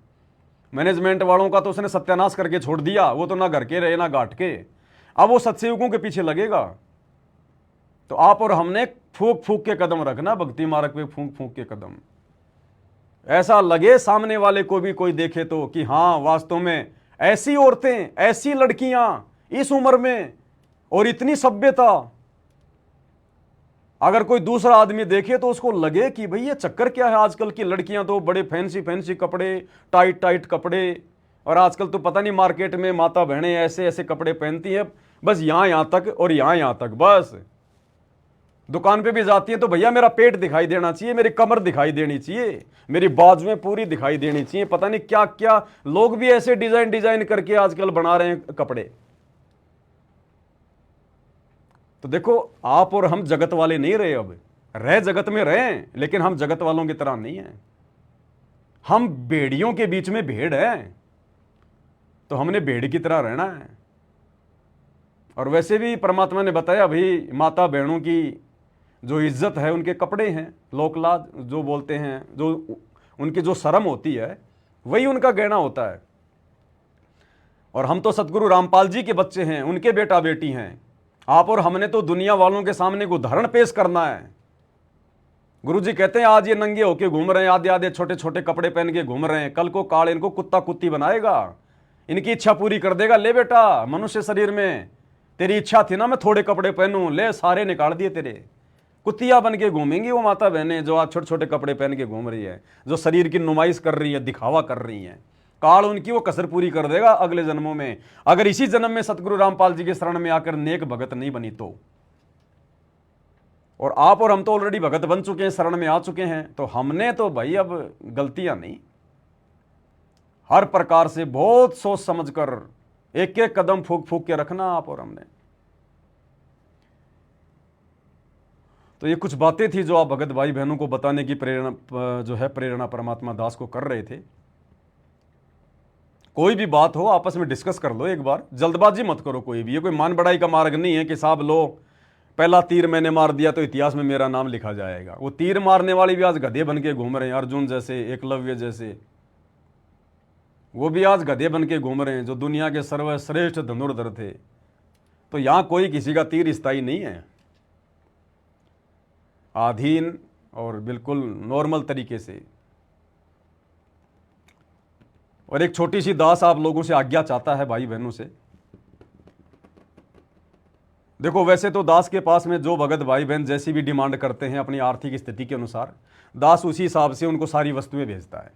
मैनेजमेंट वालों का तो उसने सत्यानाश करके छोड़ दिया, वो तो ना घर के रहे ना घाट के। अब वो सत्सयुगों के पीछे लगेगा। तो आप और हमने फूंक फूंक के कदम रखना, भक्ति मार्ग पे फूंक फूंक के कदम। ऐसा लगे सामने वाले को भी कोई देखे तो कि हाँ, वास्तव में ऐसी औरतें, ऐसी लड़कियां इस उम्र में और इतनी सभ्यता। अगर कोई दूसरा आदमी देखे तो उसको लगे कि भाई ये चक्कर क्या है, आजकल की लड़कियां तो बड़े फैंसी फैंसी कपड़े, टाइट टाइट कपड़े, और आजकल तो पता नहीं मार्केट में माता बहनें ऐसे ऐसे कपड़े पहनती हैं, बस यहां तक और यहां तक। बस दुकान पे भी जाती है तो भैया मेरा पेट दिखाई देना चाहिए, मेरी कमर दिखाई देनी चाहिए, मेरी बाजुएं पूरी दिखाई देनी चाहिए। पता नहीं क्या क्या लोग भी ऐसे डिजाइन करके आजकल बना रहे हैं कपड़े। तो देखो, आप और हम जगत वाले नहीं रहे, अब रह जगत में रहे, लेकिन हम जगत वालों की तरह नहीं है। हम भेड़ियों के बीच में भेड़ है, तो हमने भेड़ की तरह रहना है। और वैसे भी परमात्मा ने बताया भाई, माता बहनों की जो इज्जत है उनके कपड़े हैं, लोकलाज जो बोलते हैं, जो उनकी जो शर्म होती है वही उनका गहना होता है। और हम तो सतगुरु रामपाल जी के बच्चे हैं, उनके बेटा बेटी हैं। आप और हमने तो दुनिया वालों के सामने एक उदाहरण पेश करना है। गुरु जी कहते हैं आज ये नंगे होके घूम रहे हैं, आधे आधे छोटे छोटे कपड़े पहन के घूम रहे हैं, कल को काल इनको कुत्ता कुत्ती बनाएगा, इनकी इच्छा पूरी कर देगा। ले बेटा, मनुष्य शरीर में तेरी इच्छा थी ना मैं थोड़े कपड़े पहनूं, ले सारे निकाल दिए तेरे। कुत्तियां बन के घूमेंगी वो माता बहनें जो आज छोटे छोटे कपड़े पहन के घूम रही है, जो शरीर की नुमाइश कर रही है, दिखावा कर रही है। काल उनकी वो कसर पूरी कर देगा अगले जन्मों में, अगर इसी जन्म में सतगुरु रामपाल जी के शरण में आकर नेक भगत नहीं बनी तो। और आप और हम तो ऑलरेडी भगत बन चुके हैं, शरण में आ चुके हैं। तो हमने तो भाई अब गलतियां नहीं, हर प्रकार से बहुत सोच समझकर एक एक कदम फूक फूक के रखना आप और हमने। तो ये कुछ बातें थी जो आप भगत भाई बहनों को बताने की प्रेरणा परमात्मा दास को कर रहे थे। कोई भी बात हो आपस में डिस्कस कर लो एक बार, जल्दबाजी मत करो कोई भी। ये कोई मान बढ़ाई का मार्ग नहीं है कि साहब लो पहला तीर मैंने मार दिया तो इतिहास में मेरा नाम लिखा जाएगा। वो तीर मारने वाले भी आज गधे बन के घूम रहे हैं, अर्जुन जैसे, एकलव्य जैसे, वो भी आज गधे बन के घूम रहे हैं, जो दुनिया के सर्वश्रेष्ठ धनुर्धर थे। तो यहां कोई किसी का तीर स्थायी नहीं है। आधीन और बिल्कुल नॉर्मल तरीके से। और एक छोटी सी दास आप लोगों से आज्ञा चाहता है, भाई बहनों से। देखो, वैसे तो दास के पास में जो भगत भाई बहन जैसी भी डिमांड करते हैं अपनी आर्थिक स्थिति के अनुसार, दास उसी हिसाब से उनको सारी वस्तुएं भेजता है।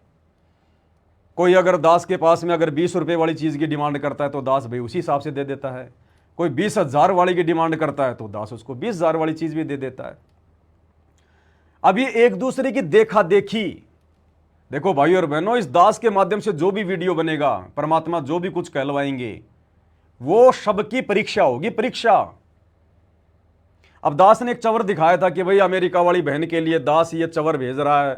कोई अगर दास के पास में अगर 20 रुपए वाली चीज़ की डिमांड करता है तो दास भाई उसी हिसाब से दे देता है। कोई 20,000 वाली की डिमांड करता है तो दास उसको 20,000 वाली चीज़ भी दे देता है। अब ये एक दूसरे की देखा देखी। देखो भाई और बहनों, इस दास के माध्यम से जो भी वीडियो बनेगा, परमात्मा जो भी कुछ कहलवाएंगे, वो सबकी परीक्षा होगी, परीक्षा। अब दास ने एक चवर दिखाया था कि भाई अमेरिका वाली बहन के लिए दास ये चवर भेज रहा है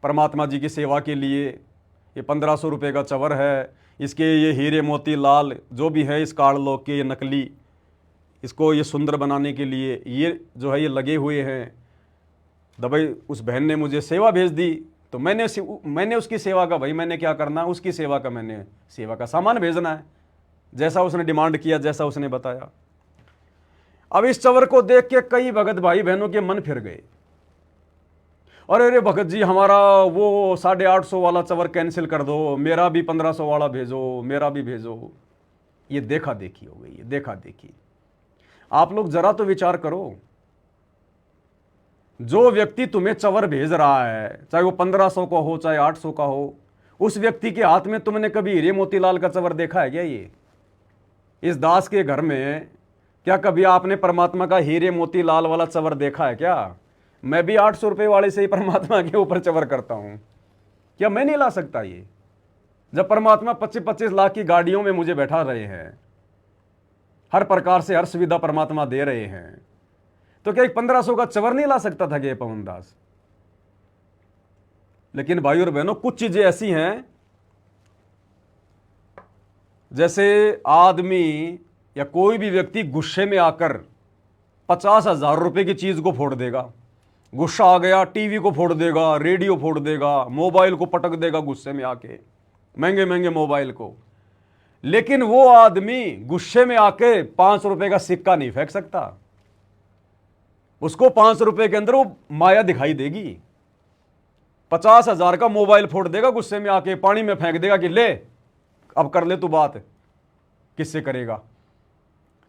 परमात्मा जी की सेवा के लिए। ये 1500 रुपये का चवर है, इसके ये हीरे मोती लाल जो भी है इस काड़लोक के, ये नकली, इसको ये सुंदर बनाने के लिए ये जो है ये लगे हुए हैं। दबाई उस बहन ने मुझे सेवा भेज दी, तो मैंने उसकी सेवा का, भाई मैंने क्या करना, उसकी सेवा का मैंने सेवा का सामान भेजना है, जैसा उसने डिमांड किया, जैसा उसने बताया। अब इस चवर को देख के कई भगत भाई बहनों के मन फिर गए, और अरे भगत जी हमारा वो 850 वाला चवर कैंसिल कर दो, मेरा भी 1500 वाला भेजो, मेरा भी भेजो। ये देखा देखी हो गई है, देखा देखी। आप लोग जरा तो विचार करो, जो व्यक्ति तुम्हें चवर भेज रहा है, चाहे वो 1500 का हो चाहे 800 का हो, उस व्यक्ति के हाथ में तुमने कभी हीरे मोतीलाल का चवर देखा है क्या? ये इस दास के घर में क्या कभी आपने परमात्मा का हीरे मोतीलाल वाला चवर देखा है क्या? मैं भी 800 रुपये वाले से ही परमात्मा के ऊपर चवर करता हूं। क्या मैं नहीं ला सकता ये? जब परमात्मा 25-25 लाख की गाड़ियों में मुझे बैठा रहे हैं, हर प्रकार से हर सुविधा परमात्मा दे रहे हैं, तो क्या एक 1500 का चवर नहीं ला सकता था ये पवन दास? लेकिन भाई और बहनों, कुछ चीजें ऐसी हैं, जैसे आदमी या कोई भी व्यक्ति गुस्से में आकर 50,000 रुपए की चीज को फोड़ देगा। गुस्सा आ गया, टीवी को फोड़ देगा, रेडियो फोड़ देगा, मोबाइल को पटक देगा गुस्से में आके, महंगे महंगे मोबाइल को। लेकिन वो आदमी गुस्से में आके 5 रुपए का सिक्का नहीं फेंक सकता। उसको 5 रुपए के अंदर वो माया दिखाई देगी। 50,000 का मोबाइल फोड़ देगा गुस्से में आके, पानी में फेंक देगा कि ले अब कर ले तू बात, किससे करेगा?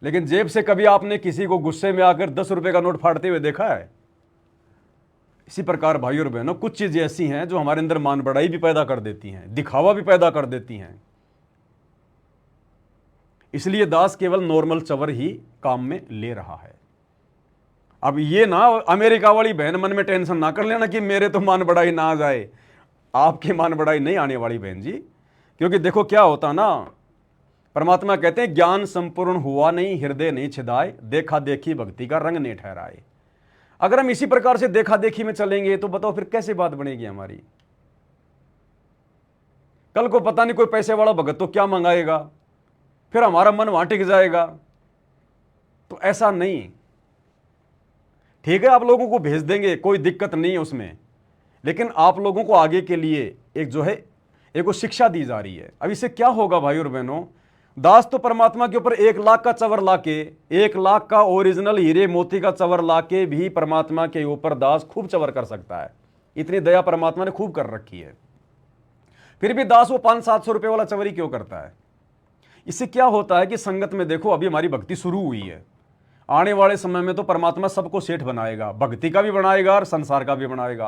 लेकिन जेब से कभी आपने किसी को गुस्से में आकर 10 रुपए का नोट फाड़ते हुए देखा है? इसी प्रकार भाई और बहनों, कुछ चीजें ऐसी हैं जो हमारे अंदर मान बढ़ाई भी पैदा कर देती हैं, दिखावा भी पैदा कर देती हैं। इसलिए दास केवल नॉर्मल चवर ही काम में ले रहा है। अब ये ना अमेरिका वाली बहन मन में टेंशन ना कर लेना कि मेरे तो मान बढ़ाई ना आ जाए। आपके मान बढ़ाई नहीं आने वाली बहन जी, क्योंकि देखो क्या होता ना, परमात्मा कहते हैं ज्ञान संपूर्ण हुआ नहीं, हृदय नहीं छिदाए, देखा देखी भक्ति का रंग नहीं ठहराए। अगर हम इसी प्रकार से देखा देखी में चलेंगे तो बताओ फिर कैसे बात बनेगी हमारी? कल को पता नहीं कोई पैसे वाला भगत तो क्या मंगाएगा, फिर हमारा मन वहां टिक जाएगा। तो ऐसा नहीं। ठीक है, आप लोगों को भेज देंगे, कोई दिक्कत नहीं है उसमें, लेकिन आप लोगों को आगे के लिए एक जो है एक शिक्षा दी जा रही है। अब इससे क्या होगा भाई और बहनों? दास तो परमात्मा के ऊपर 1 लाख का चवर लाके, 1 लाख का ओरिजिनल हीरे मोती का चवर लाके भी परमात्मा के ऊपर दास खूब चवर कर सकता है। इतनी दया परमात्मा ने खूब कर रखी है। फिर भी दास वो 500-700 रुपये वाला चवर ही क्यों करता है? इससे क्या होता है कि संगत में देखो, अभी हमारी भक्ति शुरू हुई है। आने वाले समय में तो परमात्मा सबको सेठ बनाएगा, भक्ति का भी बनाएगा और संसार का भी बनाएगा,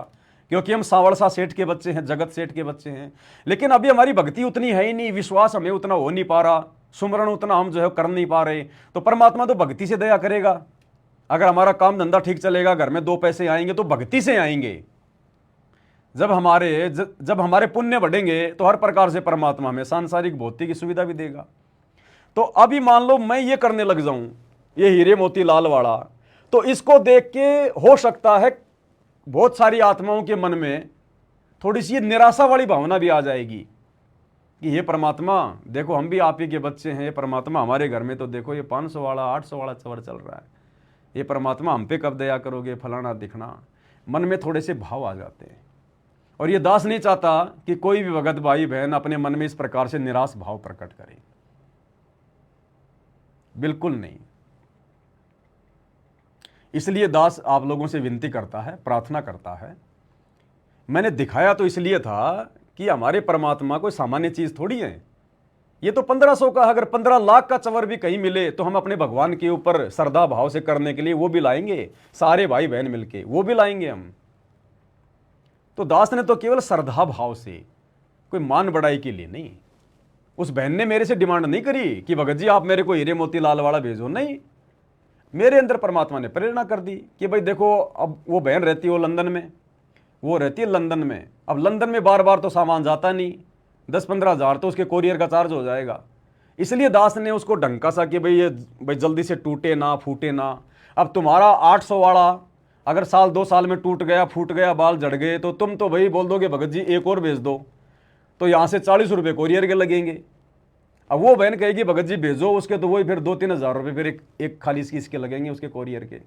क्योंकि हम सावड़सा सेठ के बच्चे हैं, जगत सेठ के बच्चे हैं। लेकिन अभी हमारी भक्ति उतनी है ही नहीं, विश्वास हमें उतना हो नहीं पा रहा, सुमरण उतना हम जो है कर नहीं पा रहे। तो परमात्मा तो भक्ति से दया करेगा। अगर हमारा काम धंधा ठीक चलेगा, घर में 2 पैसे आएंगे तो भक्ति से आएंगे। जब हमारे पुण्य बढ़ेंगे तो हर प्रकार से परमात्मा हमें सांसारिक भौतिक की सुविधा भी देगा। तो अभी मान लो मैं ये करने लग जाऊं, ये हीरे मोती लाल वाला, तो इसको देख के हो सकता है बहुत सारी आत्माओं के मन में थोड़ी सी निराशा वाली भावना भी आ जाएगी कि ये परमात्मा देखो, हम भी आप ही के बच्चे हैं, ये परमात्मा हमारे घर में तो देखो ये 500 वाला 800 वाला चवर चल रहा है, ये परमात्मा हम पे कब दया करोगे, फलाना दिखना, मन में थोड़े से भाव आ जाते हैं। और ये दास नहीं चाहता कि कोई भी भगत भाई बहन अपने मन में इस प्रकार से निराश भाव प्रकट करे, बिल्कुल नहीं। इसलिए दास आप लोगों से विनती करता है, प्रार्थना करता है। मैंने दिखाया तो इसलिए था कि हमारे परमात्मा कोई सामान्य चीज थोड़ी है। ये तो 1500 का, अगर 15 लाख का चवर भी कहीं मिले तो हम अपने भगवान के ऊपर श्रद्धा भाव से करने के लिए वो भी लाएंगे, सारे भाई बहन मिलके वो भी लाएंगे हम। तो दास ने तो केवल श्रद्धा भाव से, कोई मान बढ़ाई के लिए नहीं। उस बहन ने मेरे से डिमांड नहीं करी कि भगत जी आप मेरे को हीरे मोती लाल वाला भेजो, नहीं। मेरे अंदर परमात्मा ने प्रेरणा कर दी कि भाई देखो, अब वो बहन रहती है वो लंदन में, वो रहती है लंदन में। अब लंदन में बार बार तो सामान जाता नहीं, 10-15 हज़ार तो उसके कोरियर का चार्ज हो जाएगा। इसलिए दास ने उसको ढंका सा कि भाई जल्दी से टूटे ना फूटे ना। अब तुम्हारा 800 वाला अगर साल 2 साल में टूट गया, फूट गया, बाल जड़ गए, तो तुम तो भाई बोल दोगे भगत जी एक और भेज दो, तो यहाँ से 40 रुपये कोरियर के लगेंगे। अब वो बहन कहेगी भगत जी भेजो, उसके तो वही फिर 2-3 हज़ार रुपये फिर एक खाली इसके लगेंगे उसके कोरियर के।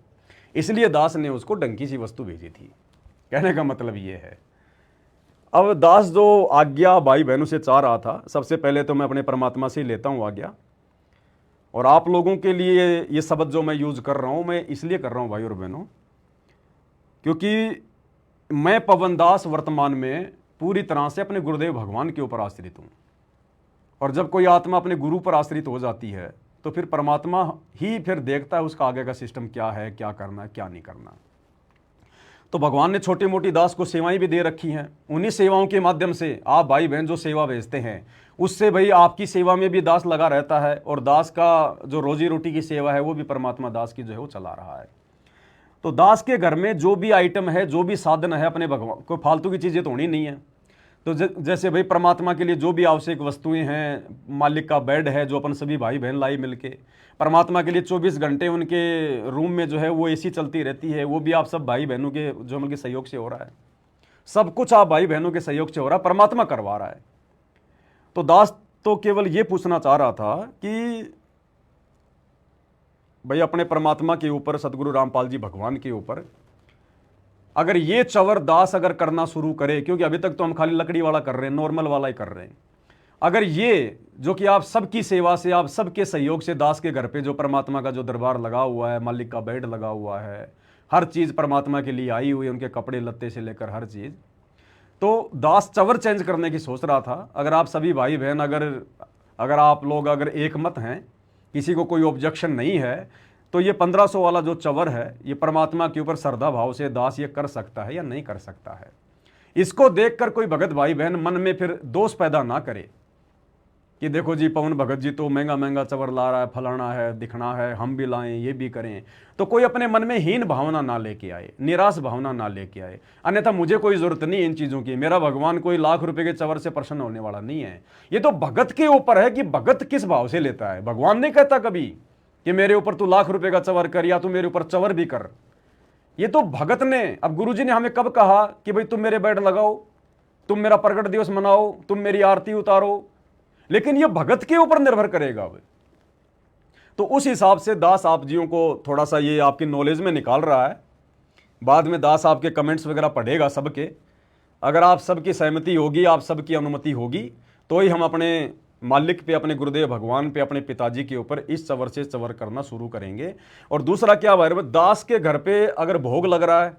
इसलिए दास ने उसको डंकी सी वस्तु भेजी थी। कहने का मतलब ये है। अब दास जो आज्ञा भाई बहनों से चाह रहा था, सबसे पहले तो मैं अपने परमात्मा से ही लेता हूँ आज्ञा। और आप लोगों के लिए ये शब्द जो मैं यूज़ कर रहा हूँ, मैं इसलिए कर रहा हूँ भाई और बहनों, क्योंकि मैं पवन दास वर्तमान में पूरी तरह से अपने गुरुदेव भगवान के ऊपर आश्रित हूँ। और जब कोई आत्मा अपने गुरु पर आश्रित हो जाती है तो फिर परमात्मा ही फिर देखता है उसका आगे का सिस्टम क्या है, क्या करना है, क्या नहीं करना। तो भगवान ने छोटी मोटी दास को सेवाएं भी दे रखी हैं। उन्हीं सेवाओं के माध्यम से आप भाई बहन जो सेवा भेजते हैं, उससे भाई आपकी सेवा में भी दास लगा रहता है। और दास का जो रोजी रोटी की सेवा है वो भी परमात्मा दास की जो है वो चला रहा है। तो दास के घर में जो भी आइटम है, जो भी साधन है, अपने भगवान कोई फालतू की चीज़ें तो होनी नहीं है। तो जैसे भाई परमात्मा के लिए जो भी आवश्यक वस्तुएं हैं, मालिक का बेड है जो अपन सभी भाई बहन लाई मिलके, परमात्मा के लिए 24 घंटे उनके रूम में जो है वो एसी चलती रहती है, वो भी आप सब भाई बहनों के जो उनके सहयोग से हो रहा है। सब कुछ आप भाई बहनों के सहयोग से हो रहा है, परमात्मा करवा रहा है। तो दास तो केवल ये पूछना चाह रहा था कि भाई अपने परमात्मा के ऊपर, सदगुरु रामपाल जी भगवान के ऊपर अगर ये चवर दास अगर करना शुरू करे, क्योंकि अभी तक तो हम खाली लकड़ी वाला कर रहे हैं, नॉर्मल वाला ही कर रहे हैं। अगर ये जो कि आप सबकी सेवा से, आप सबके सहयोग से दास के घर पे जो परमात्मा का जो दरबार लगा हुआ है, मालिक का बेड लगा हुआ है, हर चीज़ परमात्मा के लिए आई हुई है, उनके कपड़े लत्ते से लेकर हर चीज़, तो दास चवर चेंज करने की सोच रहा था। अगर आप सभी भाई बहन अगर आप लोग अगर एक मत हैं, किसी को कोई ऑब्जेक्शन नहीं है, तो ये 1500 वाला जो चवर है, ये परमात्मा के ऊपर श्रद्धा भाव से दास ये कर सकता है या नहीं कर सकता है। इसको देखकर कोई भगत भाई बहन मन में फिर दोष पैदा ना करे कि देखो जी पवन भगत जी तो महंगा महंगा चवर ला रहा है, फलाना है, दिखना है, हम भी लाएं, ये भी करें। तो कोई अपने मन में हीन भावना ना लेके आए, निराश भावना ना लेके आए। अन्यथा मुझे कोई जरूरत नहीं इन चीज़ों की, मेरा भगवान कोई लाख रुपए के चवर से प्रसन्न होने वाला नहीं है। ये तो भगत के ऊपर है कि भगत किस भाव से लेता है। भगवान नहीं कहता कभी कि मेरे ऊपर तू लाख रुपए का चवर कर या तू मेरे ऊपर चवर भी कर। ये तो भगत ने, अब गुरुजी ने हमें कब कहा कि भाई तुम मेरे बेड लगाओ, तुम मेरा प्रकट दिवस मनाओ, तुम मेरी आरती उतारो, लेकिन ये भगत के ऊपर निर्भर करेगा। तो उस हिसाब से दास आप जियों को थोड़ा सा ये आपकी नॉलेज में निकाल रहा है। बाद में दास आपके कमेंट्स वगैरह पढ़ेगा सबके। अगर आप सबकी सहमति होगी, आप सबकी अनुमति होगी, तो ही हम अपने मालिक पे, अपने गुरुदेव भगवान पे, अपने पिताजी के ऊपर इस चवर से चवर करना शुरू करेंगे। और दूसरा क्या भाई, दास के घर पे अगर भोग लग रहा है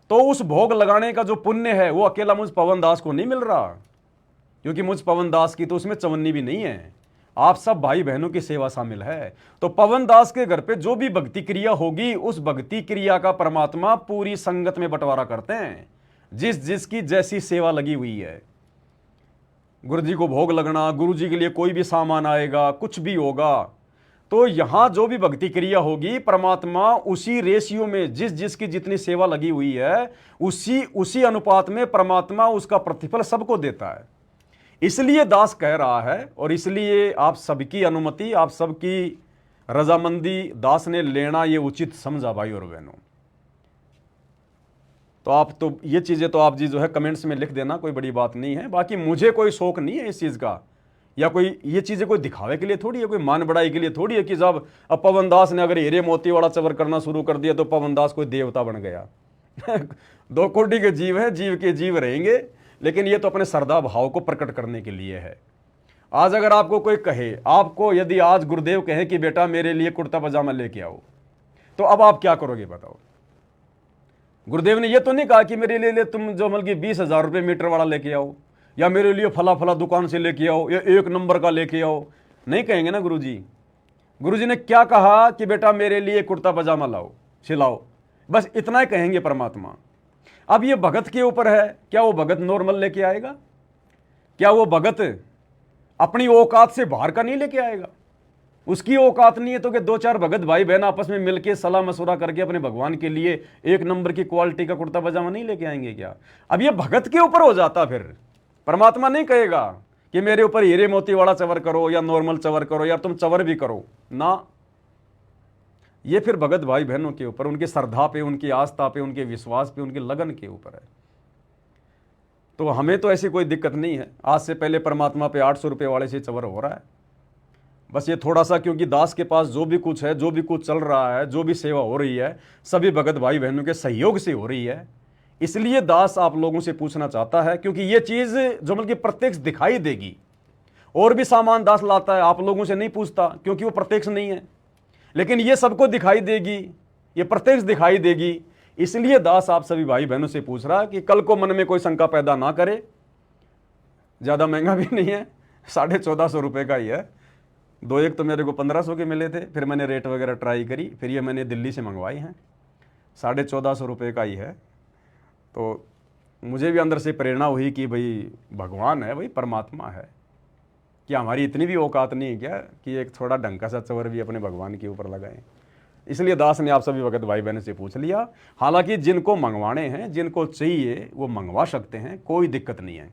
तो उस भोग लगाने का जो पुण्य है वो अकेला मुझ पवन दास को नहीं मिल रहा, क्योंकि मुझ पवन दास की तो उसमें चवन्नी भी नहीं है, आप सब भाई बहनों की सेवा शामिल है। तो पवन दास के घर पे जो भी भक्ति क्रिया होगी, उस भक्ति क्रिया का परमात्मा पूरी संगत में बंटवारा करते हैं, जिस जिसकी जैसी सेवा लगी हुई है। गुरु जी को भोग लगना, गुरु जी के लिए कोई भी सामान आएगा, कुछ भी होगा, तो यहां जो भी भक्ति क्रिया होगी, परमात्मा उसी रेशियो में जिस जिसकी जितनी सेवा लगी हुई है, उसी अनुपात में परमात्मा उसका प्रतिफल सबको देता है। इसलिए दास कह रहा है, और इसलिए आप सबकी अनुमति, आप सबकी रजामंदी दास ने लेना ये उचित समझा भाई और बहनों। तो आप तो ये चीज़ें तो आप जी जो है कमेंट्स में लिख देना, कोई बड़ी बात नहीं है। बाकी मुझे कोई शौक नहीं है इस चीज़ का या कोई ये चीज़ें कोई दिखावे के लिए थोड़ी है, कोई मान बढ़ाई के लिए थोड़ी है कि साहब अब पवन दास ने अगर हीरे मोती वाला चवर करना शुरू कर दिया तो पवन दास कोई देवता बन गया। 2 कोटि के जीव हैं, जीव के जीव रहेंगे, लेकिन ये तो अपने श्रद्धा भाव को प्रकट करने के लिए है। आज अगर आपको कोई कहे, आपको यदि आज गुरुदेव कहे कि बेटा मेरे लिए कुर्ता पजामा लेके आओ, तो अब आप क्या करोगे बताओ? गुरुदेव ने ये तो नहीं कहा कि मेरे लिए तुम जो मतलब 20,000 रुपये मीटर वाला लेके आओ, या मेरे लिए फला फला दुकान से लेके आओ, या 1 नंबर का लेके आओ। नहीं कहेंगे ना गुरुजी। गुरुजी ने क्या कहा कि बेटा मेरे लिए कुर्ता पजामा लाओ, सिलाओ, बस इतना ही कहेंगे परमात्मा। अब ये भगत के ऊपर है, क्या वो भगत नॉर्मल लेके आएगा? क्या वो भगत अपनी औकात से बाहर का नहीं लेके आएगा? उसकी औकात नहीं है तो कि 2-4 भगत भाई बहन आपस में मिलके सलाह मशवरा करके अपने भगवान के लिए 1 नंबर की क्वालिटी का कुर्ता पजामा नहीं लेके आएंगे क्या? अब ये भगत के ऊपर हो जाता, फिर परमात्मा नहीं कहेगा कि मेरे ऊपर हीरे मोती वाला चवर करो या नॉर्मल चवर करो या तुम चवर भी करो ना। ये फिर भगत भाई बहनों के ऊपर, उनकी श्रद्धा पे, उनकी आस्था पे, उनके विश्वास पे, उनके लगन के ऊपर है। तो हमें तो ऐसी कोई दिक्कत नहीं है। आज से पहले परमात्मा पे 800 रुपये वाले से चवर हो रहा है। बस ये थोड़ा सा, क्योंकि दास के पास जो भी कुछ है, जो भी कुछ चल रहा है, जो भी सेवा हो रही है, सभी भगत भाई बहनों के सहयोग से हो रही है, इसलिए दास आप लोगों से पूछना चाहता है, क्योंकि ये चीज़ जो मतलब प्रत्यक्ष दिखाई देगी। और भी सामान दास लाता है, आप लोगों से नहीं पूछता क्योंकि वो प्रत्यक्ष नहीं है, लेकिन ये सबको दिखाई देगी, ये प्रत्यक्ष दिखाई देगी। इसलिए दास आप सभी भाई बहनों से पूछ रहा है कि कल को मन में कोई शंका पैदा ना करे। ज़्यादा महंगा भी नहीं है, 1450 रुपये का ही है। 2 तो मेरे को 1500 के मिले थे, फिर मैंने रेट वगैरह ट्राई करी, फिर ये मैंने दिल्ली से मंगवाई हैं, 1450 रुपये का ही है। तो मुझे भी अंदर से प्रेरणा हुई कि भाई भगवान है, भाई परमात्मा है, क्या हमारी इतनी भी औकात नहीं है क्या कि एक थोड़ा ढंग का सा चवर भी अपने भगवान के ऊपर लगाएं? इसलिए दास ने आप सभी भगत भाई बहनों से पूछ लिया। हालांकि जिनको मंगवाने हैं, जिनको चाहिए, वो मंगवा सकते हैं, कोई दिक्कत नहीं है।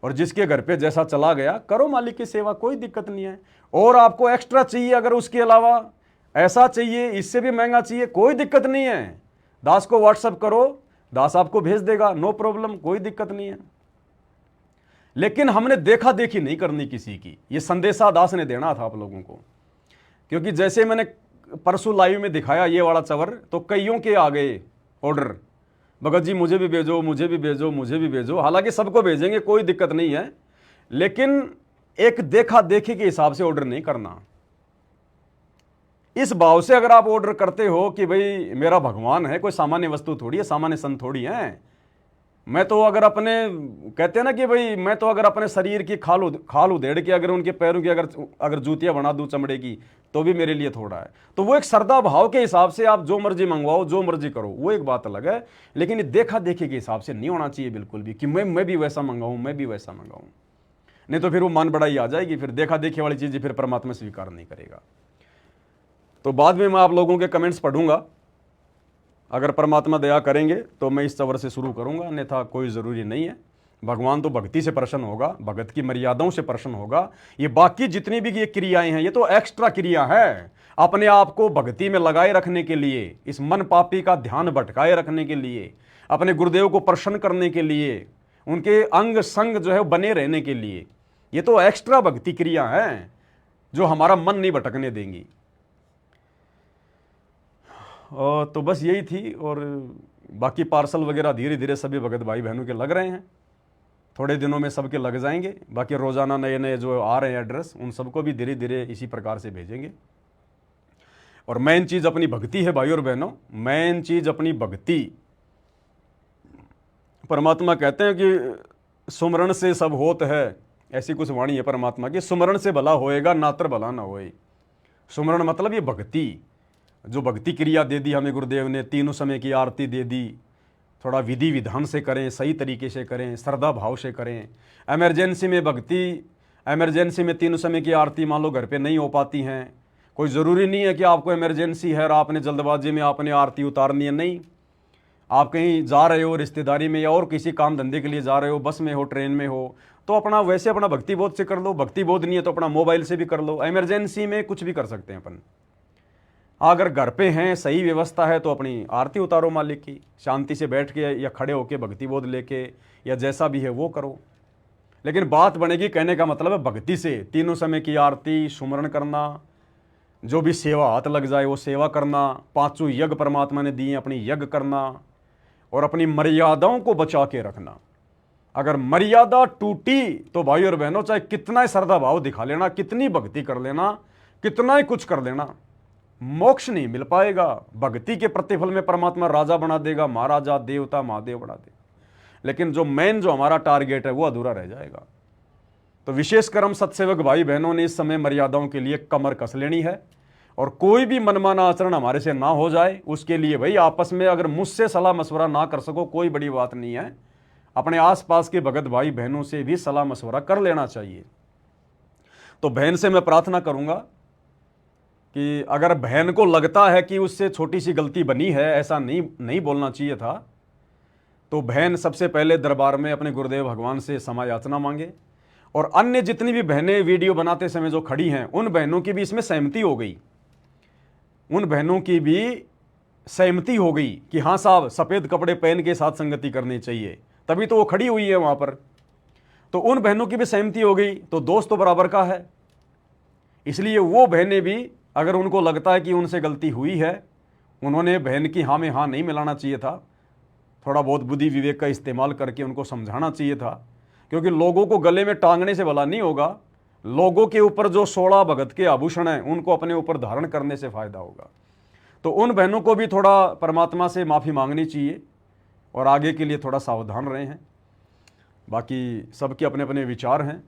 और जिसके घर पे जैसा चला गया, करो मालिक की सेवा, कोई दिक्कत नहीं है। और आपको एक्स्ट्रा चाहिए, अगर उसके अलावा ऐसा चाहिए, इससे भी महंगा चाहिए, कोई दिक्कत नहीं है। दास को व्हाट्सअप करो, दास आपको भेज देगा, नो प्रॉब्लम, कोई दिक्कत नहीं है। लेकिन हमने देखा देखी नहीं करनी किसी की, ये संदेशा दास ने देना था आप लोगों को। क्योंकि जैसे मैंने परसों लाइव में दिखाया ये वाला चवर, तो कईयों के आ गए ऑर्डर, भगत जी मुझे भी भेजो, मुझे भी भेजो, मुझे भी भेजो। हालांकि सबको भेजेंगे, कोई दिक्कत नहीं है, लेकिन एक देखा देखी के हिसाब से ऑर्डर नहीं करना। इस भाव से अगर आप ऑर्डर करते हो कि भाई मेरा भगवान है, कोई सामान्य वस्तु थोड़ी है, सामान्य संत थोड़ी है। मैं तो अगर अपने, कहते हैं ना कि भाई मैं तो अगर अपने शरीर की खाल उधेड़ के अगर उनके पैरों की अगर जूतियां बना दूं चमड़े की, तो भी मेरे लिए थोड़ा है। तो वो एक श्रद्धा भाव के हिसाब से आप जो मर्जी मंगवाओ, जो मर्जी करो, वो एक बात अलग है। लेकिन ये देखा देखी के हिसाब से नहीं होना चाहिए बिल्कुल भी कि मैं भी वैसा मंगाऊं, मैं भी वैसा मंगाऊं। नहीं तो फिर वो मान बढ़ाई आ जाएगी, फिर देखा देखी वाली चीज़ फिर परमात्मा स्वीकार नहीं करेगा। तो बाद में मैं आप लोगों के कमेंट्स पढ़ूंगा, अगर परमात्मा दया करेंगे तो मैं इस चवर से शुरू करूंगा, अन्यथा कोई ज़रूरी नहीं है। भगवान तो भक्ति से प्रसन्न होगा, भगत की मर्यादाओं से प्रसन्न होगा। ये बाकी जितनी भी ये क्रियाएं हैं, ये तो एक्स्ट्रा क्रिया है, अपने आप को भक्ति में लगाए रखने के लिए, इस मन पापी का ध्यान भटकाए रखने के लिए, अपने गुरुदेव को प्रसन्न करने के लिए, उनके अंग संग जो है बने रहने के लिए। ये तो एक्स्ट्रा भक्ति क्रिया है जो हमारा मन नहीं भटकने देंगी। तो बस यही थी। और बाकी पार्सल वगैरह धीरे धीरे सभी भगत भाई बहनों के लग रहे हैं, थोड़े दिनों में सबके लग जाएंगे। बाकी रोज़ाना नए नए जो आ रहे हैं एड्रेस, उन सबको भी धीरे धीरे इसी प्रकार से भेजेंगे। और मेन चीज़ अपनी भक्ति है भाई और बहनों, मेन चीज़ अपनी भक्ति। परमात्मा कहते हैं कि सुमरण से सब होत है, ऐसी कुछ वाणी है परमात्मा की, सुमरण से भला होएगा, नात्र भला ना होए। सुमरण मतलब ये भक्ति, जो भक्ति क्रिया दे दी हमें गुरुदेव ने, तीनों समय की आरती दे दी, थोड़ा विधि विधान से करें, सही तरीके से करें, श्रद्धा भाव से करें। एमरजेंसी में भक्ति, एमरजेंसी में तीनों समय की आरती मान लो घर पे नहीं हो पाती हैं, कोई ज़रूरी नहीं है कि आपको इमरजेंसी है और आपने जल्दबाजी में आपने आरती उतारनी है, नहीं। आप कहीं जा रहे हो रिश्तेदारी में या और किसी काम धंधे के लिए जा रहे हो, बस में हो, ट्रेन में हो, तो अपना वैसे अपना भक्ति बोध से कर लो। भक्ति बोध नहीं है तो अपना मोबाइल से भी कर लो। इमरजेंसी में कुछ भी कर सकते हैं अपन। अगर घर पे हैं, सही व्यवस्था है, तो अपनी आरती उतारो मालिक की, शांति से बैठ के या खड़े होके भक्ति बोध लेके, या जैसा भी है वो करो। लेकिन बात बनेगी, कहने का मतलब है भक्ति से, तीनों समय की आरती सुमरण करना, जो भी सेवा हाथ लग जाए वो सेवा करना, पांचों यज्ञ परमात्मा ने दिए अपनी यज्ञ करना, और अपनी मर्यादाओं को बचा के रखना। अगर मर्यादा टूटी तो भाई और बहनों, चाहे कितना ही श्रद्धा भाव दिखा लेना, कितनी भक्ति कर लेना, कितना ही कुछ कर लेना, मोक्ष नहीं मिल पाएगा। भक्ति के प्रतिफल में परमात्मा राजा बना देगा, महाराजा, देवता, महादेव बना देगा, लेकिन जो मेन जो हमारा टारगेट है वो अधूरा रह जाएगा। तो विशेष कर्म सत्सेवक भाई बहनों ने इस समय मर्यादाओं के लिए कमर कस लेनी है, और कोई भी मनमाना आचरण हमारे से ना हो जाए उसके लिए भाई आपस में अगर मुझसे सलाह मशवरा ना कर सको कोई बड़ी बात नहीं है, अपने आसपास के भगत भाई बहनों से भी सलाह मशवरा कर लेना चाहिए। तो बहन से मैं प्रार्थना करूंगा कि अगर बहन को लगता है कि उससे छोटी सी गलती बनी है, ऐसा नहीं बोलना चाहिए था, तो बहन सबसे पहले दरबार में अपने गुरुदेव भगवान से क्षमा याचना मांगे। और अन्य जितनी भी बहनें वीडियो बनाते समय जो खड़ी हैं, उन बहनों की भी इसमें सहमति हो गई, उन बहनों की भी सहमति हो गई कि हाँ साहब, सफ़ेद कपड़े पहन के साथ संगति करनी चाहिए, तभी तो वो खड़ी हुई है वहाँ पर। तो उन बहनों की भी सहमति हो गई, तो दोस्त तो बराबर का है। इसलिए वो बहनें भी, अगर उनको लगता है कि उनसे गलती हुई है, उन्होंने बहन की हाँ में हाँ नहीं मिलाना चाहिए था, थोड़ा बहुत बुद्धि विवेक का इस्तेमाल करके उनको समझाना चाहिए था, क्योंकि लोगों को गले में टांगने से भला नहीं होगा, लोगों के ऊपर जो 16 भगत के आभूषण हैं उनको अपने ऊपर धारण करने से फायदा होगा। तो उन बहनों को भी थोड़ा परमात्मा से माफ़ी मांगनी चाहिए और आगे के लिए थोड़ा सावधान रहे हैं। बाकी सबके अपने अपने विचार हैं।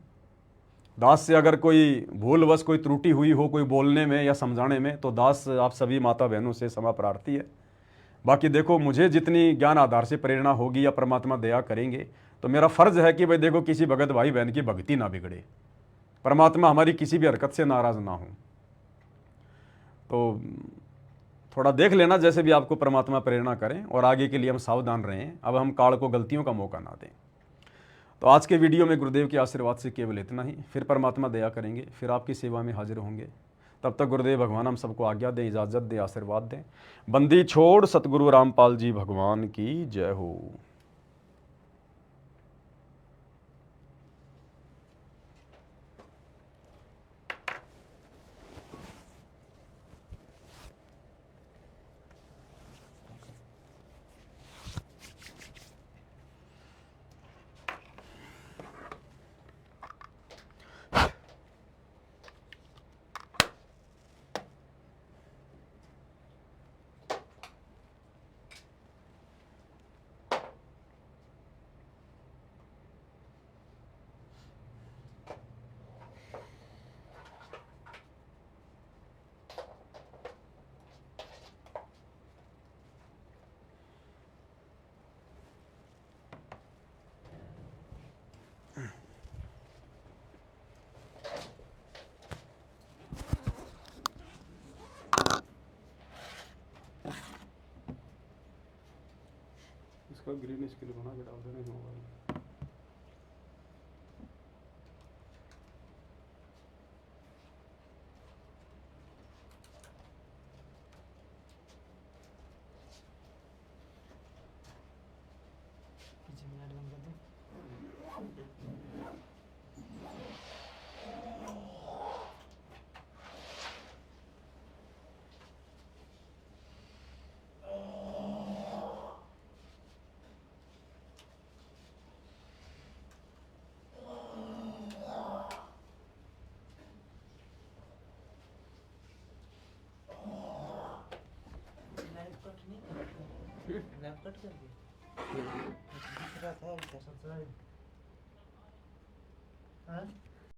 दास से अगर कोई भूलवश कोई त्रुटि हुई हो कोई बोलने में या समझाने में, तो दास आप सभी माता बहनों से क्षमा प्रार्थी है। बाकी देखो, मुझे जितनी ज्ञान आधार से प्रेरणा होगी या परमात्मा दया करेंगे, तो मेरा फ़र्ज़ है कि भाई देखो, किसी भगत भाई बहन की भक्ति ना बिगड़े, परमात्मा हमारी किसी भी हरकत से नाराज़ ना हो। तो थोड़ा देख लेना, जैसे भी आपको परमात्मा प्रेरणा करें, और आगे के लिए हम सावधान रहें, अब हम काल को गलतियों का मौका ना दें। तो आज के वीडियो में गुरुदेव के आशीर्वाद से केवल इतना ही, फिर परमात्मा दया करेंगे, फिर आपकी सेवा में हाजिर होंगे। तब तक गुरुदेव भगवान हम सबको आज्ञा दें, इजाज़त दें, आशीर्वाद दें। बंदी छोड़ सतगुरु रामपाल जी भगवान की जय हो। इसका ग्रीन स्क्रीन बना के डाल देना मोबाइल। लैप कट कर दिया। दिख रहा था क्या सबसे। हाँ